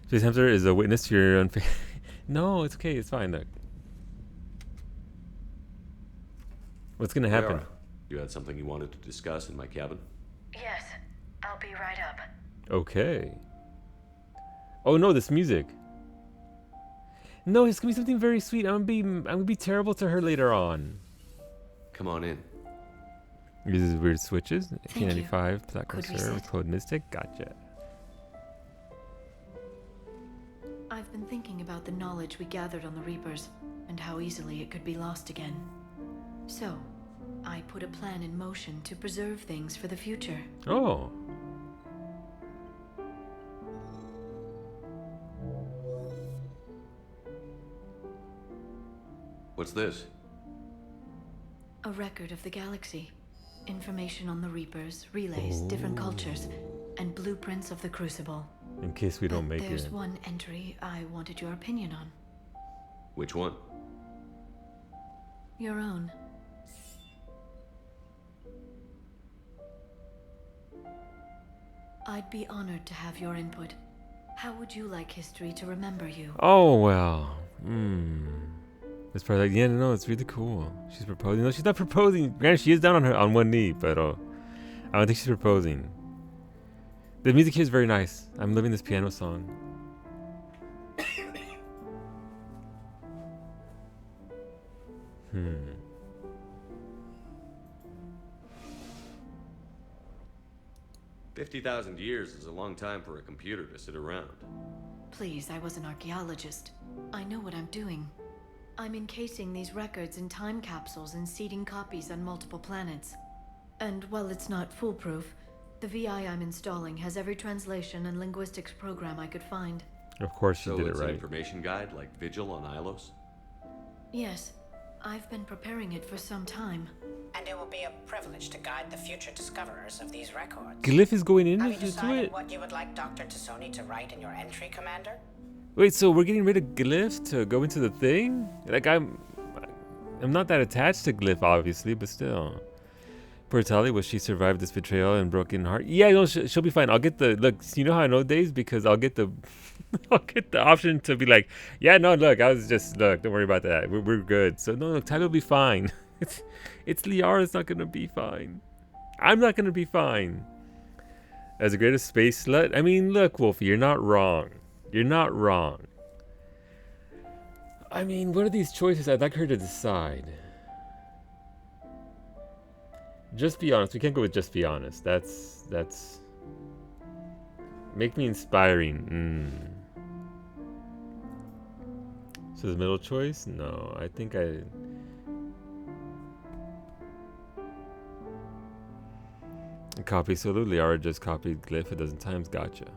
Space Hamster is a witness to your unfair. No, it's okay. It's fine. Look. What's gonna happen? Liara, you had something you wanted to discuss in my cabin? Yes, I'll be right up. Okay. Oh no, this music. No, it's gonna be something very sweet. I'm gonna be terrible to her later on. Come on in. Uses weird switches. 1895, Platinum Server, Code Mystic. Gotcha. I've been thinking about the knowledge we gathered on the Reapers, and how easily it could be lost again. So, I put a plan in motion to preserve things for the future. Oh. What's this? A record of the galaxy. Information on the Reapers, relays, different cultures, and blueprints of the Crucible. In case we don't make There's it. one entry I wanted your opinion on. Which one? Your own. I'd be honored to have your input. How would you like history to remember you? Oh well. It's probably like, yeah, no, it's really cool. She's proposing. No, she's not proposing. Granted, she is down on one knee, but I don't think she's proposing. The music here is very nice. I'm loving this piano song. 50,000 years is a long time for a computer to sit around. Please, I was an archaeologist. I know what I'm doing. I'm encasing these records in time capsules and seeding copies on multiple planets. And while it's not foolproof, the VI I'm installing has every translation and linguistics program I could find. Of course you did it So it's right. an information guide like Vigil on Ilos? Yes, I've been preparing it for some time. And it will be a privilege to guide the future discoverers of these records. Glyph is going Have you into decided it. what you would like Dr. Tassoni to write in your entry, Commander? Wait, so we're getting rid of Glyph to go into the thing? Like I'm not that attached to Glyph, obviously, but still. Poor Tali, will she survive this betrayal and broken heart? Yeah, no, she'll be fine. I'll get the look. You know how I know Days, because I'll get the I'll get the option to be like, yeah, no, look, I was just look. Don't worry about that. We're good. So no, look, Tali will be fine. It's Liara's not gonna be fine. I'm not gonna be fine. As the greatest space slut, I mean, look, Wolfie, you're not wrong. You're not wrong. I mean, what are these choices? I'd like her to decide. Just be honest. We can't go with just be honest. That's make me inspiring. So the middle choice? No, I think copy solo. Liara just copied Glyph a dozen times. Gotcha.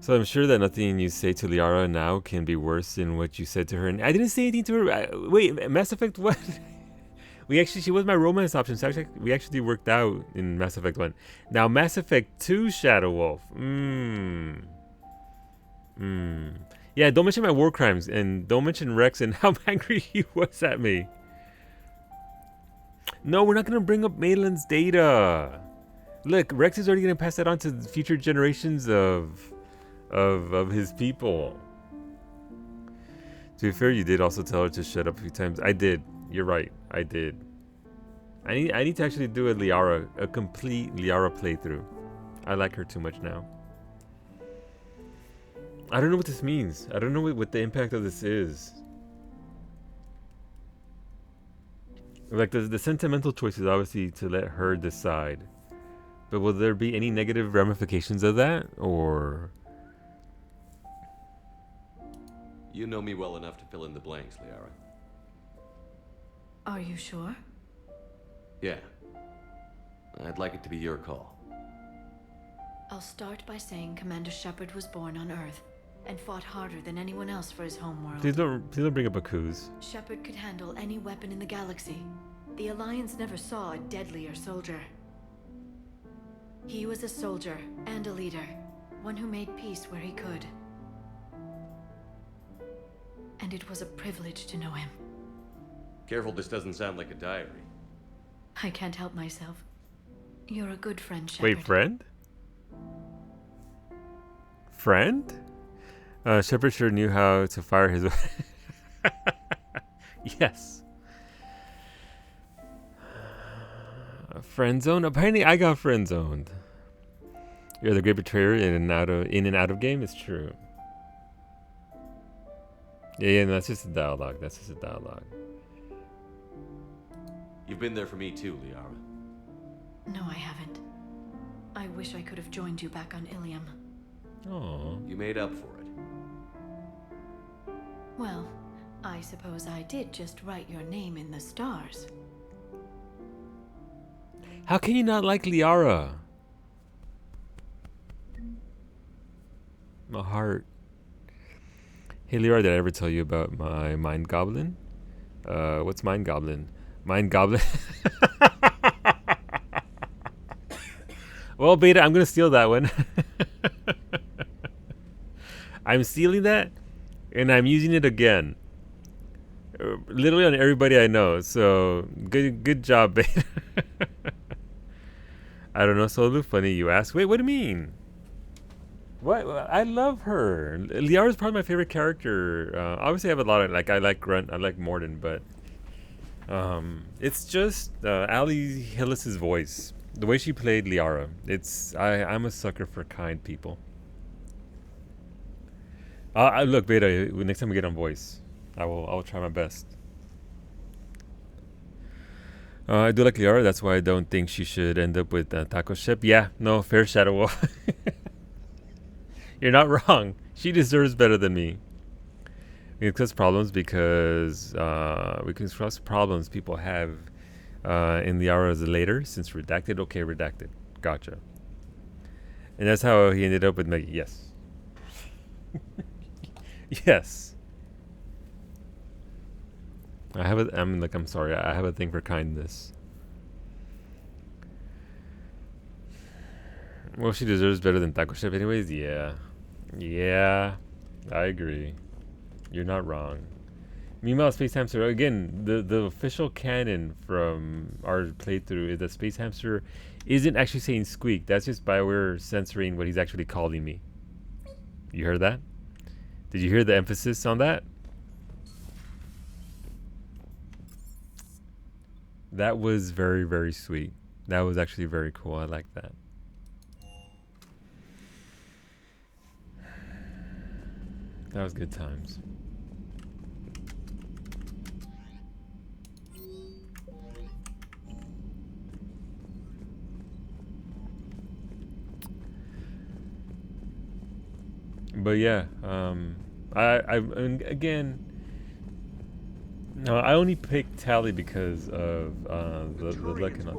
So I'm sure that nothing you say to Liara now can be worse than what you said to her. And I didn't say anything to her. Wait, Mass Effect what? She was my romance option. So we actually worked out in Mass Effect 1. Now Mass Effect 2 Shadow Wolf. Yeah, don't mention my war crimes and don't mention Rex and how angry he was at me. No, we're not gonna bring up Maitland's data. Look, Rex is already gonna pass that on to future generations of his people. To be fair, you did also tell her to shut up a few times. I did. You're right. I did. I need to actually do a complete Liara playthrough. I like her too much now. I don't know what this means. I don't know what the impact of this is. Like the sentimental choice is obviously to let her decide. But will there be any negative ramifications of that? Or... You know me well enough to fill in the blanks, Liara. Are you sure? Yeah. I'd like it to be your call. I'll start by saying Commander Shepard was born on Earth and fought harder than anyone else for his homeworld. Please don't bring up Akuz. Shepard could handle any weapon in the galaxy. The Alliance never saw a deadlier soldier. He was a soldier and a leader, one who made peace where he could. And it was a privilege to know him. Careful, this doesn't sound like a diary. I can't help myself. You're a good friend, Shepard. Wait, friend? Friend? Shepard sure knew how to fire his... Yes. Friend zone? Apparently I got friend zoned. You're the great betrayer in and out of game? It's true. Yeah, no, that's just a dialogue. That's just a dialogue. You've been there for me too, Liara. No, I haven't. I wish I could have joined you back on Ilium. Oh. You made up for it. Well, I suppose I did just write your name in the stars. How can you not like Liara? My heart. Hey Liara, did I ever tell you about my Mind Goblin? What's Mind Goblin? Mind Goblin? Well, Beta, I'm gonna steal that one. I'm stealing that, and I'm using it again. Literally on everybody I know. So good job, Beta. I don't know. So it'll be funny you ask. Wait, what do you mean? What? I love her. Liara is probably my favorite character. Obviously, I have a lot of I like Grunt, I like Mordin, but it's just Ali Hillis's voice, the way she played Liara. I'm a sucker for kind people. Look, Beta. Next time we get on voice, I will try my best. I do like Liara. That's why I don't think she should end up with Taco Ship. Yeah, no, fair, Shadow Wolf. You're not wrong. She deserves better than me. We can discuss problems because we can discuss problems people have in Liara's later since redacted. Okay, redacted. Gotcha. And that's how he ended up with Meggy. Yes. Yes. I'm sorry. I have a thing for kindness. Well, she deserves better than Taco Chef anyways. Yeah. Yeah. I agree. You're not wrong. Meanwhile, Space Hamster, again, the official canon from our playthrough is that Space Hamster isn't actually saying squeak. That's just BioWare censoring what he's actually calling me. You heard that? Did you hear the emphasis on that? That was very, very sweet. That was actually very cool. I like that. That was good times. But yeah, again, no, I only picked Tali because of the looking up.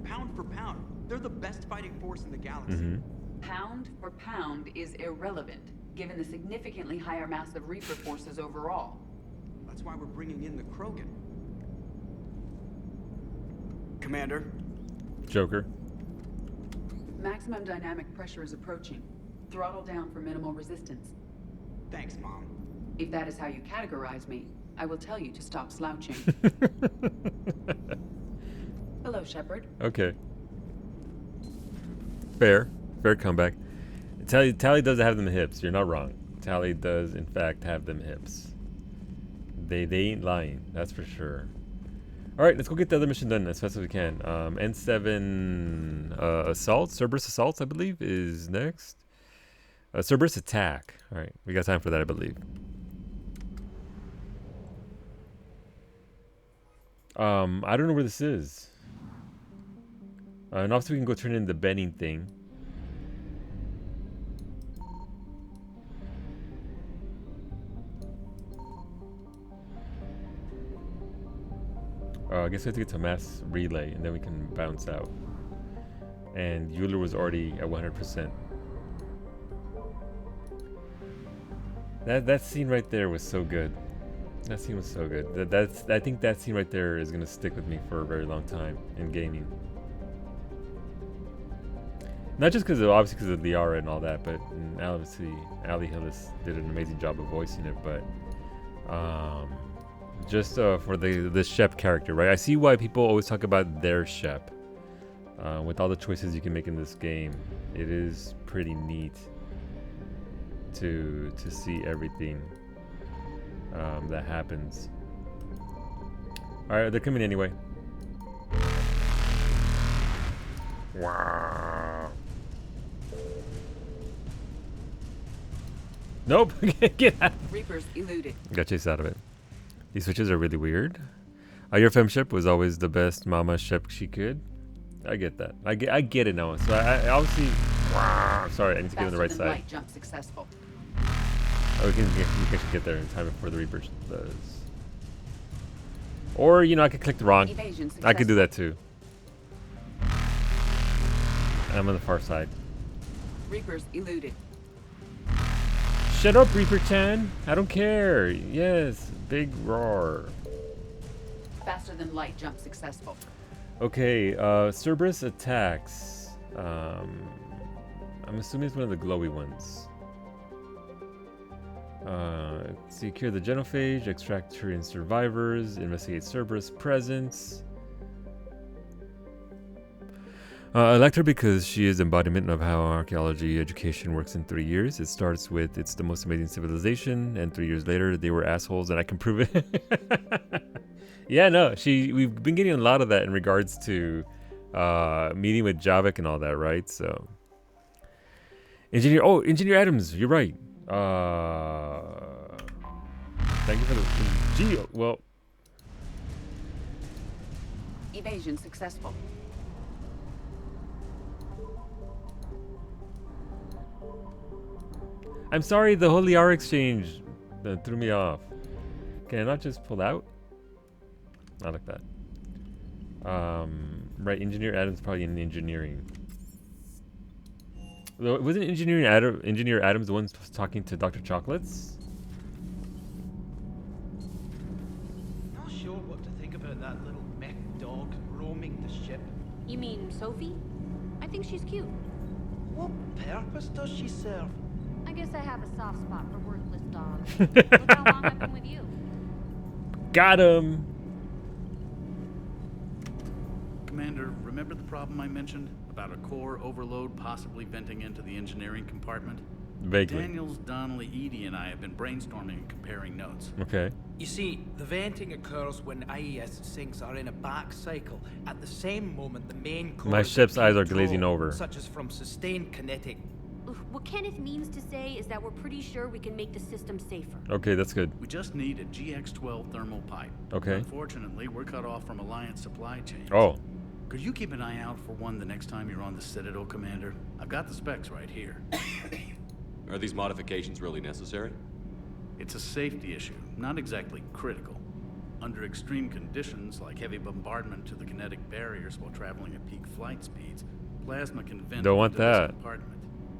Pound for pound, they're the best fighting force in the galaxy. Mm-hmm. Pound for pound is irrelevant, given the significantly higher mass of Reaper forces overall. That's why we're bringing in the Krogan. Commander. Joker. Maximum dynamic pressure is approaching. Throttle down for minimal resistance. Thanks, Mom. If that is how you categorize me, I will tell you to stop slouching. Hello, Shepard. Okay. Fair comeback. Tali does have them hips. You're not wrong. Tali does, in fact, have them hips. They ain't lying. That's for sure. All right, let's go get the other mission done as fast as we can. N7 assault, Cerberus assaults, I believe, is next. Cerberus attack. All right, we got time for that, I believe. I don't know where this is. And obviously we can go turn in the bending thing. I guess we have to get to mass relay and then we can bounce out. And Euler was already at 100%. That scene right there was so good. That scene was so good. I think that scene right there is gonna stick with me for a very long time in gaming. Not just because obviously because of Liara and all that, but obviously Ali Hillis did an amazing job of voicing it. But just for the Shep character, right? I see why people always talk about their Shep. With all the choices you can make in this game, it is pretty neat to see everything that happens. All right, they're coming anyway. Wow. Nope. Get out. Reapers eluded. Got chased out of it. These switches are really weird. Your femship was always the best mama ship she could. I get that. I get it now. So I obviously. Sorry, I need to get on the right side. Light jump successful. Oh, we can actually get there in time before the Reaper does. Or, I could click the wrong. I could do that too. I'm on the far side. Reapers eluded. Shut up, Reaper-chan. I don't care. Yes, big roar. Faster than light jump successful. Okay, Cerberus attacks. I'm assuming it's one of the glowy ones. Secure the genophage, extract Turian survivors, investigate Cerberus presence. I liked her because she is embodiment of how archaeology education works in 3 years. It starts with it's the most amazing civilization, and 3 years later they were assholes, and I can prove it. Yeah, no, we've been getting a lot of that in regards to meeting with Javik and all that, right? So, Engineer Adams, you're right. Thank you for the well. Evasion successful. I'm sorry, the whole Liara exchange threw me off. Can I not just pull out? Not like that. Right, Engineer Adams probably in engineering. Wasn't Engineer Adams the one talking to Dr. Chocolates? Not sure what to think about that little mech dog roaming the ship. You mean Sophie? I think she's cute. What purpose does she serve? I guess I have a soft spot for worthless dogs. Look how long I've been with you. Got him! Commander, remember the problem I mentioned? About a core overload possibly venting into the engineering compartment? Vaguely. Daniels, Donnelly, Edie, and I have been brainstorming and comparing notes. Okay. You see, the venting occurs when IES sinks are in a back cycle. At the same moment, the main core My ship's eyes are control, glazing over. such as from sustained kinetic. What Kenneth means to say is that we're pretty sure we can make the system safer. Okay, that's good. We just need a GX-12 thermal pipe. Okay. Unfortunately, we're cut off from Alliance supply chains. Oh. Could you keep an eye out for one the next time you're on the Citadel, Commander? I've got the specs right here. Are these modifications really necessary? It's a safety issue, not exactly critical. Under extreme conditions, like heavy bombardment to the kinetic barriers while traveling at peak flight speeds, plasma can vent Don't want into this that. compartment.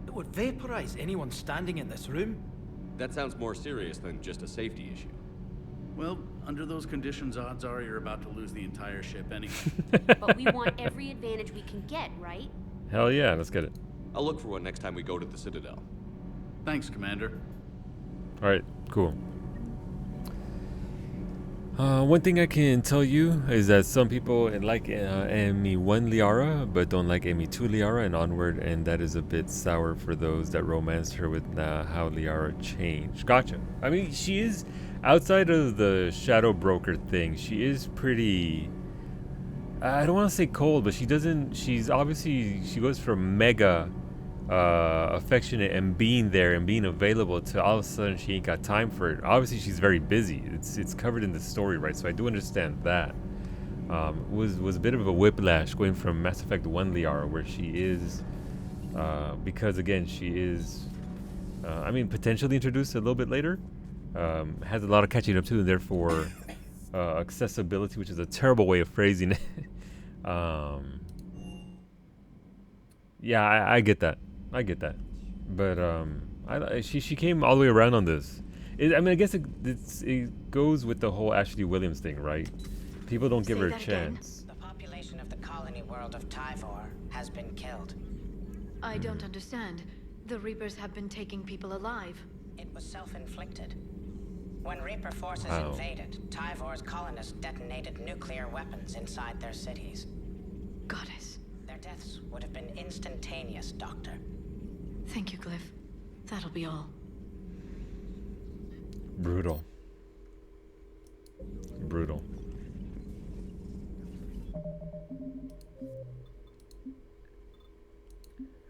It would vaporize anyone standing in this room. That sounds more serious than just a safety issue. Well, under those conditions, odds are you're about to lose the entire ship anyway. But we want every advantage we can get, right? Hell yeah, let's get it. I'll look for one next time we go to the Citadel. Thanks, Commander. Alright, cool. One thing I can tell you is that some people like ME1 Liara, but don't like ME2 Liara and onward, and that is a bit sour for those that romanced her with how Liara changed. Gotcha. I mean, she is, outside of the Shadow Broker thing, she is pretty, I don't want to say cold, but she's obviously, she goes from mega affectionate and being there and being available to all of a sudden she ain't got time for it. Obviously she's very busy. It's covered in the story, right? So I do understand that. Was a bit of a whiplash going from Mass Effect 1 Liara, where she is because again she is I mean potentially introduced a little bit later, has a lot of catching up to, and therefore accessibility, which is a terrible way of phrasing it. Yeah, I get that. I get that, but she came all the way around on this. I mean, I guess it goes with the whole Ashley Williams thing, right? People don't give her a chance. The population of the colony world of Tyvor has been killed. I don't understand. The Reapers have been taking people alive. It was self-inflicted. When Reaper forces invaded, Tyvor's colonists detonated nuclear weapons inside their cities. Goddess. Their deaths would have been instantaneous, Doctor. Thank you, Glyph. That'll be all. Brutal. Brutal.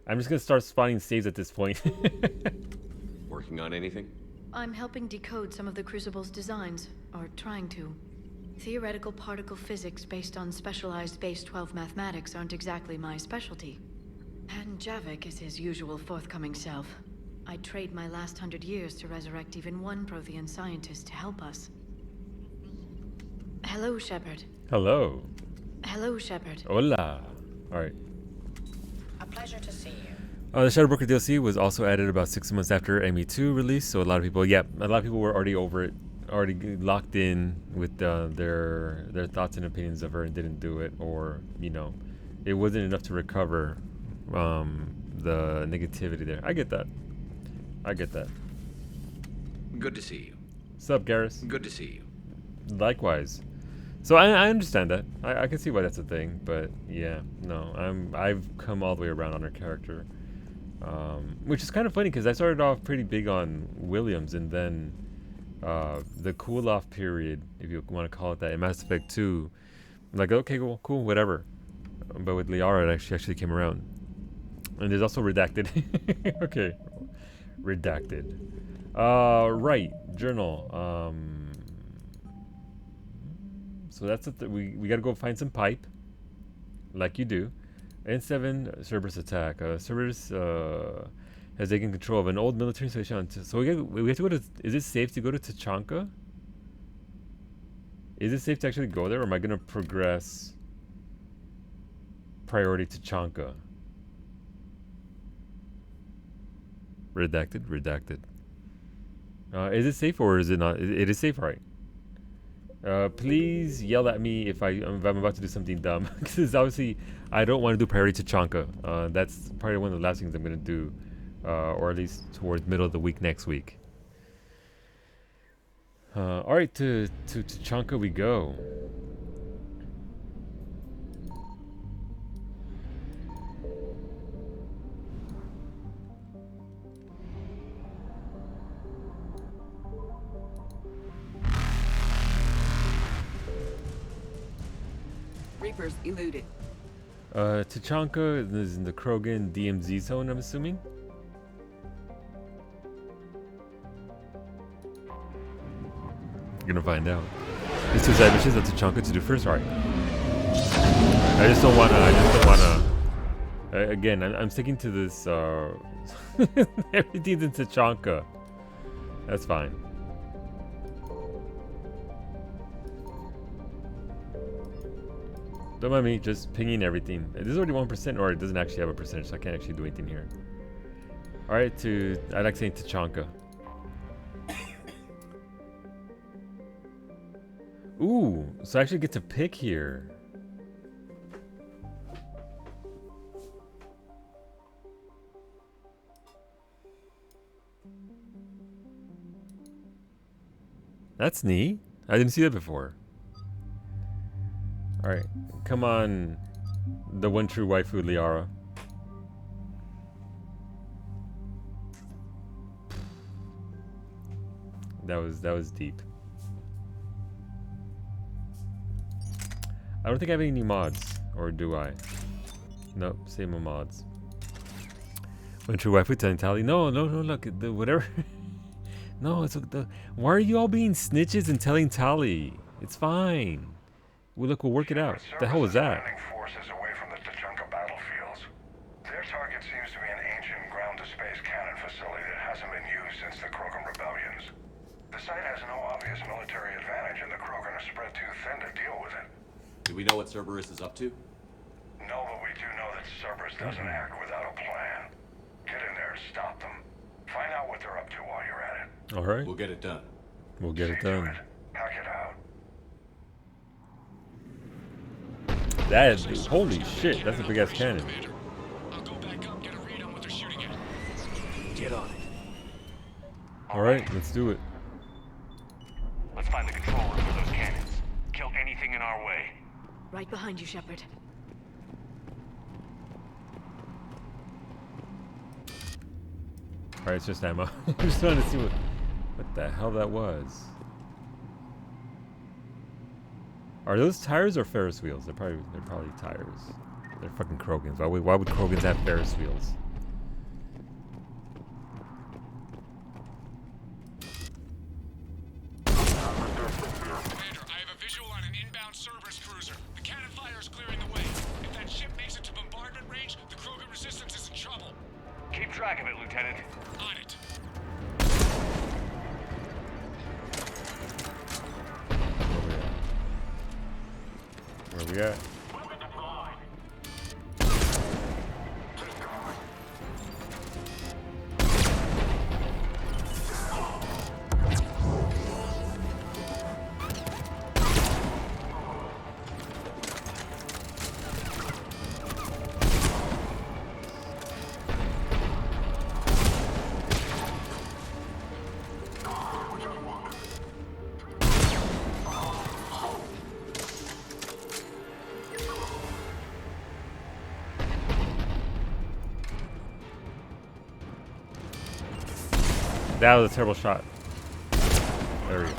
I'm just gonna start spawning saves at this point. Working on anything? I'm helping decode some of the Crucible's designs, or trying to. Theoretical particle physics based on specialized base 12 mathematics aren't exactly my specialty. And Javik is his usual forthcoming self. I'd trade my last 100 years to resurrect even one Prothean scientist to help us. Hello, Shepard. Hello. Hello, Shepard. Hola. Alright. A pleasure to see you. The Shadow Broker DLC was also added about 6 months after ME2 release, so a lot of people were already over it, already locked in with their thoughts and opinions of her and didn't do it, or, you know, it wasn't enough to recover the negativity there. I get that. I get that. Good to see you. Sup, Garrus? Good to see you. Likewise. So I understand that. I can see why that's a thing, but yeah, no, I've come all the way around on her character, which is kind of funny because I started off pretty big on Williams, and then the cool off period, if you want to call it that, in Mass Effect 2, I'm like, okay, cool, whatever. But with Liara, she actually came around, and there's also Redacted. Okay, Redacted. Right, journal. So that's it. We gotta go find some pipe, like you do. N7 Cerberus attack. Cerberus has taken control of an old military station. So we have to go to. Is it safe to go to Tachanka? Is it safe to actually go there, or am I gonna progress priority Tachanka? Redacted. Is it safe or is it not? It is safe, right? Please yell at me if I'm about to do something dumb, because obviously I don't want to do priority Tachanka. That's probably one of the last things I'm gonna do, or at least towards middle of the week next week. All right, to Tachanka we go. Reapers eluded. Tachanka is in the Krogan DMZ zone, I'm assuming. You're gonna find out. There's 2 side missions at Tachanka to do first. Alright. I just don't wanna. Again, I'm sticking to this. Everything's in Tachanka. That's fine. Don't mind me just pinging everything. This is already 1%, or it doesn't actually have a percentage, so I can't actually do anything here. Alright, I like saying Tachanka. Ooh, so I actually get to pick here. That's neat. I didn't see that before. Alright, come on, the one true waifu, Liara. That was deep. I don't think I have any new mods, or do I? Nope, same old mods. One true waifu telling Tali, no, look, whatever. No, it's why are you all being snitches and telling Tali? It's fine. Well, look, we'll work it out. What the hell was that? Forces away from the Tachanka battlefields. Their target seems to be an ancient ground-to-space cannon facility that hasn't been used since the Krogan rebellions. The site has no obvious military advantage, and the Krogan are spread too thin to deal with it. Do we know what Cerberus is up to? No, but we do know that Cerberus doesn't act without a plan. Get in there, stop them. Find out what they're up to while you're at it. All right. We'll get it done. We'll get it done. Hack it out. That is, holy shit, that's a big ass cannon. Get on it. Alright, let's do it. Let's find the control room for those cannons. Kill anything in our way. Right behind you, Shepard. Alright, it's just ammo. I'm just trying to see what the hell that was. Are those tires or Ferris wheels? They're probably tires. They're fucking Krogans. Why would Krogans have Ferris wheels? Commander, I have a visual on an inbound Cerberus cruiser. The cannon fire is clearing the way. If that ship makes it to bombardment range, the Krogan resistance is in trouble. Keep track of it, Lieutenant. On it. Where we at? That was a terrible shot. There we go.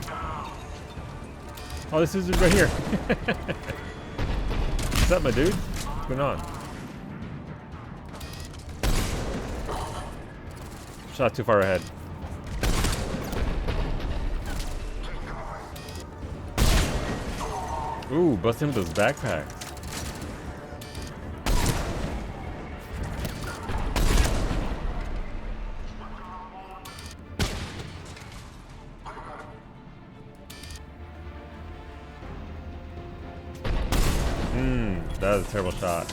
Oh, this is right here. What's up, my dude? What's going on? Shot too far ahead. Ooh, busting with those backpacks. That was a terrible shot.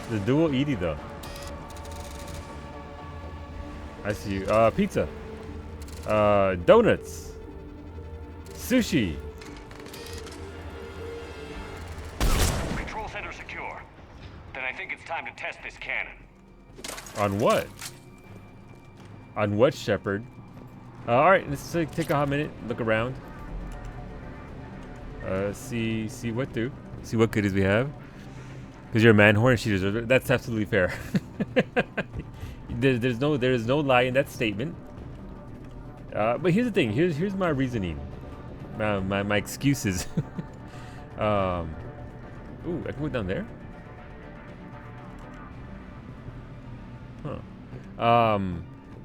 The dual Edie though. I see you. Pizza. Donuts. Sushi. Control center secure. Then I think it's time to test this cannon. On what? On what, Shepard? Alright, let's take a hot minute, look around. See what do. See what goodies we have. Because you're a man whore and she deserves it. That's absolutely fair. There's no lie in that statement. But here's the thing. Here's my reasoning. My excuses. Ooh, I can go down there. Huh.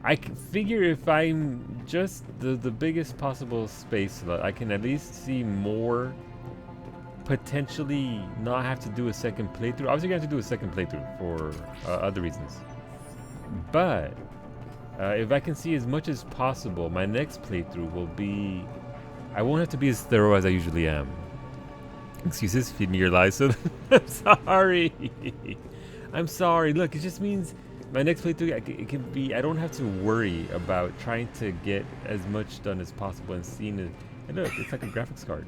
I can figure if I'm just the biggest possible space slot, I can at least see more. Potentially not have to do a second playthrough. Obviously, you have to do a second playthrough for other reasons. But if I can see as much as possible, my next playthrough will be. I won't have to be as thorough as I usually am. Excuses, feed me your lies. So I'm sorry. I'm sorry. Look, it just means my next playthrough, it can be. I don't have to worry about trying to get as much done as possible and seeing it. And look, it's like a graphics card.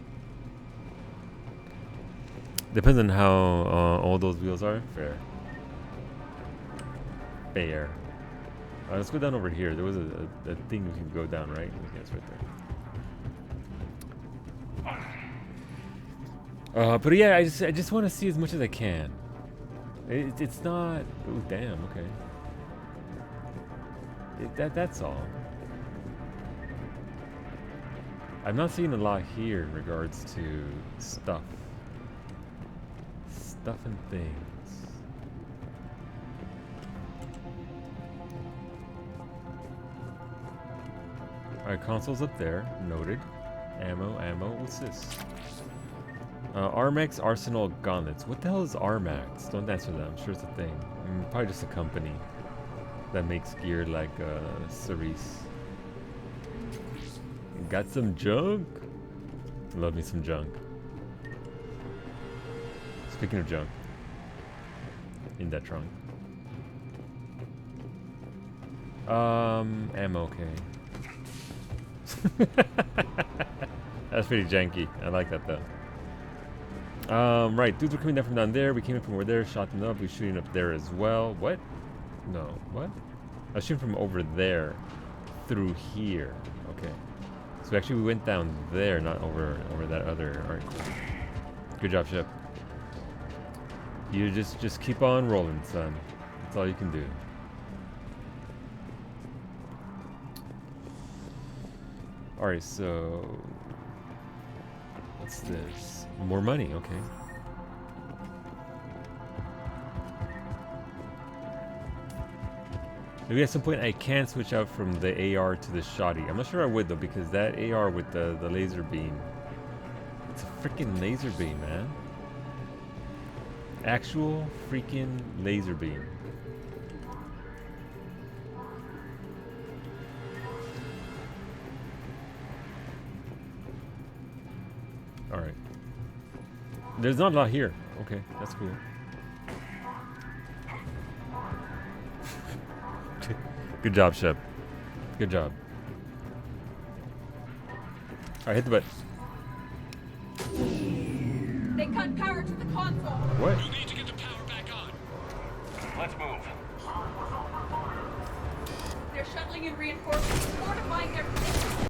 Depends on how old those wheels are. Fair. Fair. Let's go down over here. There was a thing we can go down, right? Okay, it's right there. But yeah, I just want to see as much as I can. It's not. Oh damn. Okay. That's all. I'm not seeing a lot here in regards to stuff. Stuff and things. Alright, console's up there. Noted. Ammo. What's this? Armax Arsenal Gauntlets. What the hell is Armax? Don't answer that. I'm sure it's a thing. Probably just a company that makes gear like Cerise. Got some junk? Love me some junk. Speaking of junk, in that trunk. Ammo, okay. That's pretty janky. I like that though. Right, dudes were coming down from down there. We came in from over there, shot them up. We're shooting up there as well. What? No, what? I was shooting from over there through here. Okay. So actually we went down there, not over that other. Alright, cool. Good job, Shep. You just keep on rolling, son. That's all you can do. Alright, so what's this? More money, okay. Maybe at some point I can switch out from the AR to the shoddy. I'm not sure I would though, because that AR with the laser beam. It's a freaking laser beam, man. Actual freaking laser beam. Alright. There's not a lot here. Okay, that's cool. Good job, Shep. Good job. Alright, hit the button. They cut power to the console. What? You'll need to get the power back on. Let's move. They're shuttling in reinforcements, fortifying their position.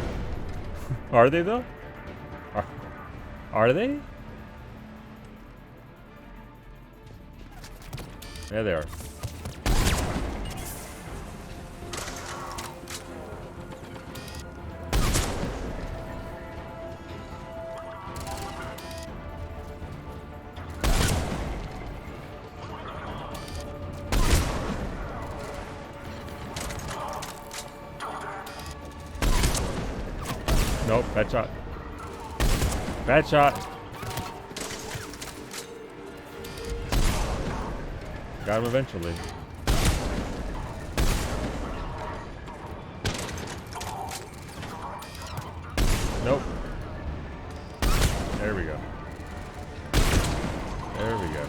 Are they though? Are they? There they are. Nope, bad shot. Bad shot. Got him eventually. Nope. There we go. There we go.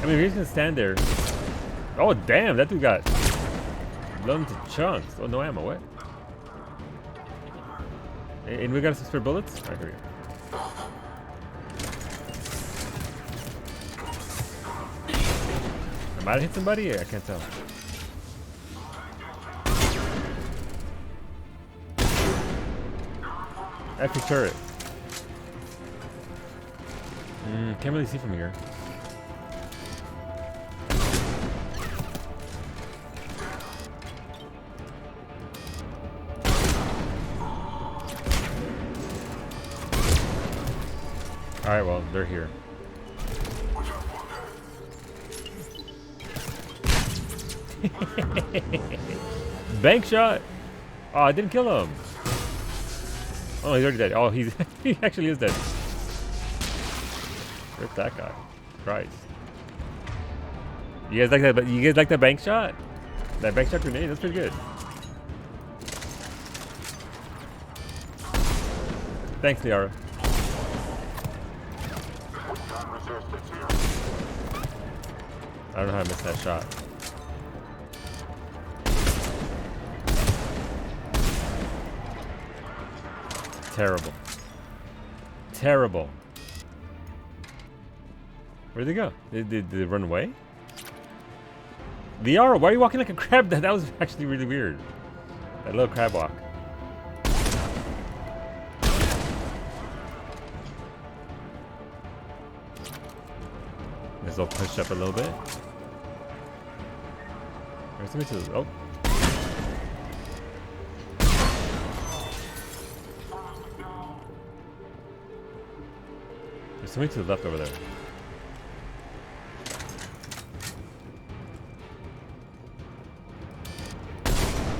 I mean, he's gonna stand there. Oh, damn, that dude got blown to chunks. Oh, no ammo, what? And we got some spare bullets? Alright, here we go. I might have hit somebody? I can't tell. Epic turret. Can't really see from here. Alright, well, they're here. Bank shot! Oh, I didn't kill him. Oh, he's already dead. Oh, he actually is dead. Where's that guy? Christ. You guys like that? You guys like that bank shot? That bank shot grenade? That's pretty good. Thanks, Liara. I don't know how I missed that shot. Terrible. Terrible. Where'd they go? Did they run away? Liara, why are you walking like a crab? That was actually really weird. That little crab walk. Might as well push up a little bit. Where's somebody to the... Oh. There's somebody to the left over there.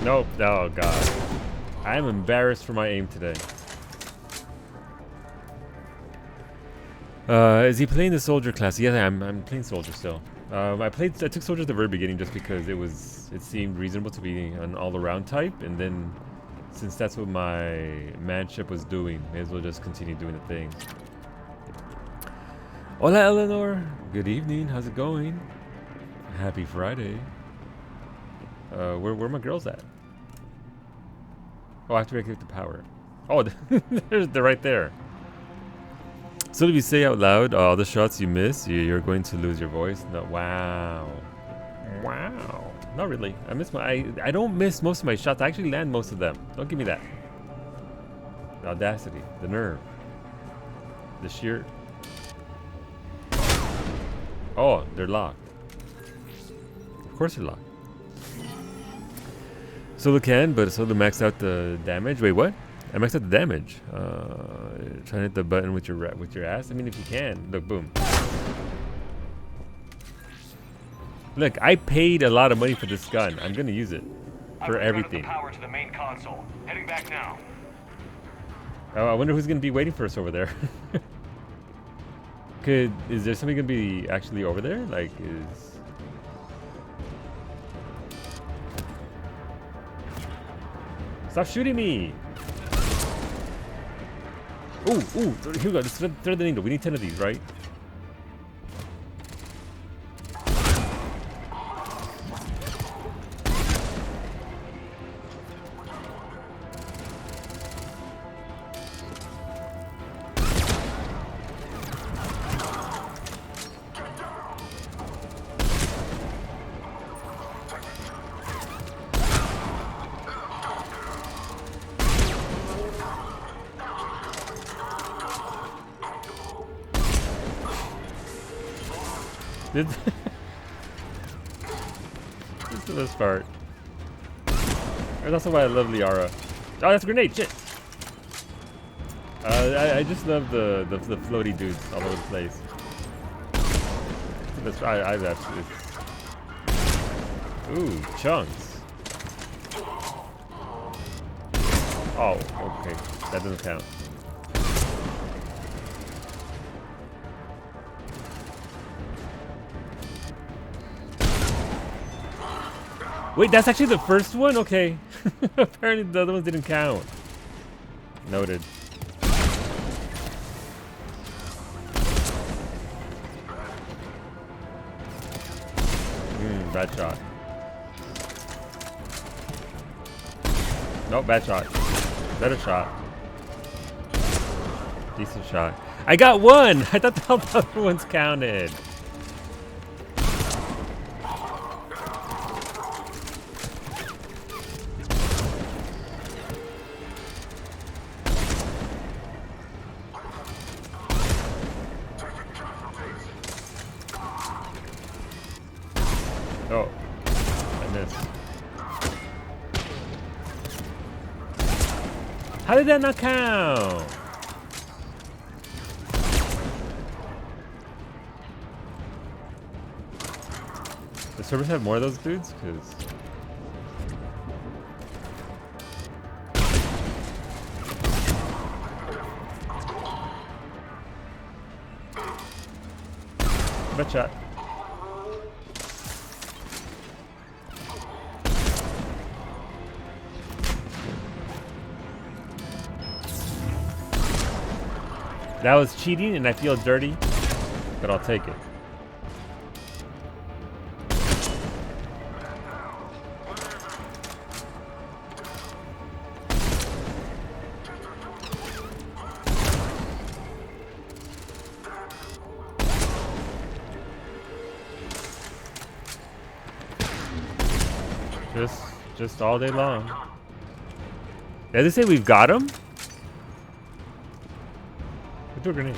Nope. Oh, God. I am embarrassed for my aim today. Is he playing the soldier class? Yes, I'm playing soldier still. I took soldier at the very beginning just because it seemed reasonable to be an all-around type, and then since that's what my manship was doing, may as well just continue doing the thing. Hola, Eleanor. Good evening. How's it going? Happy Friday. Where my girls at? Oh, I have to activate the power. Oh, they're right there. So if you say out loud all the shots you miss, you're going to lose your voice. No, wow. Wow. Not really. I don't miss most of my shots. I actually land most of them. Don't give me that. The audacity, the nerve, the sheer. Oh, they're locked. Of course they're locked. Solo can, but Solo maxed out the damage. Wait, what? I maxed out the damage. Trying to hit the button with your ass. I mean, if you can. Look, boom. Look, I paid a lot of money for this gun. I'm gonna use it for everything. Power to the main console. Heading back now. Oh, I wonder who's gonna be waiting for us over there. Is there somebody gonna be actually over there? Like, Stop shooting me! Ooh, here we go. Let's thread the needle. We need 10 of these, right? This is the best part. That's also why I love Liara. Oh, that's a grenade! Shit! I just love the floaty dudes all over the place. That's I've actually. Ooh, chunks. Oh, okay. That doesn't count. Wait, that's actually the first one? Okay. Apparently the other ones didn't count. Noted. Bad shot. Nope, bad shot. Better shot. Decent shot. I got one! I thought the other ones counted. Oh, I missed. How did that not count? Does Cerberus have more of those dudes? Cause bad shot. That was cheating and I feel dirty, but I'll take it. Just all day long. Did they say we've got him? Do a grenade.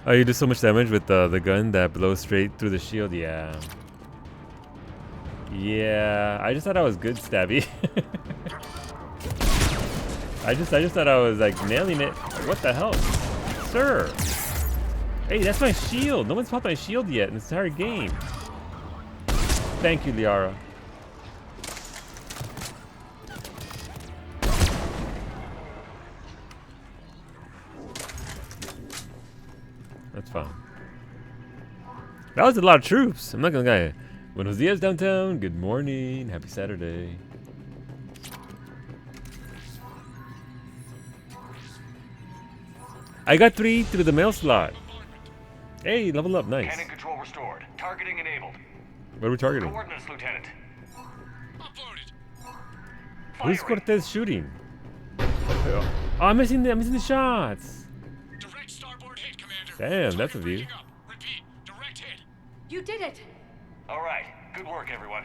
Oh, you do so much damage with the gun that blows straight through the shield. Yeah. Yeah. I just thought I was good, Stabby. I just thought I was like nailing it. What the hell, sir? Hey, that's my shield. No one's popped my shield yet in this entire game. Thank you, Liara. That's fine. That was a lot of troops. I'm not gonna lie. Buenos dias, downtown. Good morning. Happy Saturday. I got 3 through the mail slot. Hey, level up. Nice. Cannon control restored. Targeting enabled. What are we targeting? Coordinates, Lieutenant. Who's Cortez shooting? Oh, I'm missing the shots. Direct starboard hit, Commander. Damn, that's a view. Repeat, direct hit. You did it. All right. Good work, everyone.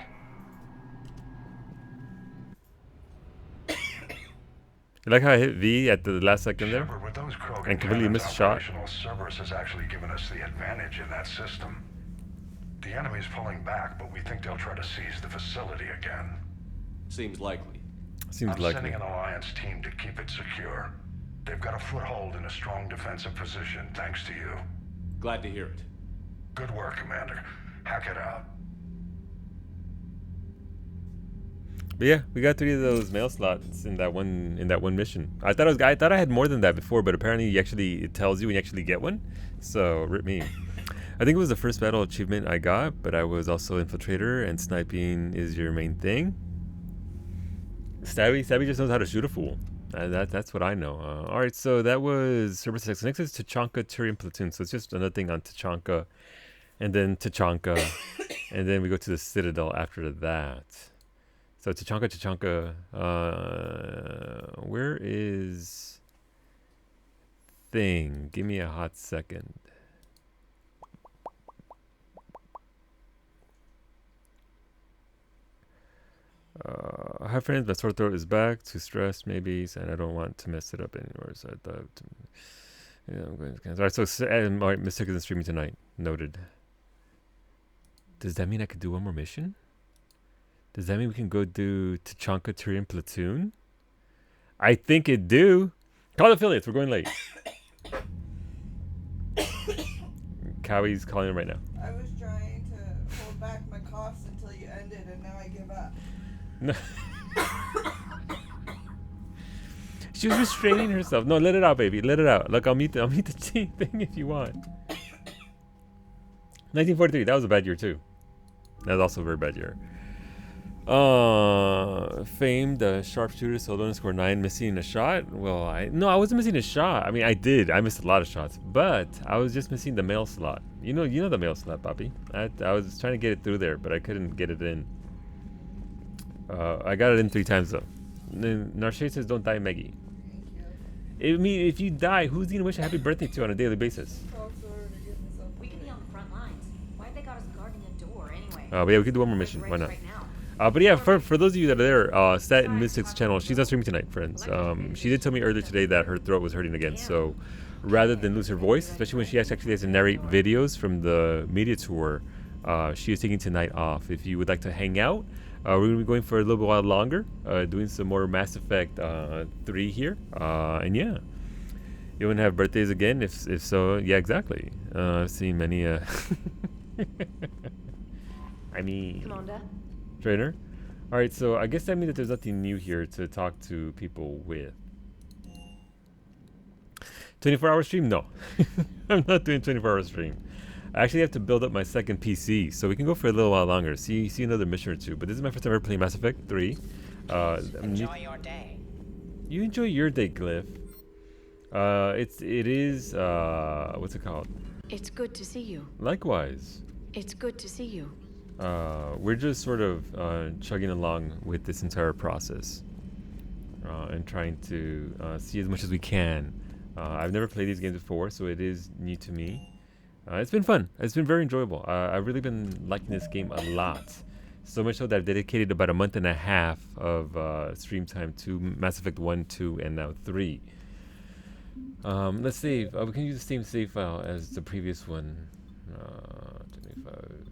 You like how I hit V at the last second there? Shepard, with those Krogan And completely missed a shot? Cerberus has actually given us the advantage in that system. The enemy's pulling back, but we think they'll try to seize the facility again. Seems likely. Seems I'm likely. sending an Alliance team to keep it secure. They've got a foothold in a strong defensive position, thanks to you. Glad to hear it. Good work, Commander. Hack it out. But yeah, we got 3 of those mail slots in that one mission. I thought I had more than that before, but apparently it tells you when you actually get one. So rip me. I think it was the first battle achievement I got, but I was also infiltrator, and sniping is your main thing. Stabby just knows how to shoot a fool. That's what I know. All right, so that was Cerberus X. Next is Tachanka Turian Platoon. So it's just another thing on Tachanka, and then Tachanka, and then we go to the Citadel after that. So Tachanka, where is thing? Give me a hot second. Hi friends, my sore throat is back. Too stressed maybe, and I don't want to mess it up anymore. So I thought, yeah, I'm going to cancel. Alright, so alright, Mystic isn't streaming tonight. Noted. Does that mean I could do one more mission? Does that mean we can go do Tachanka Tyrion Platoon? I think it do. Call affiliates, we're going late. Cowie's calling him right now. I was trying to hold back my coughs until you ended, and now I give up. No. She was restraining herself. No, let it out, baby. Let it out. Look, I'll meet the thing if you want. 1943. That was a bad year too. That was also a very bad year. Famed sharpshooter, Soldona scored 9, missing a shot. Well, I wasn't missing a shot. I mean, I did. I missed a lot of shots, but I was just missing the mail slot. You know the mail slot, Bobby. I was trying to get it through there, but I couldn't get it in. I got it in 3 times though. Narshe says, "Don't die, Maggie." I mean, if you die, who's gonna wish a happy birthday to on a daily basis? We can be on the front lines. Why have they got us guarding a door anyway? But yeah, we could do one more mission. Why not? But yeah, for those of you that are there, Stat and Mystic's channel, she's not streaming tonight, friends. She did tell me earlier today that her throat was hurting again. So rather than lose her voice, especially when she actually has to narrate videos from the media tour, she is taking tonight off. If you would like to hang out, we're going to be going for a little while longer, doing some more Mass Effect 3 here. And yeah, you want to have birthdays again? If so, yeah, exactly. I've seen many. I mean, Commander. Trainer. All right, so I guess that means that there's nothing new here to talk to people with. 24-hour stream? No, I'm not doing 24-hour stream. I actually have to build up my second PC, so we can go for a little while longer. See another mission or two. But this is my first time ever playing Mass Effect 3. Enjoy your day. You enjoy your day, Glyph. It is what's it called? It's good to see you. Likewise. It's good to see you. We're just sort of chugging along with this entire process and trying to see as much as we can. I've never played these games before, so it is new to me. It's been fun. It's been very enjoyable. I've really been liking this game a lot. So much so that I've dedicated about a month and a half of stream time to Mass Effect 1, 2, and now 3. Let's save. We can use the same save file as the previous one. 25.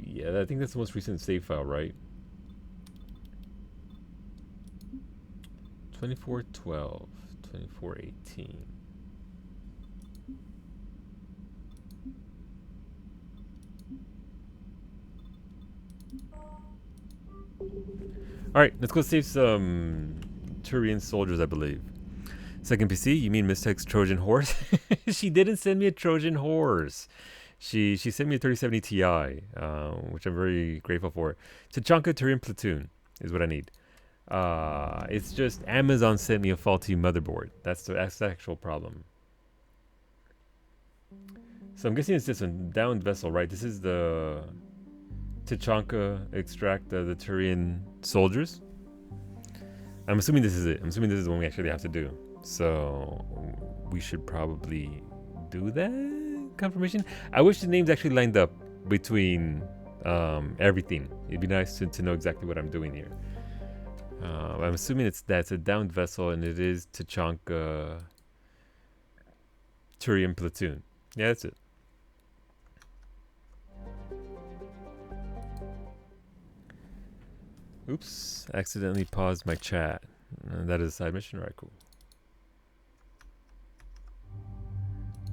Yeah, I think that's the most recent save file, right? 2412, 2418. Alright, let's go save some Turian soldiers, I believe. Second PC, you mean Mystic's Trojan horse? She didn't send me a Trojan horse. She sent me a 3070 Ti, which I'm very grateful for. Tachanka Tyrion Platoon is what I need. It's just Amazon sent me a faulty motherboard. That's the actual problem. So I'm guessing it's this one, downed vessel, right? This is the Tachanka extract the Turian soldiers. I'm assuming this is it. I'm assuming this is the one we actually have to do. So we should probably do that. Confirmation. I wish the names actually lined up between everything. It'd be nice to know exactly what I'm doing here. I'm assuming that's a downed vessel, and it is Tachanka Tyrion Platoon. Yeah, that's it. Oops, accidentally paused my chat. That is a side mission, right? Cool.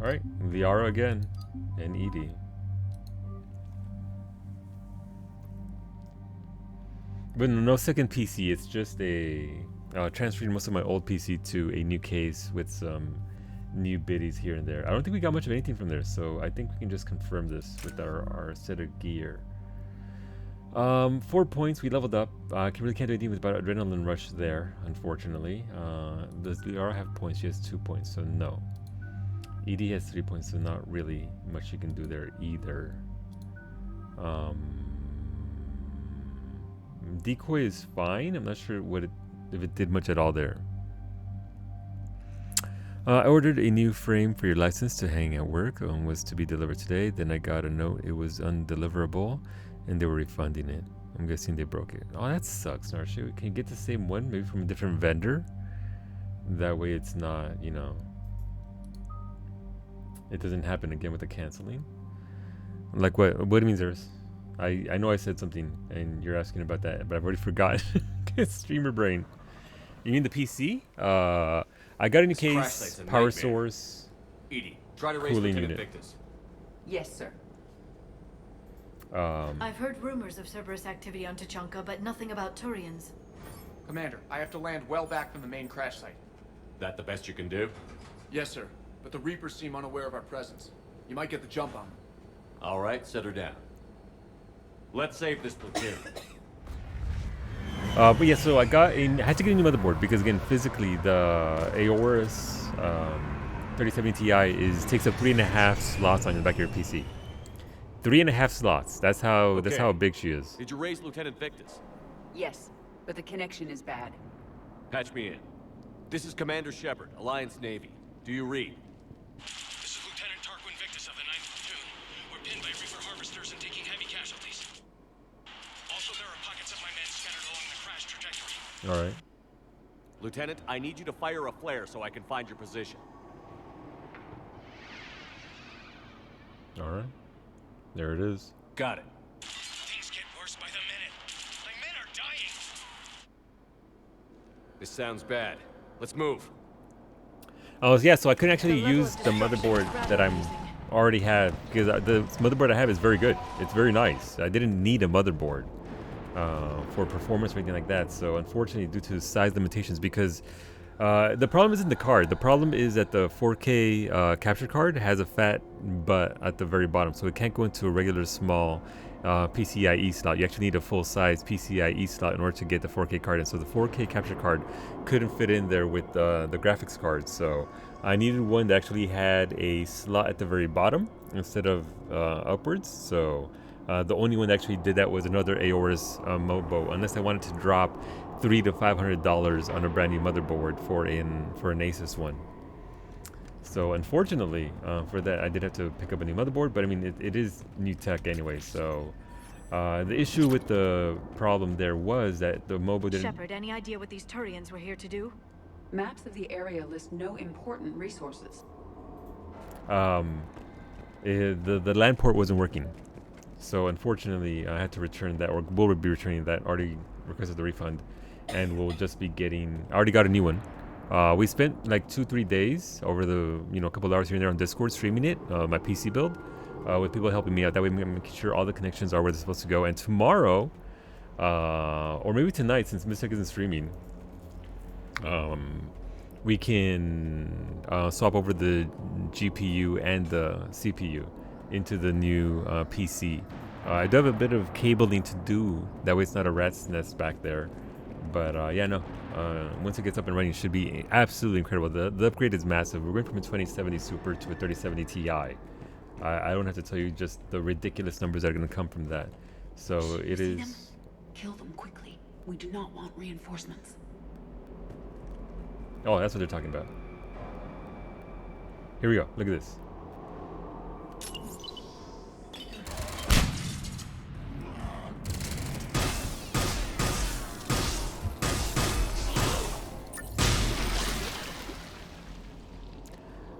Alright, Liara again, and Edie. But no second PC, it's just a transferring most of my old PC to a new case with some new biddies here and there. I don't think we got much of anything from there, so I think we can just confirm this with our set of gear. 4 points, we leveled up. I really can't do anything with Adrenaline Rush there, unfortunately. Does Liara have points? She has 2 points, so no. Edie has 3 points, so not really much you can do there either. Decoy is fine. I'm not sure if it did much at all there. I ordered a new frame for your license to hang at work. Was to be delivered today. Then I got a note it was undeliverable, and they were refunding it. I'm guessing they broke it. Oh, that sucks, Narshu. Can you get the same one, maybe from a different vendor? That way it's not, you know, it doesn't happen again with the canceling. Like what do you mean, Zeus? I know I said something and you're asking about that, but I've already forgotten. Streamer brain. You mean the PC? I got a new case, power source, Edie, try to raise cooling Lieutenant unit. Victus. Yes, sir. I've heard rumors of Cerberus activity on Tuchanka, but nothing about Turians. Commander, I have to land well back from the main crash site. That the best you can do? Yes, sir. But the Reapers seem unaware of our presence. You might get the jump on them. All right, set her down. Let's save this platoon. But yeah, so I had to get a new motherboard because again, physically the Aorus 3070 Ti takes up 3.5 slots on the back of your PC. 3.5 slots. That's how big she is. Did you raise Lieutenant Victus? Yes, but the connection is bad. Patch me in. This is Commander Shepard, Alliance Navy. Do you read? This is Lieutenant Tarquin Victus of the 9th Platoon. We're pinned by Reaper harvesters and taking heavy casualties. Also, there are pockets of my men scattered along the crash trajectory. All right. Lieutenant, I need you to fire a flare so I can find your position. All right. There it is. Got it. Things get worse by the minute. My men are dying. This sounds bad. Let's move. Oh yeah, so I couldn't actually use the motherboard that I'm already have because the motherboard I have is very good. It's very nice. I didn't need a motherboard for performance or anything like that. So unfortunately, due to size limitations, because the problem isn't the card. The problem is that the 4K capture card has a fat butt at the very bottom, so it can't go into a regular small PCIe slot. You actually need a full-size PCIe slot in order to get the 4K card in. So the 4K capture card couldn't fit in there with the graphics card. So I needed one that actually had a slot at the very bottom instead of upwards. So the only one that actually did that was another Aorus Mobo, unless I wanted to drop $300 to $500 on a brand new motherboard for an Asus one. So unfortunately for that, I did have to pick up a new motherboard, but I mean it is new tech anyway. So the issue with the problem there was that the Mobo didn't. Shepard, any idea what these Turians were here to do? Maps of the area list no important resources. The land port wasn't working, so unfortunately I had to return that, or will be returning that. Already requested the refund, and we'll just be getting. I already got a new one. We spent like 2-3 days over the a couple of hours here and there on Discord streaming it, my PC build, with people helping me out. That way I'm making sure all the connections are where they're supposed to go. And tomorrow, or maybe tonight, since Mystic isn't streaming, we can swap over the GPU and the CPU into the new PC. I do have a bit of cabling to do. That way it's not a rat's nest back there. But yeah, no. Once it gets up and running, it should be absolutely incredible. The upgrade is massive. We're going from a 2070 Super to a 3070 Ti. I don't have to tell you just the ridiculous numbers that are going to come from that. So it is. Them? Kill them quickly. We do not want reinforcements. Oh, that's what they're talking about. Here we go. Look at this.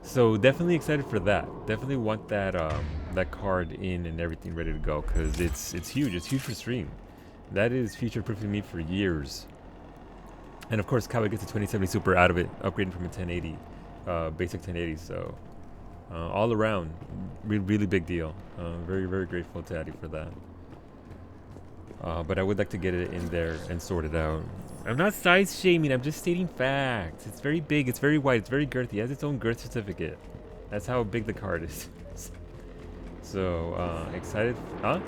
So definitely excited for that. Definitely want that that card in and everything ready to go, because it's huge. It's huge for stream. That is future-proofing me for years. And of course, Kawa gets a 2070 Super out of it, upgrading from a 1080, basic 1080. So all around, really big deal. Very, very grateful to Addy for that. But I would like to get it in there and sort it out. I'm not size shaming, I'm just stating facts. It's very big, it's very wide, it's very girthy. It has its own girth certificate. That's how big the card is. So, excited. Huh?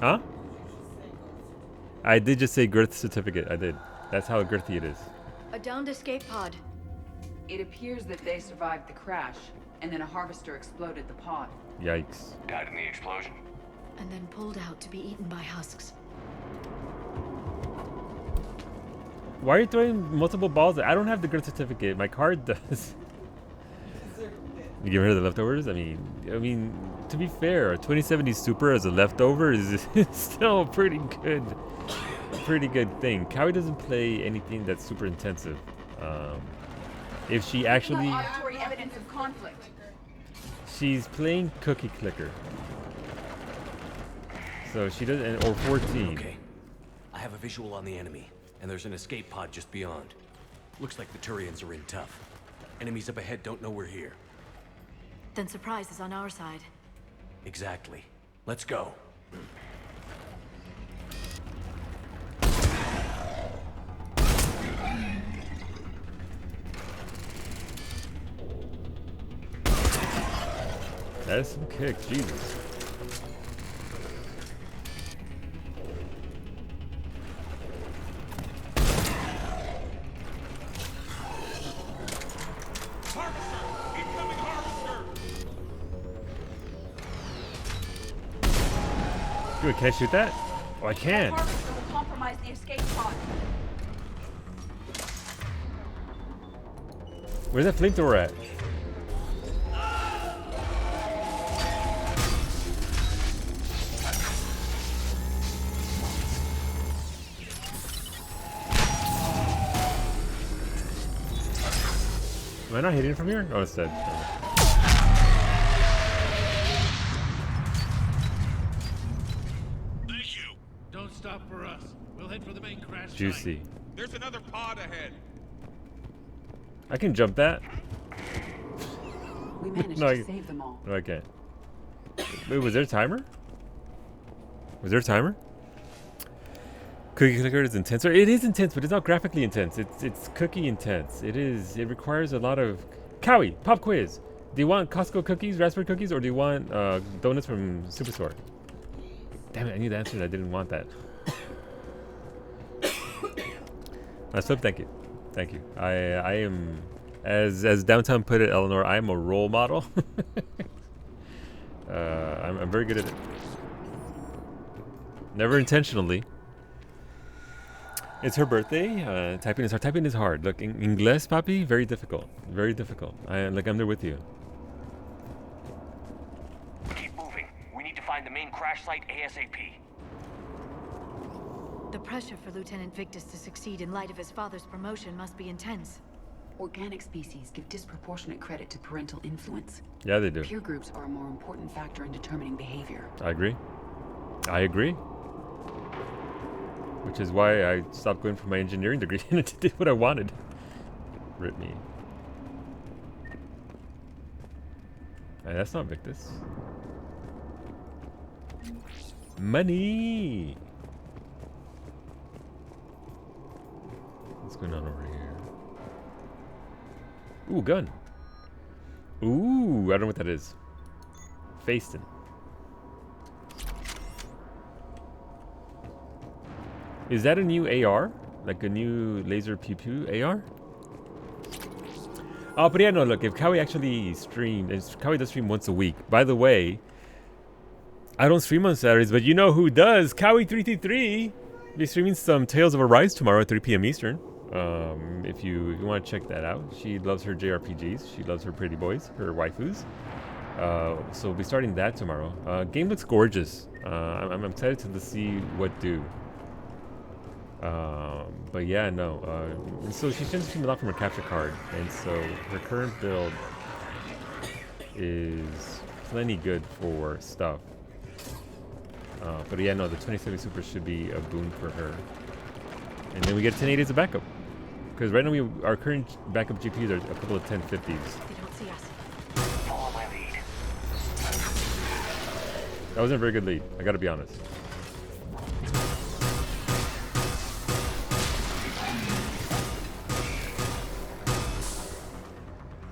Huh? I did just say girth certificate, I did. That's how girthy it is. A downed escape pod. It appears that they survived the crash, and then a harvester exploded the pod. Yikes. Died in the explosion. And then pulled out to be eaten by husks. Why are you throwing multiple balls? I don't have the girth certificate. My card does. You get rid of the leftovers? I mean, to be fair, a 2070 Super as a leftover is still a pretty good thing. Cowie doesn't play anything that's super intensive. If she actually, Auditory evidence of conflict. she's playing Cookie Clicker, so she doesn't, or 14. Okay, I have a visual on the enemy, and there's an escape pod just beyond. Looks like the Turians are in tough. Enemies up ahead don't know we're here. Then surprise is on our side. Exactly. Let's go. That's some kick, Jesus. Dude, can I shoot that? Oh, I can. Harvester will compromise the escape pod. Where's that flamethrower at? Am I not hitting it from here? Oh, it's dead. Thank you. Don't stop for us. We'll head for the main crash Juicy. site. There's another pod ahead. I can jump that. We managed No, to save them all. No, I can't. Wait, was there a timer? Was there a timer? Cookie Clicker is intense. It is intense, but it's not graphically intense. It's cookie intense. It is. It requires a lot of. Cowie, pop quiz. Do you want Costco cookies, raspberry cookies, or do you want donuts from Superstore? Damn it! I knew the answer. And I didn't want that. Nice flip. Thank you. Thank you. I am, as Downtown put it, Eleanor. I am a role model. I'm very good at it. Never intentionally. It's her birthday. Typing is hard. Typing is hard. Look, Inglés, papi, very difficult. Very difficult. I'm there with you. Keep moving. We need to find the main crash site ASAP. The pressure for Lieutenant Victus to succeed in light of his father's promotion must be intense. Organic species give disproportionate credit to parental influence. Yeah, they do. Peer groups are a more important factor in determining behavior. I agree. I agree. Which is why I stopped going for my engineering degree and did what I wanted. Rip me. Hey, that's not Victus. Money! What's going on over here? Ooh, gun. Ooh, I don't know what that is. Faiston. Is that a new AR? Like a new laser pew pew AR? Oh, but yeah, no, look, if Cowie actually streamed, and Cowie does stream once a week. By the way, I don't stream on Saturdays, but you know who does? Cowie333! Be streaming some Tales of Arise tomorrow at 3 p.m. Eastern. If you want to check that out. She loves her JRPGs. She loves her pretty boys, her waifus. So we'll be starting that tomorrow. Game looks gorgeous. I'm excited to see what do. But yeah, no. So she tends to stream a lot from her capture card, and so her current build is plenty good for stuff. But yeah, no, the 2070 Super should be a boon for her. And then we get 1080 as a backup. Because right now our current backup GPUs are a couple of 1050s. They don't see us. Follow my lead. That wasn't a very good lead, I gotta be honest.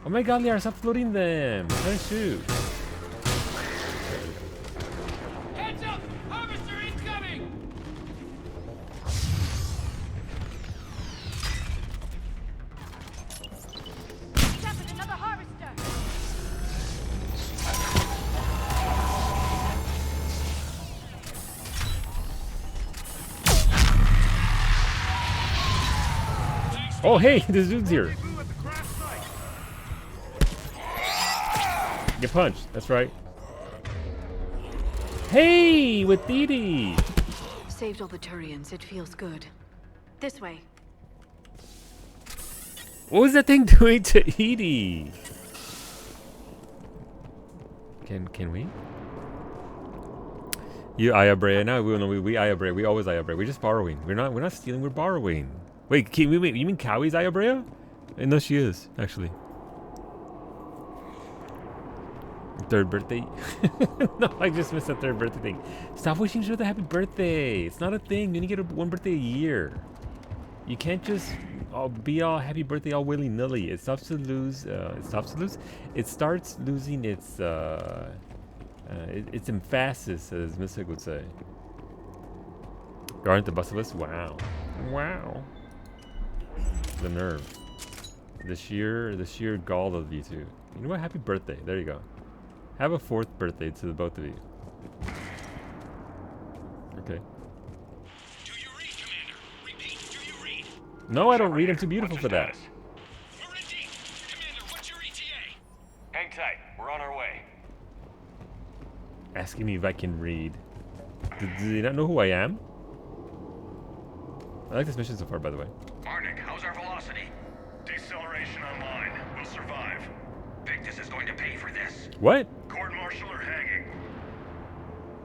Oh my god, Liara, stop floating them! I'm trying to shoot. Heads up! Harvester incoming! Captain, another harvester! Oh hey, this dude's here. Get punched. That's right. Hey, with Didi. Saved all the Turians. It feels good. This way. What was that thing doing to Edie? Can we? You Aya Brea. No, we Aya Brea. We always Aya Brea. We're just borrowing. We're not stealing. We're borrowing. Wait, wait. You mean Cowie's Aya Brea? No, she is actually. Third birthday? No, I just missed the third birthday thing. Stop wishing each other happy birthday. It's not a thing. You only get one birthday a year. You can't just be all happy birthday all willy nilly. It starts to lose. It starts losing its emphasis, as Mystic would say. Aren't the bus of us? Wow, wow. The nerve. The sheer gall of you two. You know what? Happy birthday. There you go. Have a fourth birthday to the both of you. Okay. Do you read, Commander? Repeat, do you read? No, I don't read. I'm too beautiful for that. We're in deep. Commander, what's your ETA? Hang tight. We're on our way. Asking me if I can read. Do they not know who I am? I like this mission so far, by the way. Marnik, how's our velocity? Deceleration online. We'll survive. Victus is going to pay for this. What? Court-martial or hanging?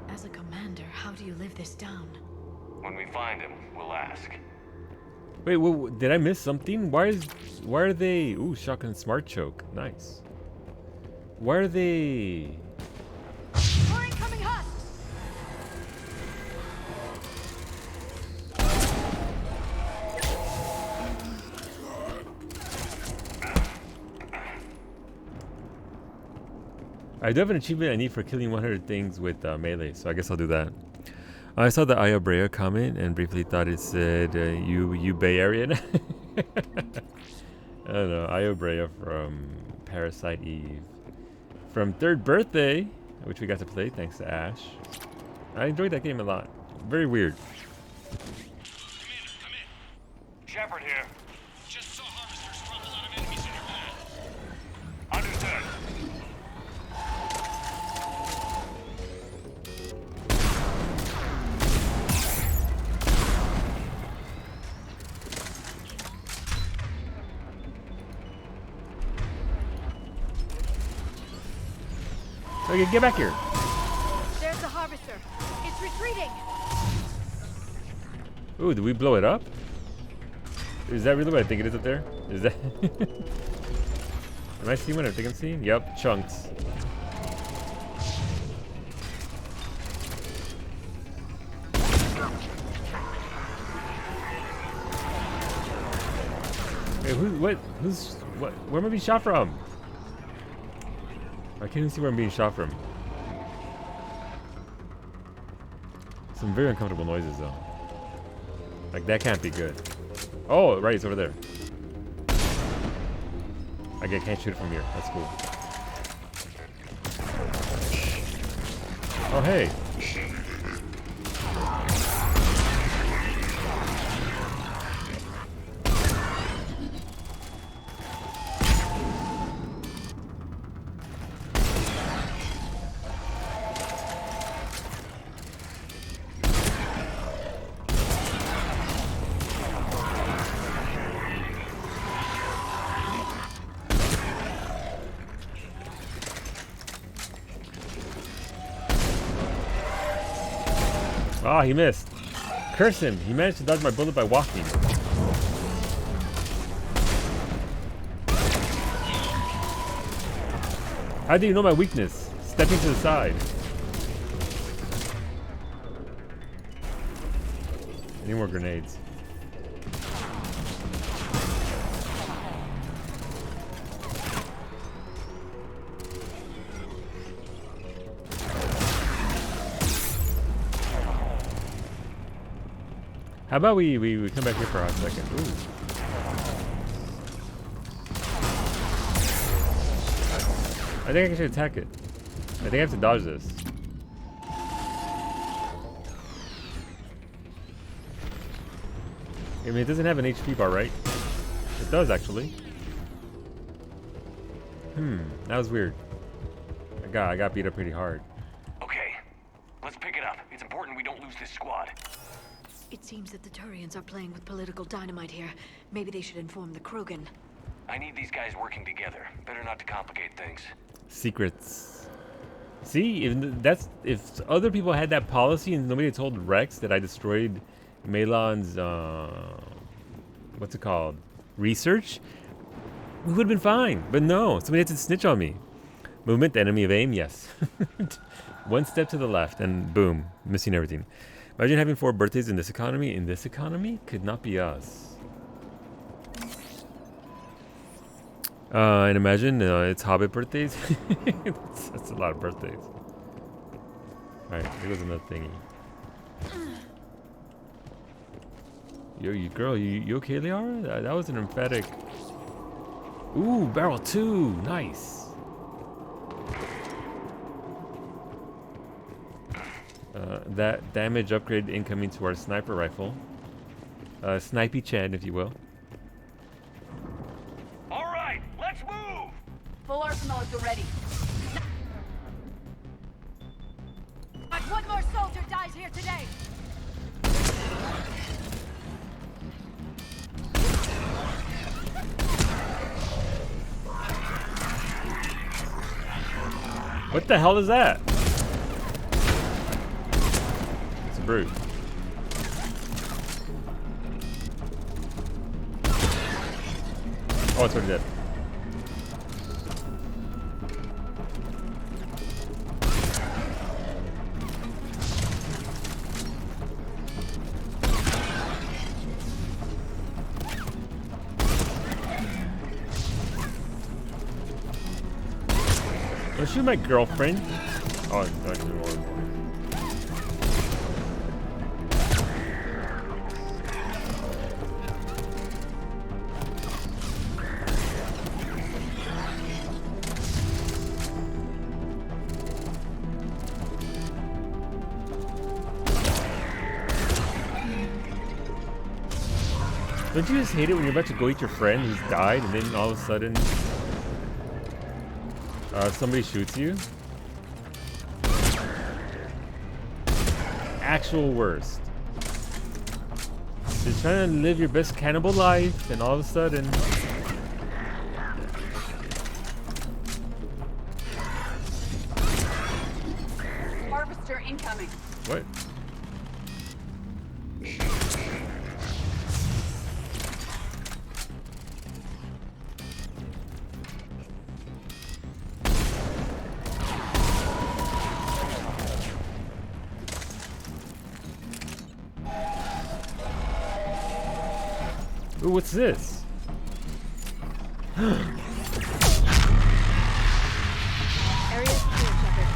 As a commander, how do you live this down? When we find him, we'll ask. Wait, did I miss something? Why are they? Ooh, shotgun smart choke. Nice. Why are they? More incoming husks! I do have an achievement I need for killing 100 things with melee, so I guess I'll do that. I saw the Aya Brea comment and briefly thought it said you Bay Area. I don't know. Aya Brea from Parasite Eve. From Third Birthday, which we got to play thanks to Ash. I enjoyed that game a lot. Very weird. Commander, come in. Shepard here. Just saw harvesters drop a lot of enemies in your path. Understood. Okay, get back here. There's the harvester. It's retreating. Ooh, did we blow it up? Is that really what I think it is up there? Is that? Am I seeing what I think I'm seeing? Yep, chunks. Hey, where am I being shot from? I can't even see where I'm being shot from. Some very uncomfortable noises though. Like that can't be good. Oh, right, it's over there. I can't shoot it from here. That's cool. Oh, hey. Ah, he missed. Curse him. He managed to dodge my bullet by walking. How do you know my weakness? Stepping to the side. I need more grenades. How about we come back here for a hot second? Ooh. I think I can attack it. I think I have to dodge this. I mean, it doesn't have an HP bar, right? It does, actually. That was weird. I got beat up pretty hard. Okay, let's pick it up. It's important we don't lose this squad. It seems that the Turians are playing with political dynamite here. Maybe they should inform the Krogan. I need these guys working together. Better not to complicate things. Secrets. See, if other people had that policy and nobody had told Rex that I destroyed Malon's what's it called? Research, we would have been fine. But no, somebody had to snitch on me. Movement, enemy of aim, yes. One step to the left and boom, missing everything. Imagine having 4 birthdays in this economy. In this economy, could not be us. And imagine it's Hobbit birthdays. That's a lot of birthdays. Alright, here goes another thingy. Yo, you okay, Liara? That was an emphatic. Ooh, barrel 2, nice. That damage upgrade incoming to our sniper rifle. Snipey Chad, if you will. All right, let's move. Full arsenal at the ready. Not one more soldier dies here today. What the hell is that? It's a brute. Oh, it's already dead. Don't shoot my girlfriend. Oh, no, I can more. Don't you just hate it when you're about to go eat your friend who's died and then all of a sudden somebody shoots you? Actual worst. You're trying to live your best cannibal life and all of a sudden... Harvester incoming. What? Ooh, what's this? Area secure, Shepard.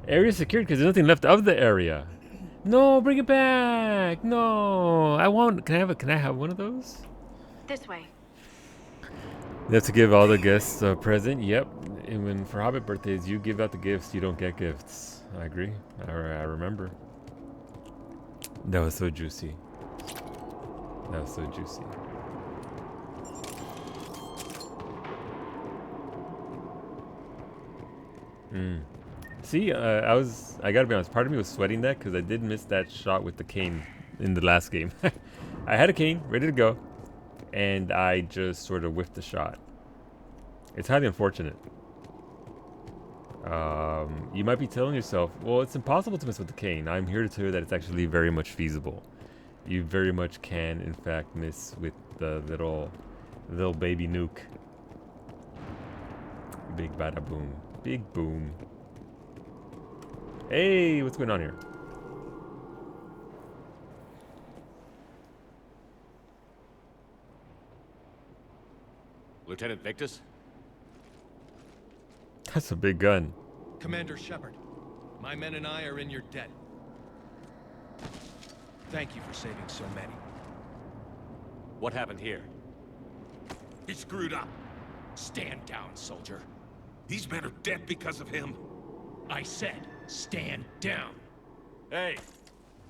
Area secured because there's nothing left of the area. No, bring it back. No, I want. Can I have one of those? This way. You have to give all the guests a present. Yep. And when for Hobbit birthdays, you give out the gifts. You don't get gifts. I agree. I remember. That was so juicy. That was so juicy. See, I gotta be honest, part of me was sweating that because I did miss that shot with the cane in the last game. I had a cane ready to go and I just sort of whiffed the shot. It's highly unfortunate. You might be telling yourself, well, it's impossible to miss with the cane. I'm here to tell you that it's actually very much feasible. You very much can, in fact, miss with the little baby nuke. Big bada boom. Big boom. Hey, what's going on here? Lieutenant Victus? That's a big gun. Commander Shepard, my men and I are in your debt. Thank you for saving so many. What happened here? He screwed up. Stand down, soldier. These men are dead because of him. I said, stand down. Hey,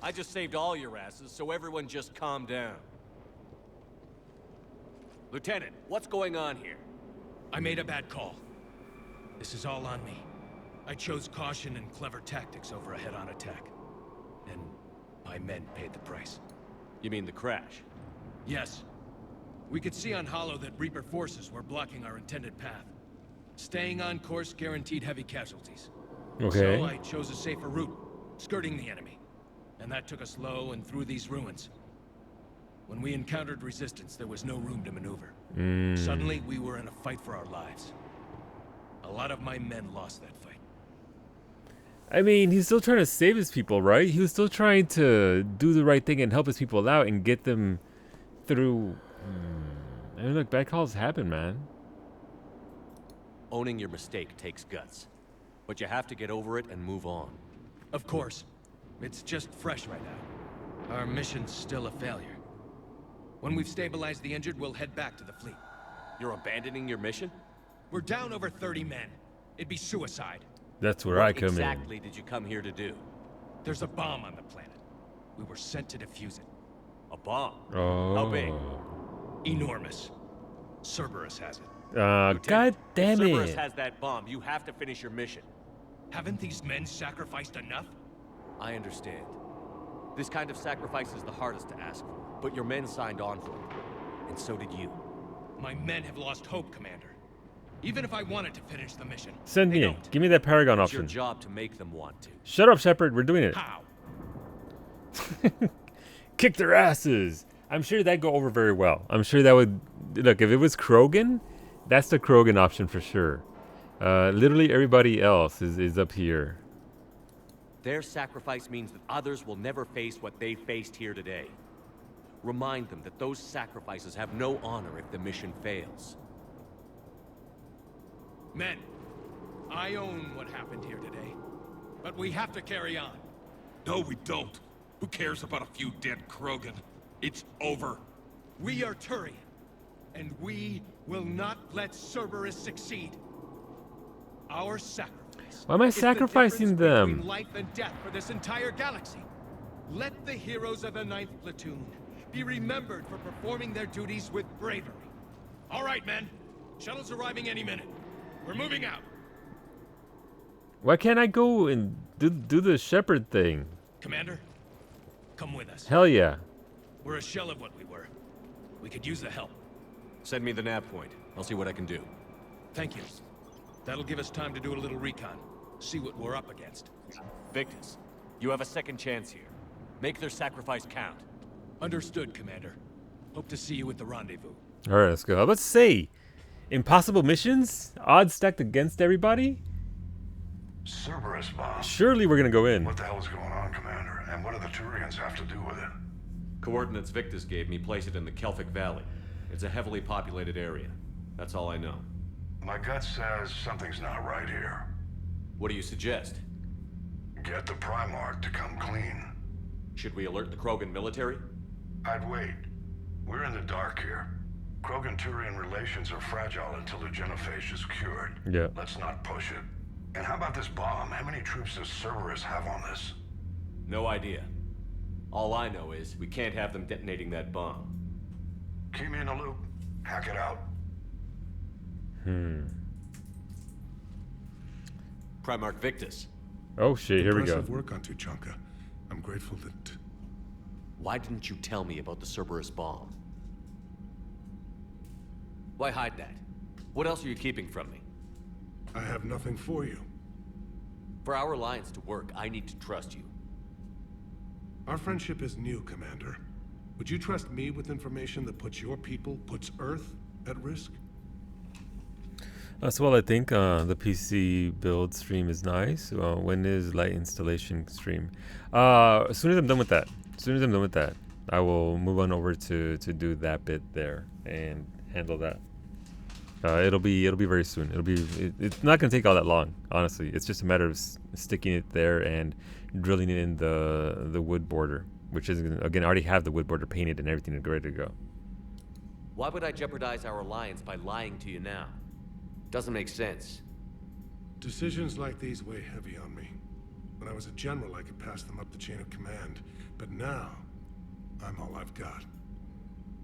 I just saved all your asses, so everyone just calm down. Lieutenant, what's going on here? I made a bad call. This is all on me. I chose caution and clever tactics over a head-on attack. And my men paid the price. You mean the crash? Yes. We could see on Hollow that Reaper forces were blocking our intended path. Staying on course guaranteed heavy casualties. Okay. So I chose a safer route, skirting the enemy. And that took us low and through these ruins. When we encountered resistance, there was no room to maneuver. Suddenly, we were in a fight for our lives. A lot of my men lost that fight. I mean, he's still trying to save his people, right? He was still trying to do the right thing and help his people out and get them through. I mean, look, bad calls happen, man. Owning your mistake takes guts. But you have to get over it and move on. Of course. It's just fresh right now. Our mission's still a failure. When we've stabilized the injured, we'll head back to the fleet. You're abandoning your mission? We're down over 30 men. It'd be suicide. That's where I come in. What exactly did you come here to do? There's a bomb on the planet. We were sent to defuse it. A bomb? Oh. How big? Enormous. Cerberus has it. God damn if Cerberus it. has that bomb, you have to finish your mission. Haven't these men sacrificed enough? I understand. This kind of sacrifice is the hardest to ask for, but your men signed on for it. And so did you. My men have lost hope, Commander. Even if I wanted to finish the mission, Send they me. don't. Give me that Paragon It's option. your job to make them want to. Shut up, Shepard. We're doing it. How? Kick their asses. I'm sure that'd go over very well. I'm sure that would... Look, if it was Krogan, that's the Krogan option for sure. Literally everybody else is up here. Their sacrifice means that others will never face what they faced here today. Remind them that those sacrifices have no honor if the mission fails. Men, I own what happened here today. But we have to carry on. No, we don't. Who cares about a few dead Krogan? It's over. We are Turian, and we will not let Cerberus succeed. Our sacrifice. Why am I is the sacrificing difference them? between life and death for this entire galaxy. Let the heroes of the 9th Platoon be remembered for performing their duties with bravery. All right, men. Shuttle's arriving any minute. We're moving out. Why can't I go and do the Shepard thing? Commander, come with us. Hell yeah. We're a shell of what we were. We could use the help. Send me the nav point. I'll see what I can do. Thank you. That'll give us time to do a little recon. See what we're up against. Victus, you have a second chance here. Make their sacrifice count. Understood, Commander. Hope to see you at the rendezvous. Alright, let's go. Let's say impossible missions? Odds stacked against everybody? Cerberus bomb. Surely we're gonna go in. What the hell is going on, Commander? And what do the Turians have to do with it? Coordinates Victus gave me place it in the Kelphic Valley. It's a heavily populated area. That's all I know. My gut says something's not right here. What do you suggest? Get the Primarch to come clean. Should we alert the Krogan military? I'd wait. We're in the dark here. Krogan-Turian relations are fragile until the genophage is cured. Yeah. Let's not push it. And how about this bomb? How many troops does Cerberus have on this? No idea. All I know is we can't have them detonating that bomb. Keep me in the loop. Hack it out. Primarch Victus. Oh shit, here we go. Impressive work on Tuchanka. I'm grateful that... Why didn't you tell me about the Cerberus bomb? Why hide that? What else are you keeping from me? I have nothing for you. For our alliance to work, I need to trust you. Our friendship is new, Commander. Would you trust me with information that puts your people, puts Earth, at risk? Well, I think the PC build stream is nice. When is light installation stream? As soon as I'm done with that, I will move on over to do that bit there and handle that. It'll be very soon. It's not gonna take all that long, honestly. It's just a matter of sticking it there and drilling it in the wood border, which is, again, I already have the wood border painted and everything ready to go. Why would I jeopardize our alliance by lying to you now? Doesn't make sense. Decisions like these weigh heavy on me. When I was a general, I could pass them up the chain of command. But now, I'm all I've got.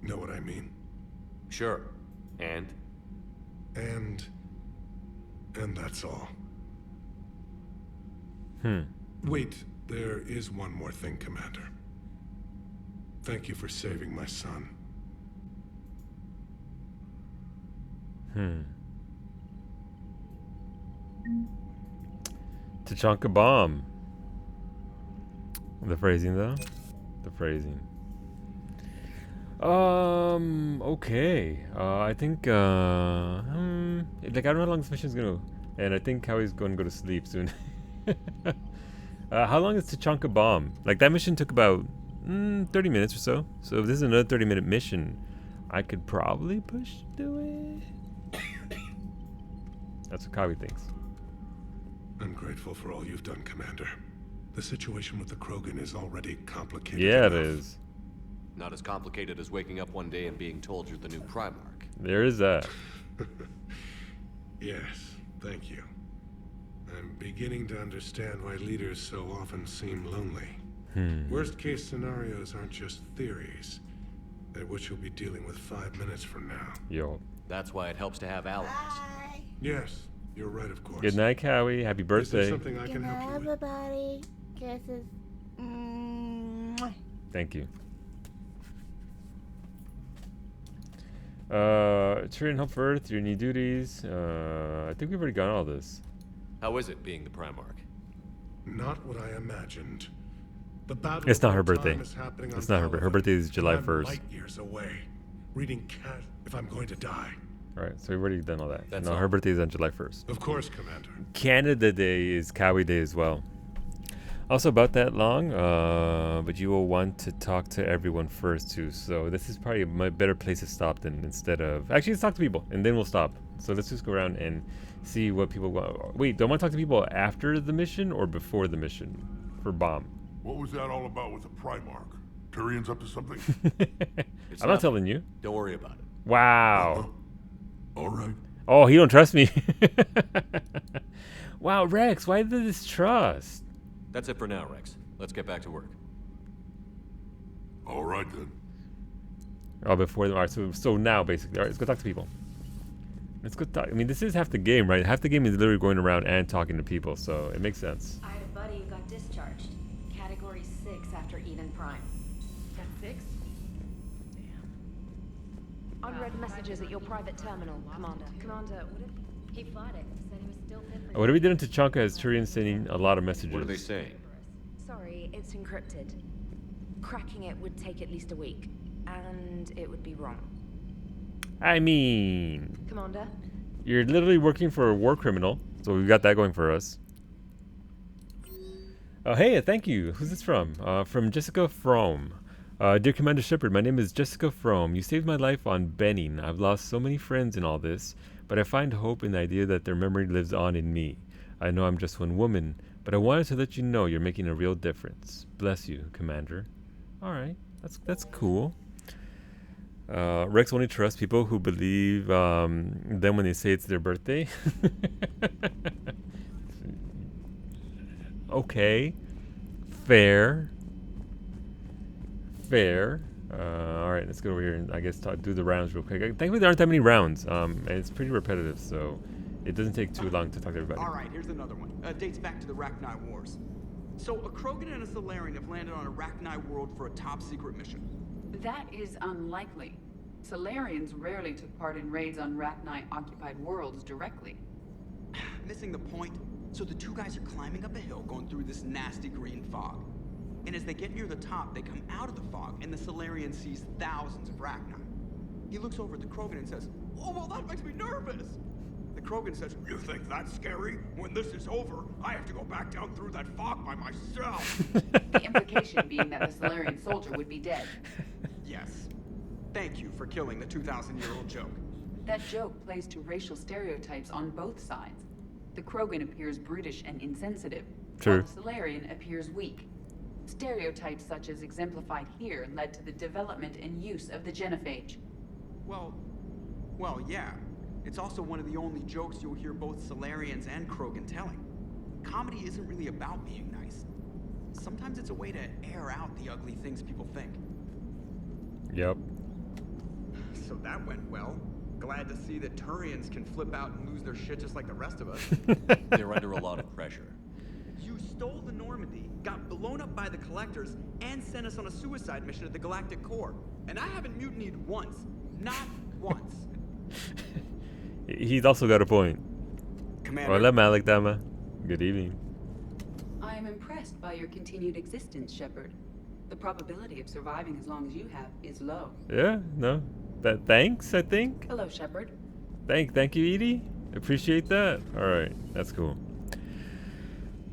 Know what I mean? Sure. And? And that's all. Wait, there is one more thing, Commander. Thank you for saving my son. Tachanka bomb. The phrasing though? The phrasing. Okay. I think like I don't know how long this mission's gonna go. And I think Cowie's gonna go to sleep soon. How long is Tachanka bomb? Like that mission took about 30 minutes or so. So if this is another 30-minute mission, I could probably push through it. That's what Kawi thinks. I'm grateful for all you've done, Commander. The situation with the Krogan is already complicated. Yeah, enough. it is. Not as complicated as waking up one day and being told you're the new Primarch. There is that. Yes, thank you. I'm beginning to understand why leaders so often seem lonely. Worst case scenarios aren't just theories. They're what you'll be dealing with 5 minutes from now. Yo. That's why it helps to have allies. Yes, you're right, of course. Good night, Cowie. Happy birthday. Is there something I can help you with? Everybody. Kisses. Thank you. Tyrion, Hope for Earth, your new duties. I think we've already got all this. How is it being the Primarch? Not what I imagined. The battle It's not her of birthday. time is happening It's on not her birthday. Her birthday is July I'm 1st. light years away. Reading cat if I'm going to die. Alright, so we've already done all that. That's No, all. her birthday is on July 1st. Of course, Commander. Canada Day is Cowie Day as well. Also about that long, but you will want to talk to everyone first too. So this is probably a better place to stop than instead of... Actually, let's talk to people and then we'll stop. So let's just go around and see what people want. Wait, do I want to talk to people after the mission or before the mission for bomb? What was that all about with the Primarch? Tyrion's up to something? I'm not telling you. Don't worry about it. Wow. All right. Oh, he don't trust me. Wow, Rex, why the distrust? That's it for now, Rex. Let's get back to work. All right, then. Oh, before the... Alright, so now, basically. Alright, let's go talk to people. Let's go talk... I mean, this is half the game, right? Half the game is literally going around and talking to people, so it makes sense. I had a buddy who got discharged. Category 6 after Eden Prime. That's 6? Unread messages at your private terminal, Commander. Commander, would it... He fought it. Said he was still fit for What we did in Tachanka is Tyrion sending a lot of messages. What are they saying? Sorry, it's encrypted. Cracking it would take at least a week, and it would be wrong. I mean... Commander? You're literally working for a war criminal, so we've got that going for us. Oh, hey, thank you. Who's this from? From Jessica Frome. Dear Commander Shepard, my name is Jessica Frome. You saved my life on Benning. I've lost so many friends in all this, but I find hope in the idea that their memory lives on in me. I know I'm just one woman, but I wanted to let you know you're making a real difference. Bless you, Commander. All right, that's cool. Rex only trusts people who believe them when they say it's their birthday. Okay, fair. All right, let's go over here and I guess do the rounds real quick. Thankfully, there aren't that many rounds, and it's pretty repetitive, so it doesn't take too long to talk to everybody. All right, here's another one. Dates back to the Rachni Wars. So a Krogan and a Salarian have landed on a Rachni world for a top-secret mission. That is unlikely. Salarians rarely took part in raids on Rachni-occupied worlds directly. Missing the point. So the two guys are climbing up a hill going through this nasty green fog. And as they get near the top, they come out of the fog, and the Salarian sees thousands of Rachni. He looks over at the Krogan and says, "Oh, well, that makes me nervous." The Krogan says, "You think that's scary? When this is over, I have to go back down through that fog by myself." The implication being that the Salarian soldier would be dead. Yes. Thank you for killing the 2,000-year-old joke. That joke plays to racial stereotypes on both sides. The Krogan appears brutish and insensitive, True. while the Salarian appears weak. Stereotypes such as exemplified here led to the development and use of the genophage. Well, yeah. It's also one of the only jokes you'll hear both Salarians and Krogan telling. Comedy isn't really about being nice. Sometimes it's a way to air out the ugly things people think. Yep. So that went well. Glad to see that Turians can flip out and lose their shit just like the rest of us. They're under a lot of pressure. You stole the Normandy, got blown up by the Collectors, and sent us on a suicide mission at the Galactic Core. And I haven't mutinied once. Not once. He's also got a point. Commander. Hola, Malik Dama. Good evening. I am impressed by your continued existence, Shepard. The probability of surviving as long as you have is low. Yeah, no. Thanks, I think. Hello, Shepard. Thank you, Edie. Appreciate that. Alright, that's cool.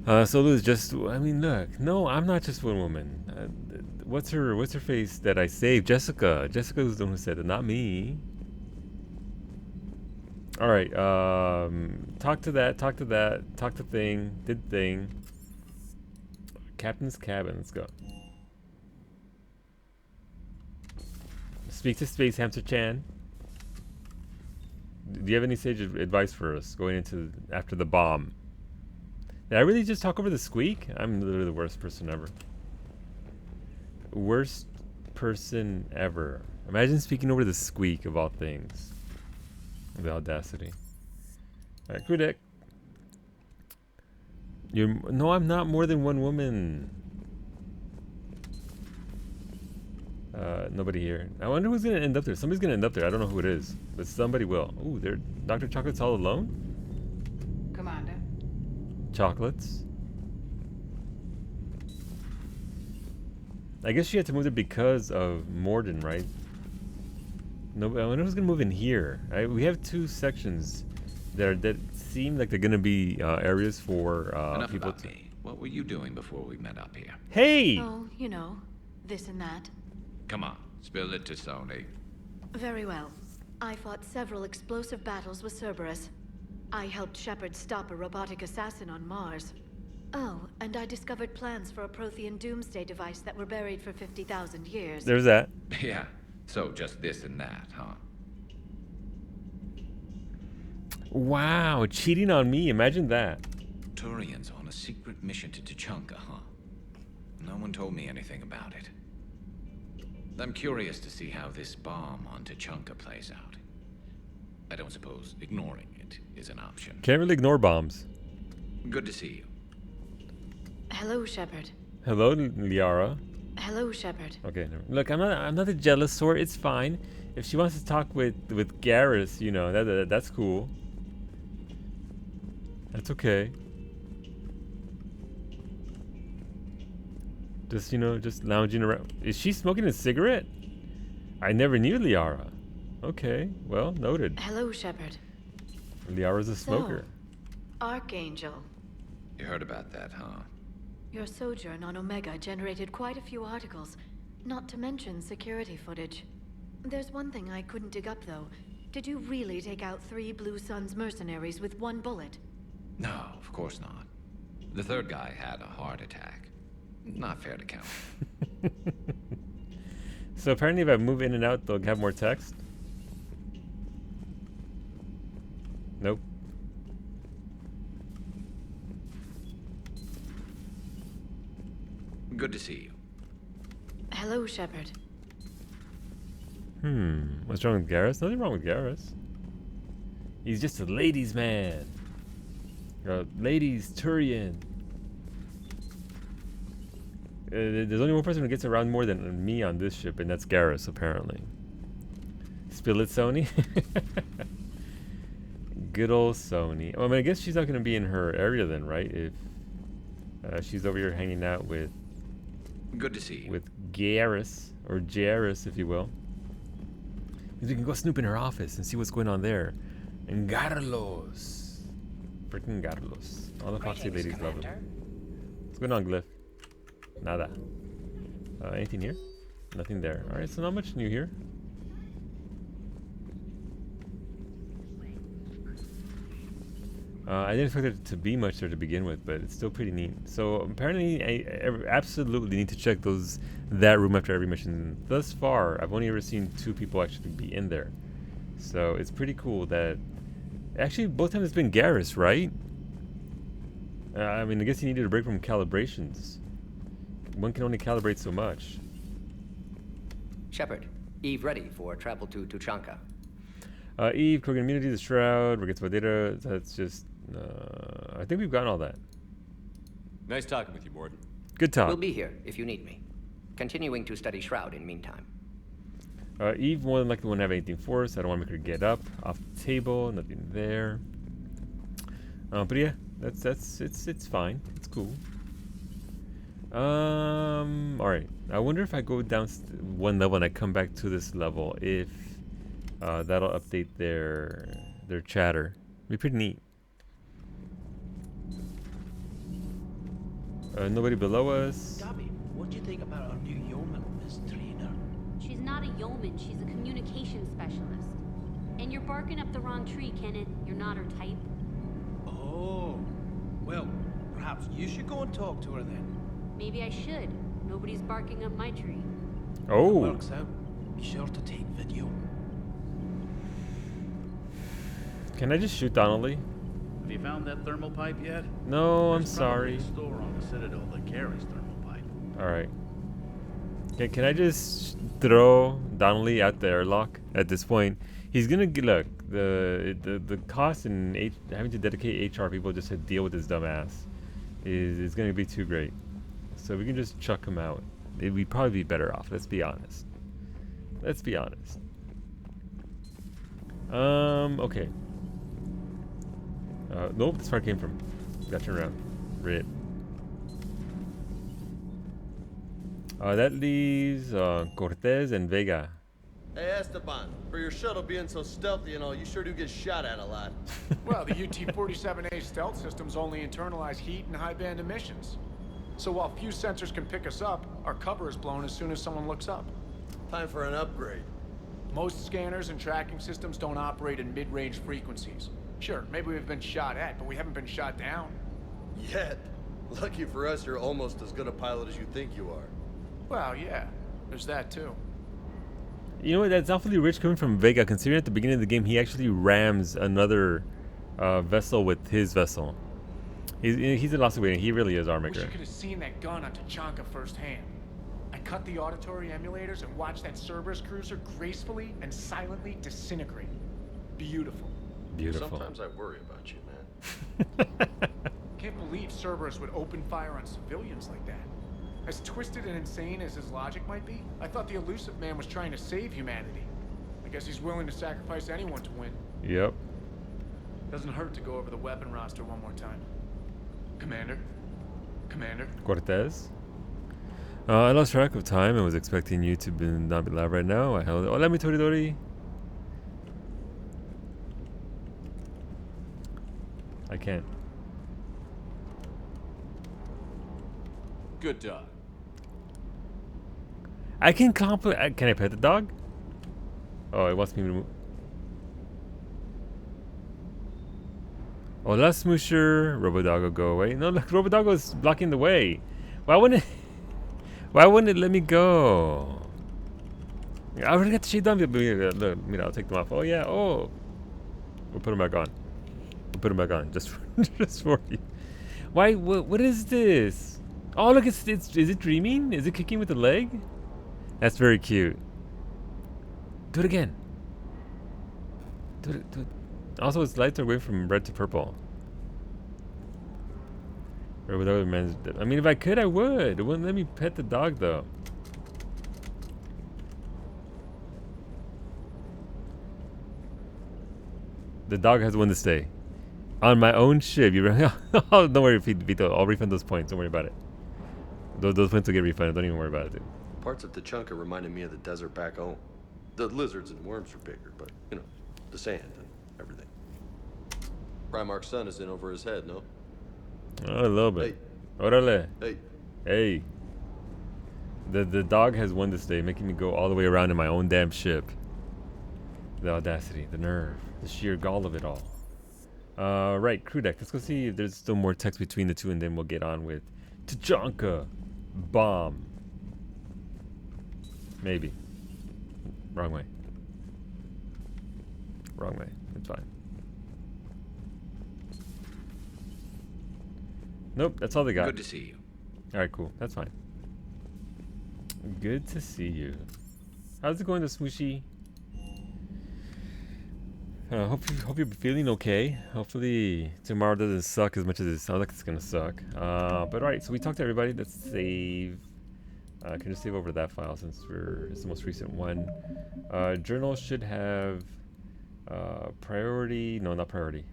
So Luz, I mean, look, no, I'm not just one woman. What's her face that I saved? Jessica. Jessica was the one who said it, not me. Alright, talk to thing, did thing. Captain's cabin, let's go. Speak to Space Hamster Chan. Do you have any sage advice for us going into after the bomb? Did I really just talk over the squeak? I'm literally the worst person ever. Worst person ever. Imagine speaking over the squeak of all things. The audacity. Alright, crew deck. No, I'm not more than one woman. Nobody here. I wonder who's gonna end up there. Somebody's gonna end up there. I don't know who it is, but somebody will. Ooh, there. Dr. Chocolate's all alone? Commander. Chocolates. I guess she had to move there because of Morden, right? No, I wonder who's gonna move in here. We have two sections that seem like they're gonna be areas for Enough people about me. What were you doing before we met up here? Hey! Oh, you know, this and that. Come on, spill it to Sony. Very well. I fought several explosive battles with Cerberus. I helped Shepard stop a robotic assassin on Mars. Oh, and I discovered plans for a Prothean doomsday device that were buried for 50,000 years. There's that. Yeah, so just this and that, huh? Wow, cheating on me. Imagine that. Turians on a secret mission to Tuchanka, huh? No one told me anything about it. I'm curious to see how this bomb on Tuchanka plays out. I don't suppose ignoring it is an option. Can't really ignore bombs. Good to see you. Hello, Shepard. Hello, Liara. Hello, Shepard. Okay, look, I'm not a jealous sort. It's fine. If she wants to talk with Garrus, you know, that's cool. That's okay. Just, you know, just lounging around. Is she smoking a cigarette? I never knew Liara. Okay, well, noted. Hello, Shepard. Liara's a smoker. So, Archangel. You heard about that, huh? Your sojourn on Omega generated quite a few articles, not to mention security footage. There's one thing I couldn't dig up, though. Did you really take out 3 Blue Suns mercenaries with 1 bullet? No, of course not. The third guy had a heart attack. Not fair to count. So apparently if I move in and out, they'll have more text? Nope. Good to see you. Hello, Shepard. What's wrong with Garrus? Nothing wrong with Garrus. He's just a ladies' man. A ladies' Turian. There's only one person who gets around more than me on this ship, and that's Garrus, apparently. Spill it, Sony? Good old Sony. Well, I mean, I guess she's not going to be in her area then, right? If she's over here hanging out with... Good to see you. With Garrus, or Jarrus, if you will. Because we can go snoop in her office and see what's going on there. And Garlos. Freaking Garlos. All the Foxy ladies love him. What's going on, Glyph? Nada. Anything here? Nothing there. Alright, so not much new here. I didn't expect it to be much there to begin with, but it's still pretty neat. So apparently I absolutely need to check that room after every mission. Thus far, I've only ever seen 2 people actually be in there. So it's pretty cool that... Actually, both times it's been Garrus, right? I mean, I guess he needed a break from calibrations. One can only calibrate so much. Shepard, Eve ready for travel to Tuchanka. Eve, Krogan Immunity, the Shroud, Regates by Data. That's just. I think we've gotten all that. Nice talking with you, Mordin. Good talk. We'll be here if you need me. Continuing to study Shroud in meantime. Eve more than likely won't have anything for us. I don't want to make her get up off the table. Nothing there. But yeah, it's fine. It's cool. All right. I wonder if I go down one level and I come back to this level, if that'll update their chatter. It'd be pretty neat. Nobody below us. Gabby, what do you think about our new yeoman, Miss Trina? She's not a yeoman, she's a communication specialist. And you're barking up the wrong tree, Kenneth. You're not her type. Oh, well, perhaps you should go and talk to her then. Maybe I should. Nobody's barking up my tree. Oh. If it works out, be sure to take video. Can I just shoot Donnelly? Have you found that thermal pipe yet? No, I'm There's sorry. probably a store on the Citadel that carries thermal pipe. All right. Can I just throw Donnelly out the airlock at this point? He's gonna look the cost in having to dedicate HR people just to deal with his dumb ass is gonna be too great. So we can just chuck him out. We'd probably be better off. Let's be honest. Let's be honest. Okay. Nope, that's where I came from. Got turned around. Rip. That leaves Cortez and Vega. Hey Esteban, for your shuttle being so stealthy and all, you sure do get shot at a lot. Well, the UT-47A stealth systems only internalize heat and high-band emissions. So while few sensors can pick us up, our cover is blown as soon as someone looks up. Time for an upgrade. Most scanners and tracking systems don't operate in mid-range frequencies. Sure, maybe we've been shot at, but we haven't been shot down. Yet. Lucky for us, you're almost as good a pilot as you think you are. Well, yeah. There's that, too. You know what? That's awfully rich coming from Vega, considering at the beginning of the game he actually rams another vessel with his vessel. He's a lost away. He really is our Wish maker. you could have seen that gun on Tachanka firsthand. I cut the auditory emulators and watched that Cerberus cruiser gracefully and silently disintegrate. Beautiful. Beautiful. Sometimes I worry about you, man. Can't believe Cerberus would open fire on civilians like that. As twisted and insane as his logic might be, I thought the elusive man was trying to save humanity. I guess he's willing to sacrifice anyone to win. Yep. Doesn't hurt to go over the weapon roster one more time. Commander? Commander? Cortez? I lost track of time and was expecting you to not be live right now. Hola, mi Toridori. I can't. Good dog. I can compliment. Can I pet the dog? Oh, it wants me to move. Hola, Smoosher. Robodoggo, go away. No, look, Robodoggo is blocking the way. Why wouldn't it? Why wouldn't it let me go? I already got the shade done. Look, I'll take them off. Oh yeah. Oh, we'll put them back on. We'll put them back on just for you. Why? What is this? Oh, look, is it dreaming? Is it kicking with the leg? That's very cute. Do it again. Do it. Also, its lights are going from red to purple. I mean, if I could, I would. It wouldn't let me pet the dog, though. The dog has one to stay. On my own ship. Oh, don't worry, Vito. I'll refund those points. Don't worry about it. Those points will get refunded. Don't even worry about it, dude. Parts of Tachanka reminded me of the desert back home. The lizards and worms are bigger, but, you know, the sand and everything. Primarch's son is in over his head, no? Oh, a little bit. Hey. Orale. Hey. Hey. The dog has one to stay, making me go all the way around in my own damn ship. The audacity, the nerve, the sheer gall of it all. Right, crew deck. Let's go see if there's still more text between the two, and then we'll get on with Tachanka bomb. Maybe. Wrong way. Wrong way. It's fine. Nope, that's all they got. Good to see you. Alright, cool. That's fine. Good to see you. How's it going to Smooshy? Hope you're feeling okay. Hopefully tomorrow doesn't suck as much as it sounds like it's gonna suck. But alright, so we talked to everybody. Let's save. I can just save over that file since it's the most recent one. Journal should have priority. No, not priority.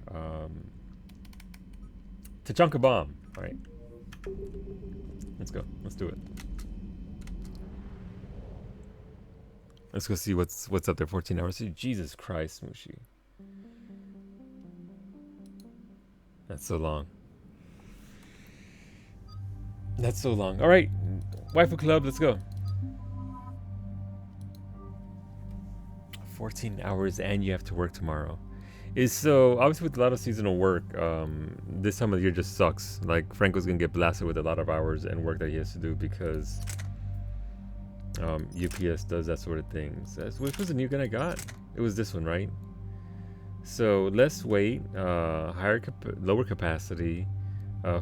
Tachanka bomb. Alright. Let's go. Let's do it. Let's go see what's up there. 14 hours. Jesus Christ, Smooshy. That's so long. That's so long. All right, Waifu Club, let's go. 14 hours and you have to work tomorrow. So obviously with a lot of seasonal work, this time of the year just sucks. Like Franco's gonna get blasted with a lot of hours and work that he has to do because UPS does that sort of thing. So which was the new gun I got? It was this one, right? So less weight, lower capacity,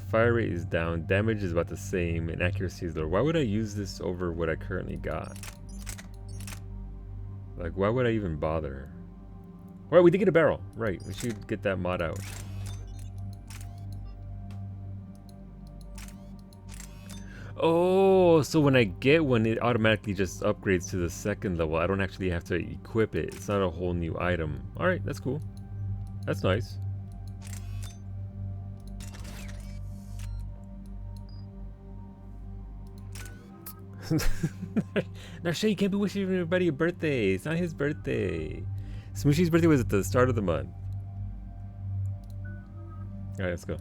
fire rate is down, damage is about the same, and accuracy is lower. Why would I use this over what I currently got? Like, why would I even bother? Right, we did get a barrel. Right, we should get that mod out. Oh, so when I get one, it automatically just upgrades to the second level. I don't actually have to equip it. It's not a whole new item. All right, that's cool. That's nice. Now, Shay, you can't be wishing everybody a birthday. It's not his birthday. Smooshy's birthday was at the start of the month. All right, let's go.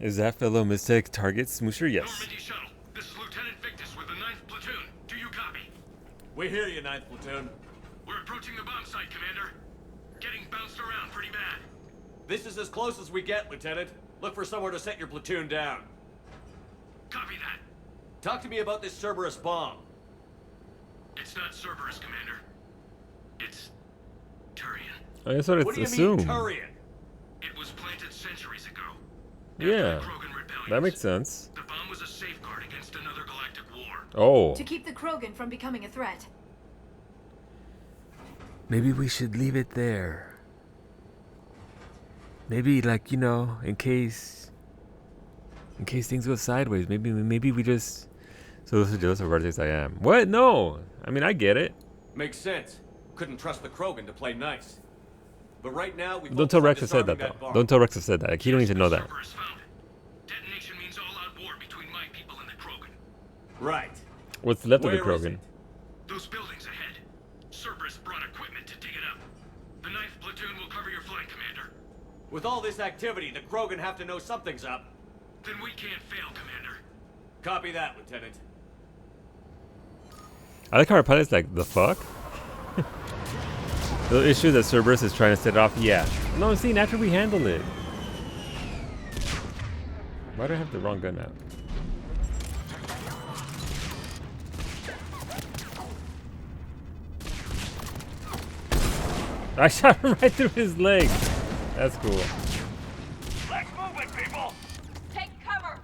Is that fellow Mystic target Smoosher? Yes. Normandy shuttle. This is Lieutenant Victus with the 9th Platoon. Do you copy? We hear you, 9th Platoon. We're approaching the bomb site, Commander. Getting bounced around pretty bad. This is as close as we get, Lieutenant. Look for somewhere to set your platoon down. Copy that. Talk to me about this Cerberus bomb. It's not Cerberus, Commander. It's Turian. Oh, that's what it's assumed. What do you mean, Turian? It was planted centuries ago. Yeah, that makes sense. The bomb was a safeguard against another galactic war. Oh. To keep the Krogan from becoming a threat. Maybe we should leave it there. Maybe, like, you know, in case things go sideways. Maybe we just. So this is just a verdict I am. What? No. I mean, I get it. Makes sense. Couldn't trust the Krogan to play nice. But right now, we don't tell Rex I said that though. Don't tell Rex I said that. Like, he don't need to know that. Detonation means all-out war between my people and the Krogan. Right. What's left of the Krogan? Those buildings ahead. Cerberus brought equipment to dig it up. The 9th Platoon will cover your flank, Commander. With all this activity, the Krogan have to know something's up. Then we can't fail, Commander. Copy that, Lieutenant. I like how our pilot's like, the fuck? The issue that Cerberus is trying to set off, yeah. No, see, naturally we handle it. Why do I have the wrong gun out? I shot him right through his leg. That's cool. Let's move it, people! Take cover!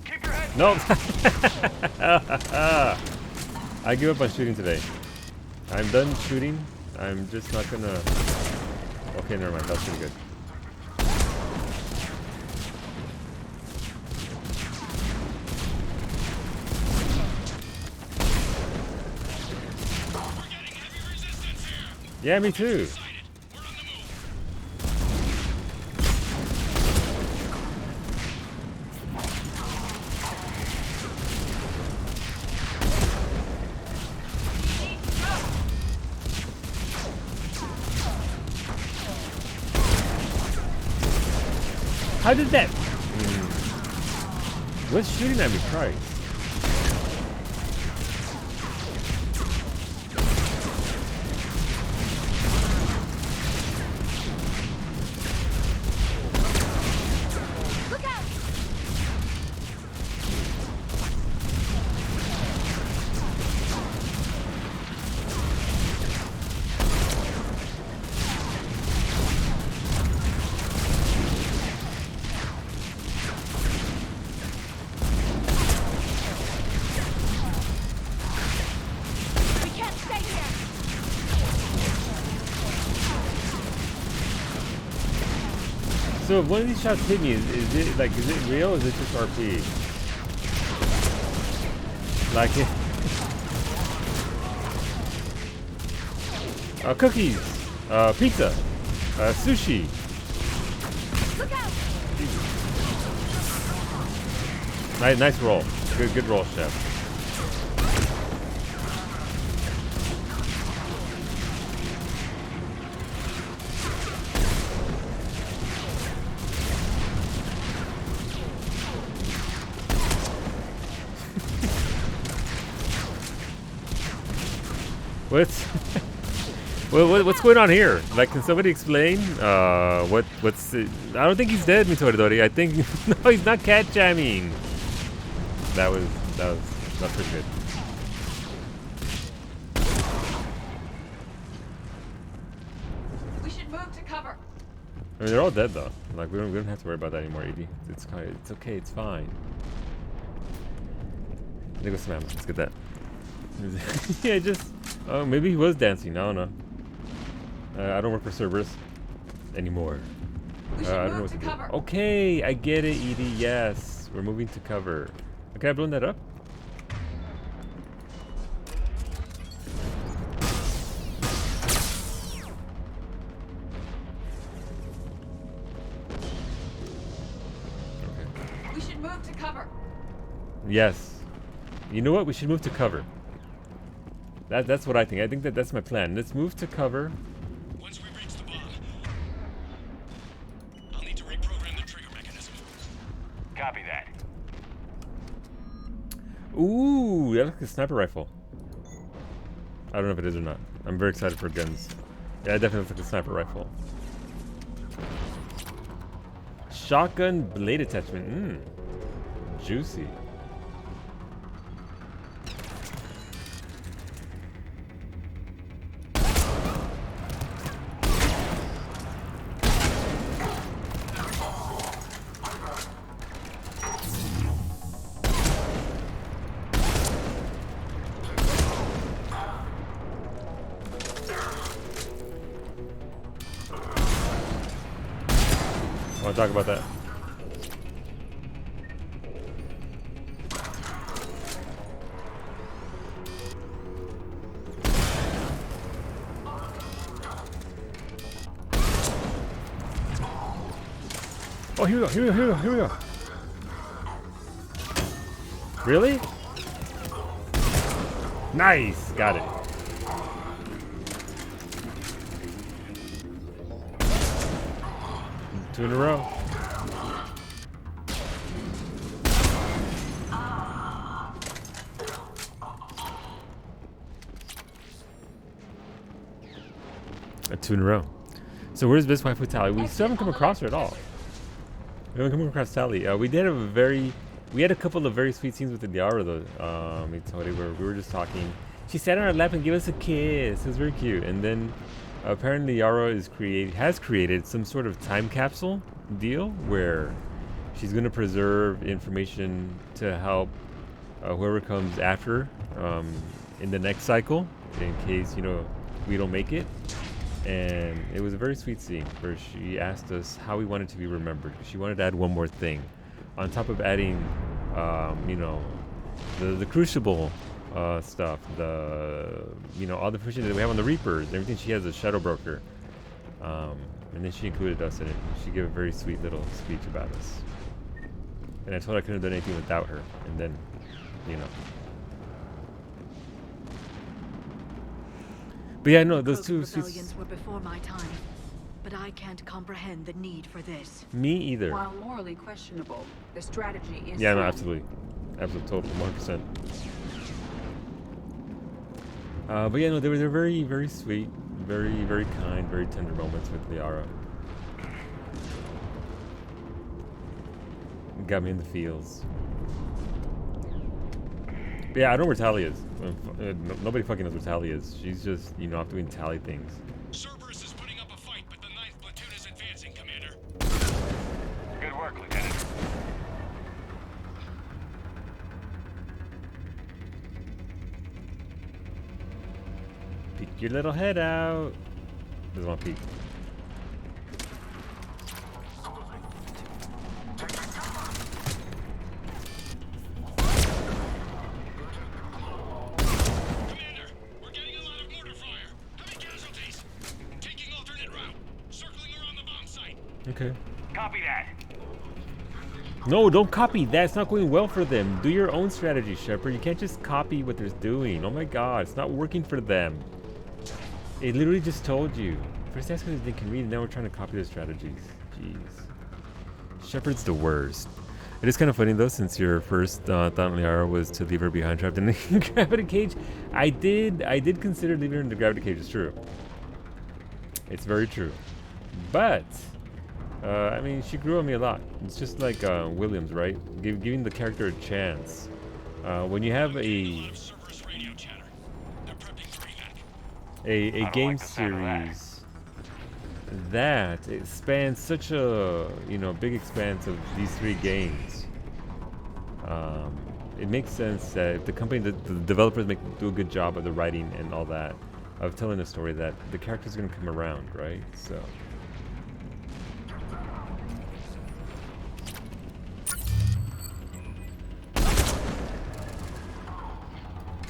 Keep your head Nope. I give up on shooting today. I'm done shooting. I'm just not gonna. Okay, never mind. That's pretty good. Yeah, me too. How did that? What's shooting at me, Christ? Look out! So if one of these shots hit me, is it like, is it real or is it just RP? Like it. Cookies, pizza, sushi. Look out! Nice roll. Good roll, chef. What's going on here? Like, can somebody explain? What's? I don't think he's dead, Mitoridori. I think no, he's not cat jamming. That was pretty good. We should move to cover. I mean, they're all dead though. Like, we don't have to worry about that anymore, Edie. It's okay. It's fine. There goes some ammo. Let's get that. Yeah, just. Oh, maybe he was dancing. I don't know. I don't work for Cerberus anymore. We should I don't know move what to do. cover. Okay, I get it, Edie. Yes, we're moving to cover. Okay, I blown that up. We should move to cover. Yes. You know what? We should move to cover. That's what I think. I think that's my plan. Let's move to cover. Once we reach the bomb, I'll need to reprogram the trigger mechanism. Copy that. Ooh, that looks like a sniper rifle. I don't know if it is or not. I'm very excited for guns. Yeah, it definitely looks like a sniper rifle. Shotgun blade attachment. Juicy. I want to talk about that. Oh, here we go. Really? Nice, got it. Two in a row. Two in a row. So where's this waifu Tali? We still haven't come across her at all. We haven't come across Tali. We had a couple of very sweet scenes with the Liara though. Mitori, where we were just talking. She sat on our lap and gave us a kiss. It was very cute. And then apparently Liara has created some sort of time capsule deal where she's going to preserve information to help whoever comes after in the next cycle, in case we don't make it. And it was a very sweet scene where she asked us how we wanted to be remembered. She wanted to add one more thing on top of adding the crucible stuff, all the information that we have on the Reapers, everything. She has a Shadow Broker, and then she included us in it. She gave a very sweet little speech about us, and I told her I couldn't have done anything without her. And then but yeah, no, those two rebellions were before my time, but I can't comprehend the need for this. Me either. While morally questionable, the strategy is yeah, no, sound. absolutely, totally, 100%. But yeah, no, they're very, very sweet, very, very kind, very tender moments with Liara. Got me in the feels. But yeah, I know where Tali is. Nobody fucking knows where Tali is. She's just, off doing Tali things. Cerberus is putting up a fight, but the 9th platoon is advancing, Commander. Good work, Lieutenant. Peek your little head out. Doesn't want to peek. Okay. Copy that. No, don't copy that. It's not going well for them. Do your own strategy, Shepard. You can't just copy what they're doing. Oh my god, it's not working for them. It literally just told you. First ask if they can read, and now we're trying to copy their strategies. Jeez. Shepard's the worst. It is kind of funny though, since your first thought on Liara was to leave her behind trapped in the gravity cage. I did consider leaving her in the gravity cage. It's true. It's very true. But I mean, she grew on me a lot. It's just like Williams, right? Giving the character a chance. When you have a game series that it spans such a big expanse of these 3 games, it makes sense that if the developers do a good job of the writing and all that, of telling a story, that the character's gonna come around, right? So.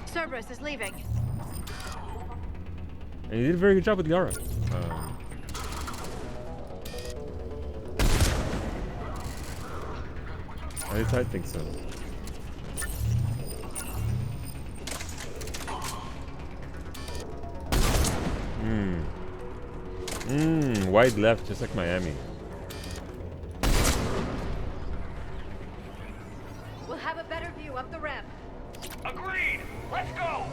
Cerberus is leaving. And he did a very good job with Liara. At least I think so. Wide left, just like Miami. We'll have a better view up the ramp. Agreed. Let's go.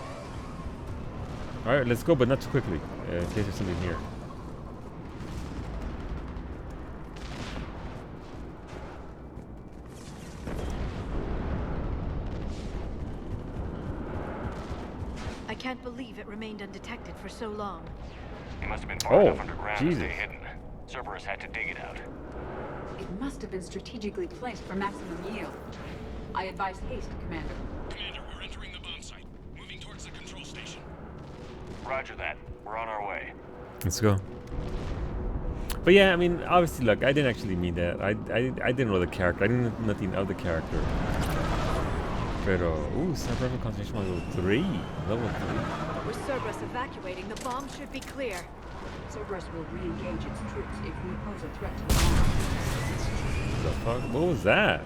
All right, let's go, but not too quickly, in case there's something here. I can't believe it remained undetected for so long. It must have been far enough underground to stay hidden. Cerberus had to dig it out. It must have been strategically placed for maximum yield. I advise haste, Commander. Commander, we're entering the bomb site. Moving towards the control station. Roger that. We're on our way. Let's go. But yeah, I mean, obviously, look, I didn't actually mean that. I didn't know the character. I didn't know nothing of the character. Pero, sniper rifle concentration level 3. Level 3. With Cerberus evacuating, the bomb should be clear. Cerberus will re-engage its troops if we pose a threat to the bomb. The fuck? What was that?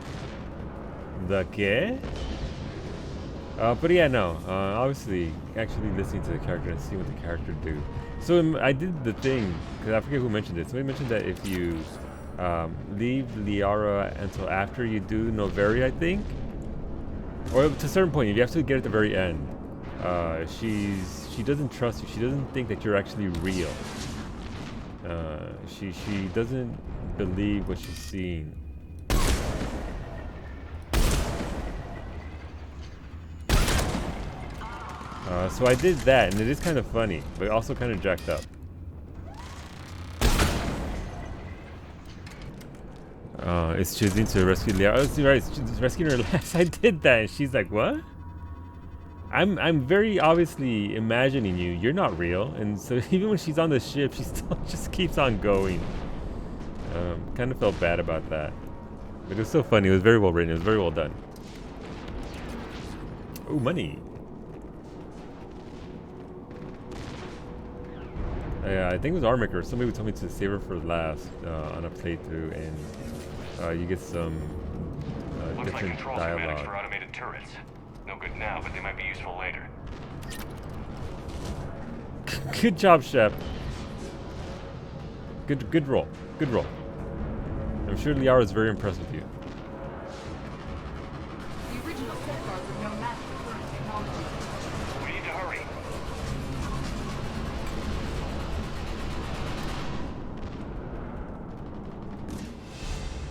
The qué? But yeah, no. Obviously, actually listening to the character and seeing what the character do. So I did the thing, because I forget who mentioned it. Somebody mentioned that if you leave Liara until after you do Noveria, I think, or to a certain point, if you have to get at the very end, she doesn't trust you. She doesn't think that you're actually real. She doesn't believe what she's seeing. So I did that, and it is kind of funny, but also kind of jacked up. It's choosing to rescue Liara. Oh, right, it's rescuing her last. I did that, and she's like, "What?" I'm very obviously imagining you. You're not real, and so even when she's on the ship, she still just keeps on going. Kind of felt bad about that, but it was so funny. It was very well written. It was very well done. Oh, money. Yeah, I think it was Armaker. Somebody told me to save her for last on a playthrough, and you get some different dialogue. For automated turrets. No good now, but they might be useful later. Good job, Shep. Good roll. Good roll. I'm sure Liara is very impressed with you. The original safeguards were no match for current technology. We need to hurry.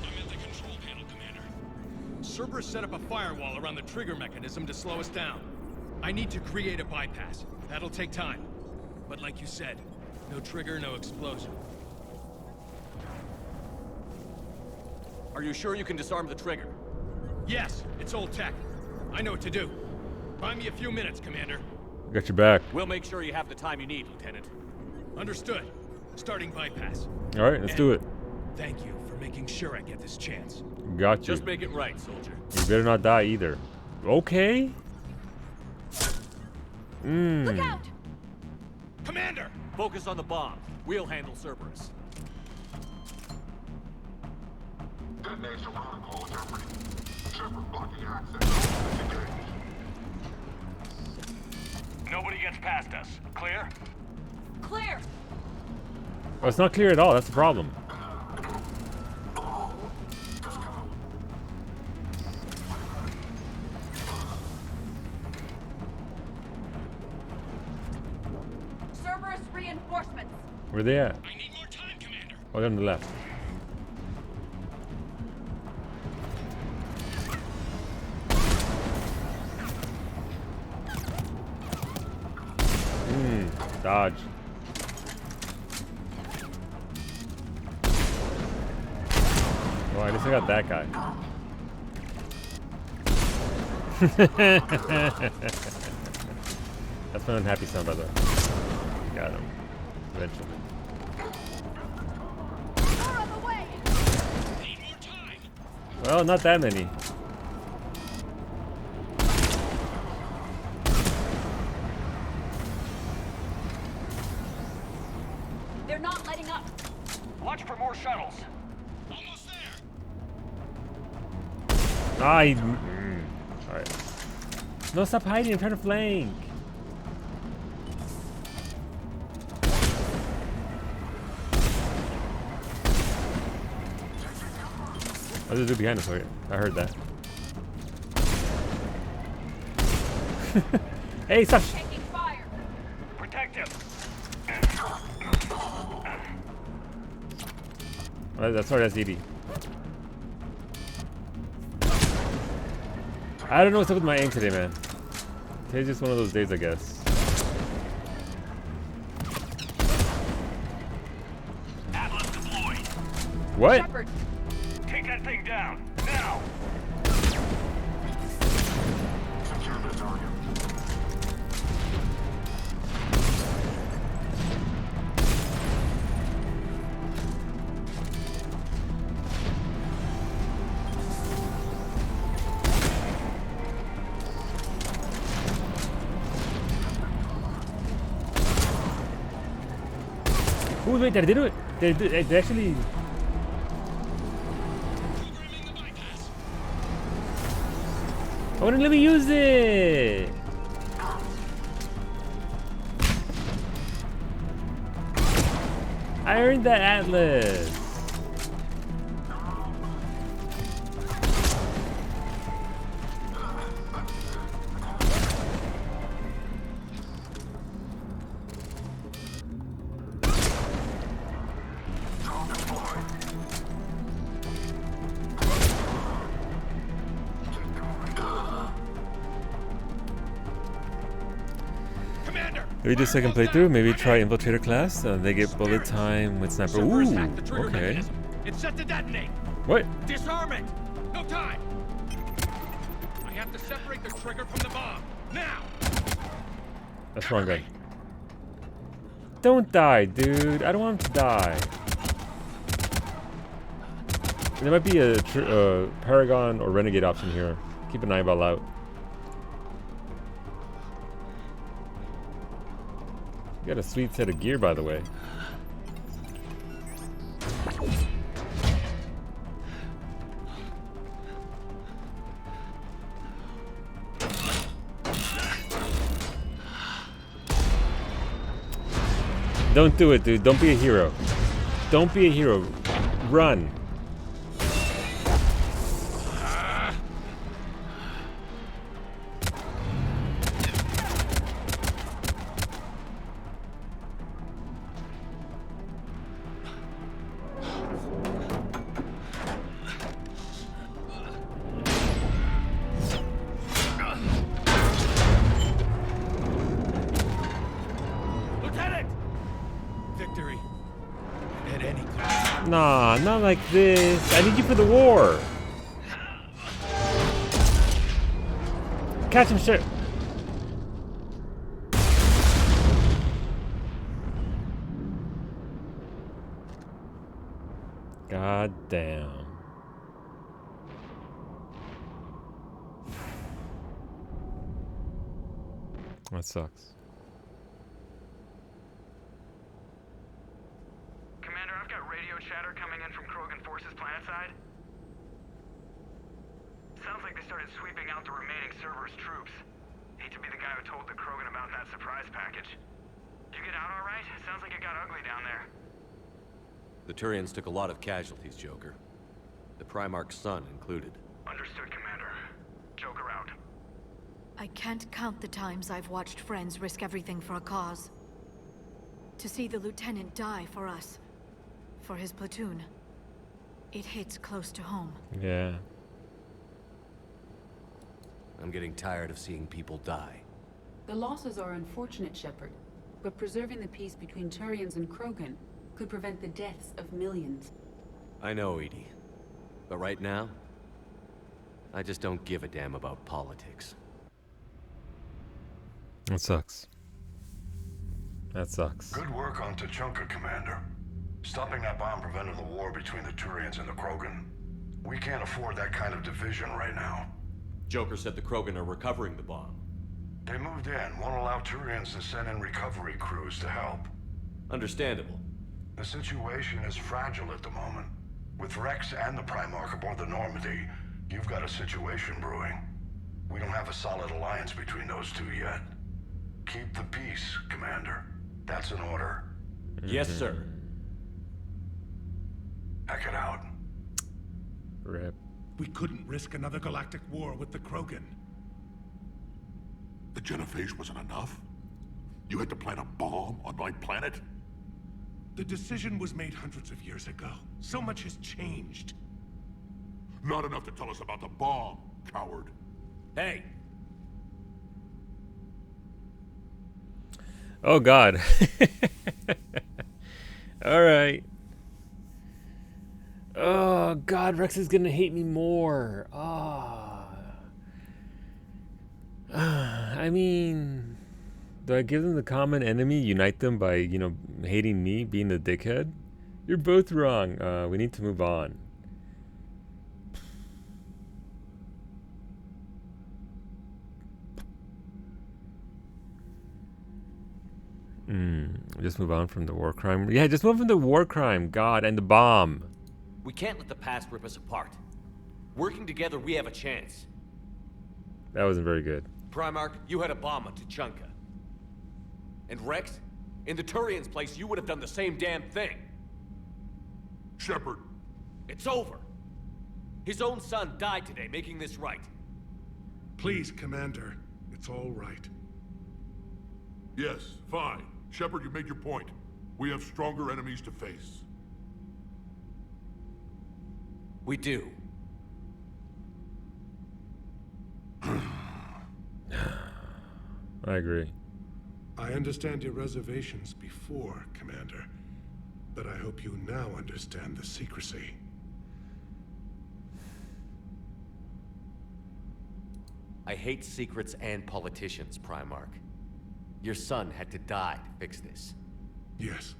I'm at the control panel, Commander. Cerberus set up a firewall around the trigger mechanism to slow us down. I need to create a bypass. That'll take time. But like you said, no trigger, no explosion. Are you sure you can disarm the trigger? Yes, it's old tech. I know what to do. Buy me a few minutes, Commander. Got your back. We'll make sure you have the time you need, Lieutenant. Understood. Starting bypass. All right, let's do it. Thank you for making sure I get this chance. Got you. Just make it right, soldier. You better not die either. Okay. Look out! Commander! Focus on the bomb. We'll handle Cerberus. Detonation protocol interpreted. Shepard blocking access. Engage. Nobody gets past us. Clear? Clear! Oh, it's not clear at all. That's the problem. Cerberus reinforcements! Where are they at? I need more time, Commander. Oh, they're on the left. Dodge. Well, I guess I got that guy. That's my unhappy sound, by the way. Got him. Eventually. Well, not that many. They're not letting up. Watch for more shuttles. Alright. No, stop hiding. I'm trying to flank. Oh, there's a dude behind us. Wait, I heard that. Hey, stop. Taking fire. Protect him. Sorry, that's ED. I don't know what's up with my aim today, man. Today's just one of those days, I guess. Atlas deployed. What? Shepard. Take that thing down now. Secure the target. Oh, wait, did they do it? They actually... I wouldn't let me use it! I earned that Atlas! Maybe do second playthrough, maybe try Infiltrator class. They get bullet time with sniper. Ooh, okay. It's set to detonate. What? Disarm it. No time. I have to separate the trigger from the bomb. Now. That's wrong guy. Don't die, dude. I don't want him to die. There might be a Paragon or Renegade option here. Keep an eyeball out. You got a sweet set of gear, by the way. Don't do it, dude. Don't be a hero. Don't be a hero. Run. Nah, not like this. I need you for the war. Catch him, shit. God damn. That sucks. Commander, I've got radio chatter coming in from Krogan forces planetside. is sweeping out the remaining Cerberus troops. Hate to be the guy who told the Krogan about that surprise package. You get out all right? Sounds like it got ugly down there. The Turians took a lot of casualties, Joker. The Primarch's son included. Understood, Commander. Joker out. I can't count the times I've watched friends risk everything for a cause. To see the Lieutenant die for us, for his platoon, it hits close to home. Yeah. I'm getting tired of seeing people die. The losses are unfortunate, Shepard, but preserving the peace between Turians and Krogan could prevent the deaths of millions. I know, Edie. But right now, I just don't give a damn about politics. That sucks. That sucks. Good work on Tuchanka, Commander. Stopping that bomb prevented the war between the Turians and the Krogan. We can't afford that kind of division right now. Joker said the Krogan are recovering the bomb. They moved in, won't allow Turians to send in recovery crews to help. Understandable. The situation is fragile at the moment. With Rex and the Primarch aboard the Normandy, you've got a situation brewing. We don't have a solid alliance between those two yet. Keep the peace, Commander. That's an order. Yes, sir. Heck it out. Rip. We couldn't risk another galactic war with the Krogan. The Genophage wasn't enough? You had to plant a bomb on my planet? The decision was made hundreds of years ago. So much has changed. Not enough to tell us about the bomb, coward. Hey! Oh God. Alright. Oh God, Rex is gonna hate me more. I mean, do I give them the common enemy, unite them by, you know, hating me, being the dickhead? You're both wrong. We need to move on. Just move on from the war crime. Yeah, just move from the war crime, God, and the bomb. We can't let the past rip us apart. Working together, we have a chance. That wasn't very good. Primarch, you had a bomb on Tuchanka. And Rex, in the Turians' place, you would have done the same damn thing. Shepard. It's over. His own son died today, making this right. Please, Commander. It's all right. Yes, fine. Shepard, you made your point. We have stronger enemies to face. We do. I agree. I understand your reservations before, Commander. But I hope you now understand the secrecy. I hate secrets and politicians, Primarch. Your son had to die to fix this. Yes.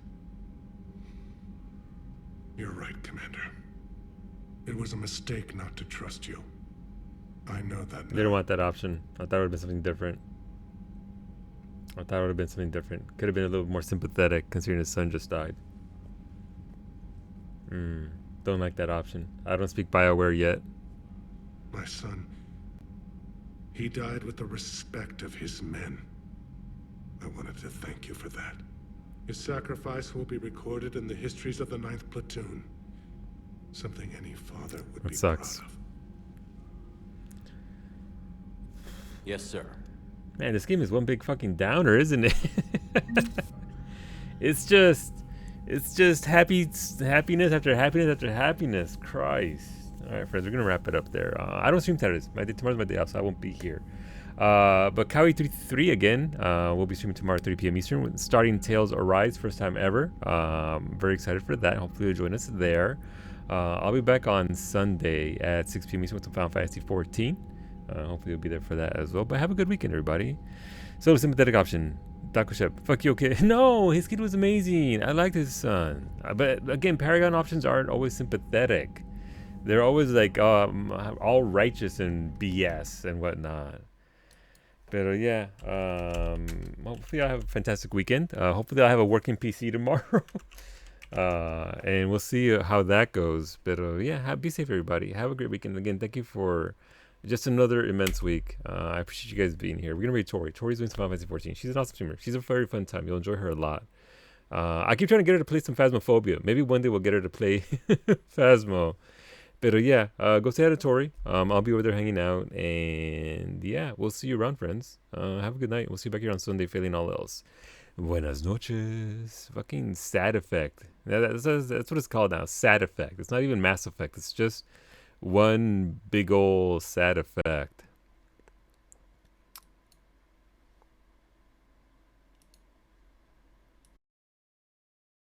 You're right, Commander. It was a mistake not to trust you. I know that now. They didn't want that option. I thought it would have been something different. Could have been a little more sympathetic considering his son just died. Don't like that option. I don't speak BioWare yet. My son, he died with the respect of his men. I wanted to thank you for that. His sacrifice will be recorded in the histories of the 9th Platoon. Something any father would be proud of. Yes, sir. Man, this game is one big fucking downer, isn't it? It's just happiness after happiness after happiness. Christ. All right, friends, we're gonna wrap it up there. I don't stream Saturdays. Tomorrow's my day off, so I won't be here. But Kawi 33 again. We'll be streaming tomorrow at 3 p.m. Eastern, starting Tales Arise, first time ever. Very excited for that. Hopefully you'll join us there. I'll be back on Sunday at 6 p.m. Eastern with Final Fantasy 14. Hopefully you'll be there for that as well. But have a good weekend, everybody. So the sympathetic option. Daku Shep, fuck you, okay? No, his kid was amazing. I liked his son. But again, Paragon options aren't always sympathetic. They're always like all righteous and BS and whatnot. But yeah, hopefully I'll have a fantastic weekend. Hopefully I'll have a working PC tomorrow. And we'll see how that goes. But yeah, be safe, everybody. Have a great weekend. Again, thank you for just another immense week. I appreciate you guys being here. We're gonna read Tori. Tori's doing some Final Fantasy 14. She's an awesome streamer. She's a very fun time. You'll enjoy her a lot. I keep trying to get her to play some Phasmophobia. Maybe one day we'll get her to play Phasmo. But yeah, go say hi to Tori. I'll be over there hanging out, and yeah, we'll see you around, friends. Have a good night. We'll see you back here on Sunday, failing all else. Buenas noches. Fucking sad effect. That's what it's called now. Sad effect. It's not even Mass Effect. It's just one big ol' sad effect.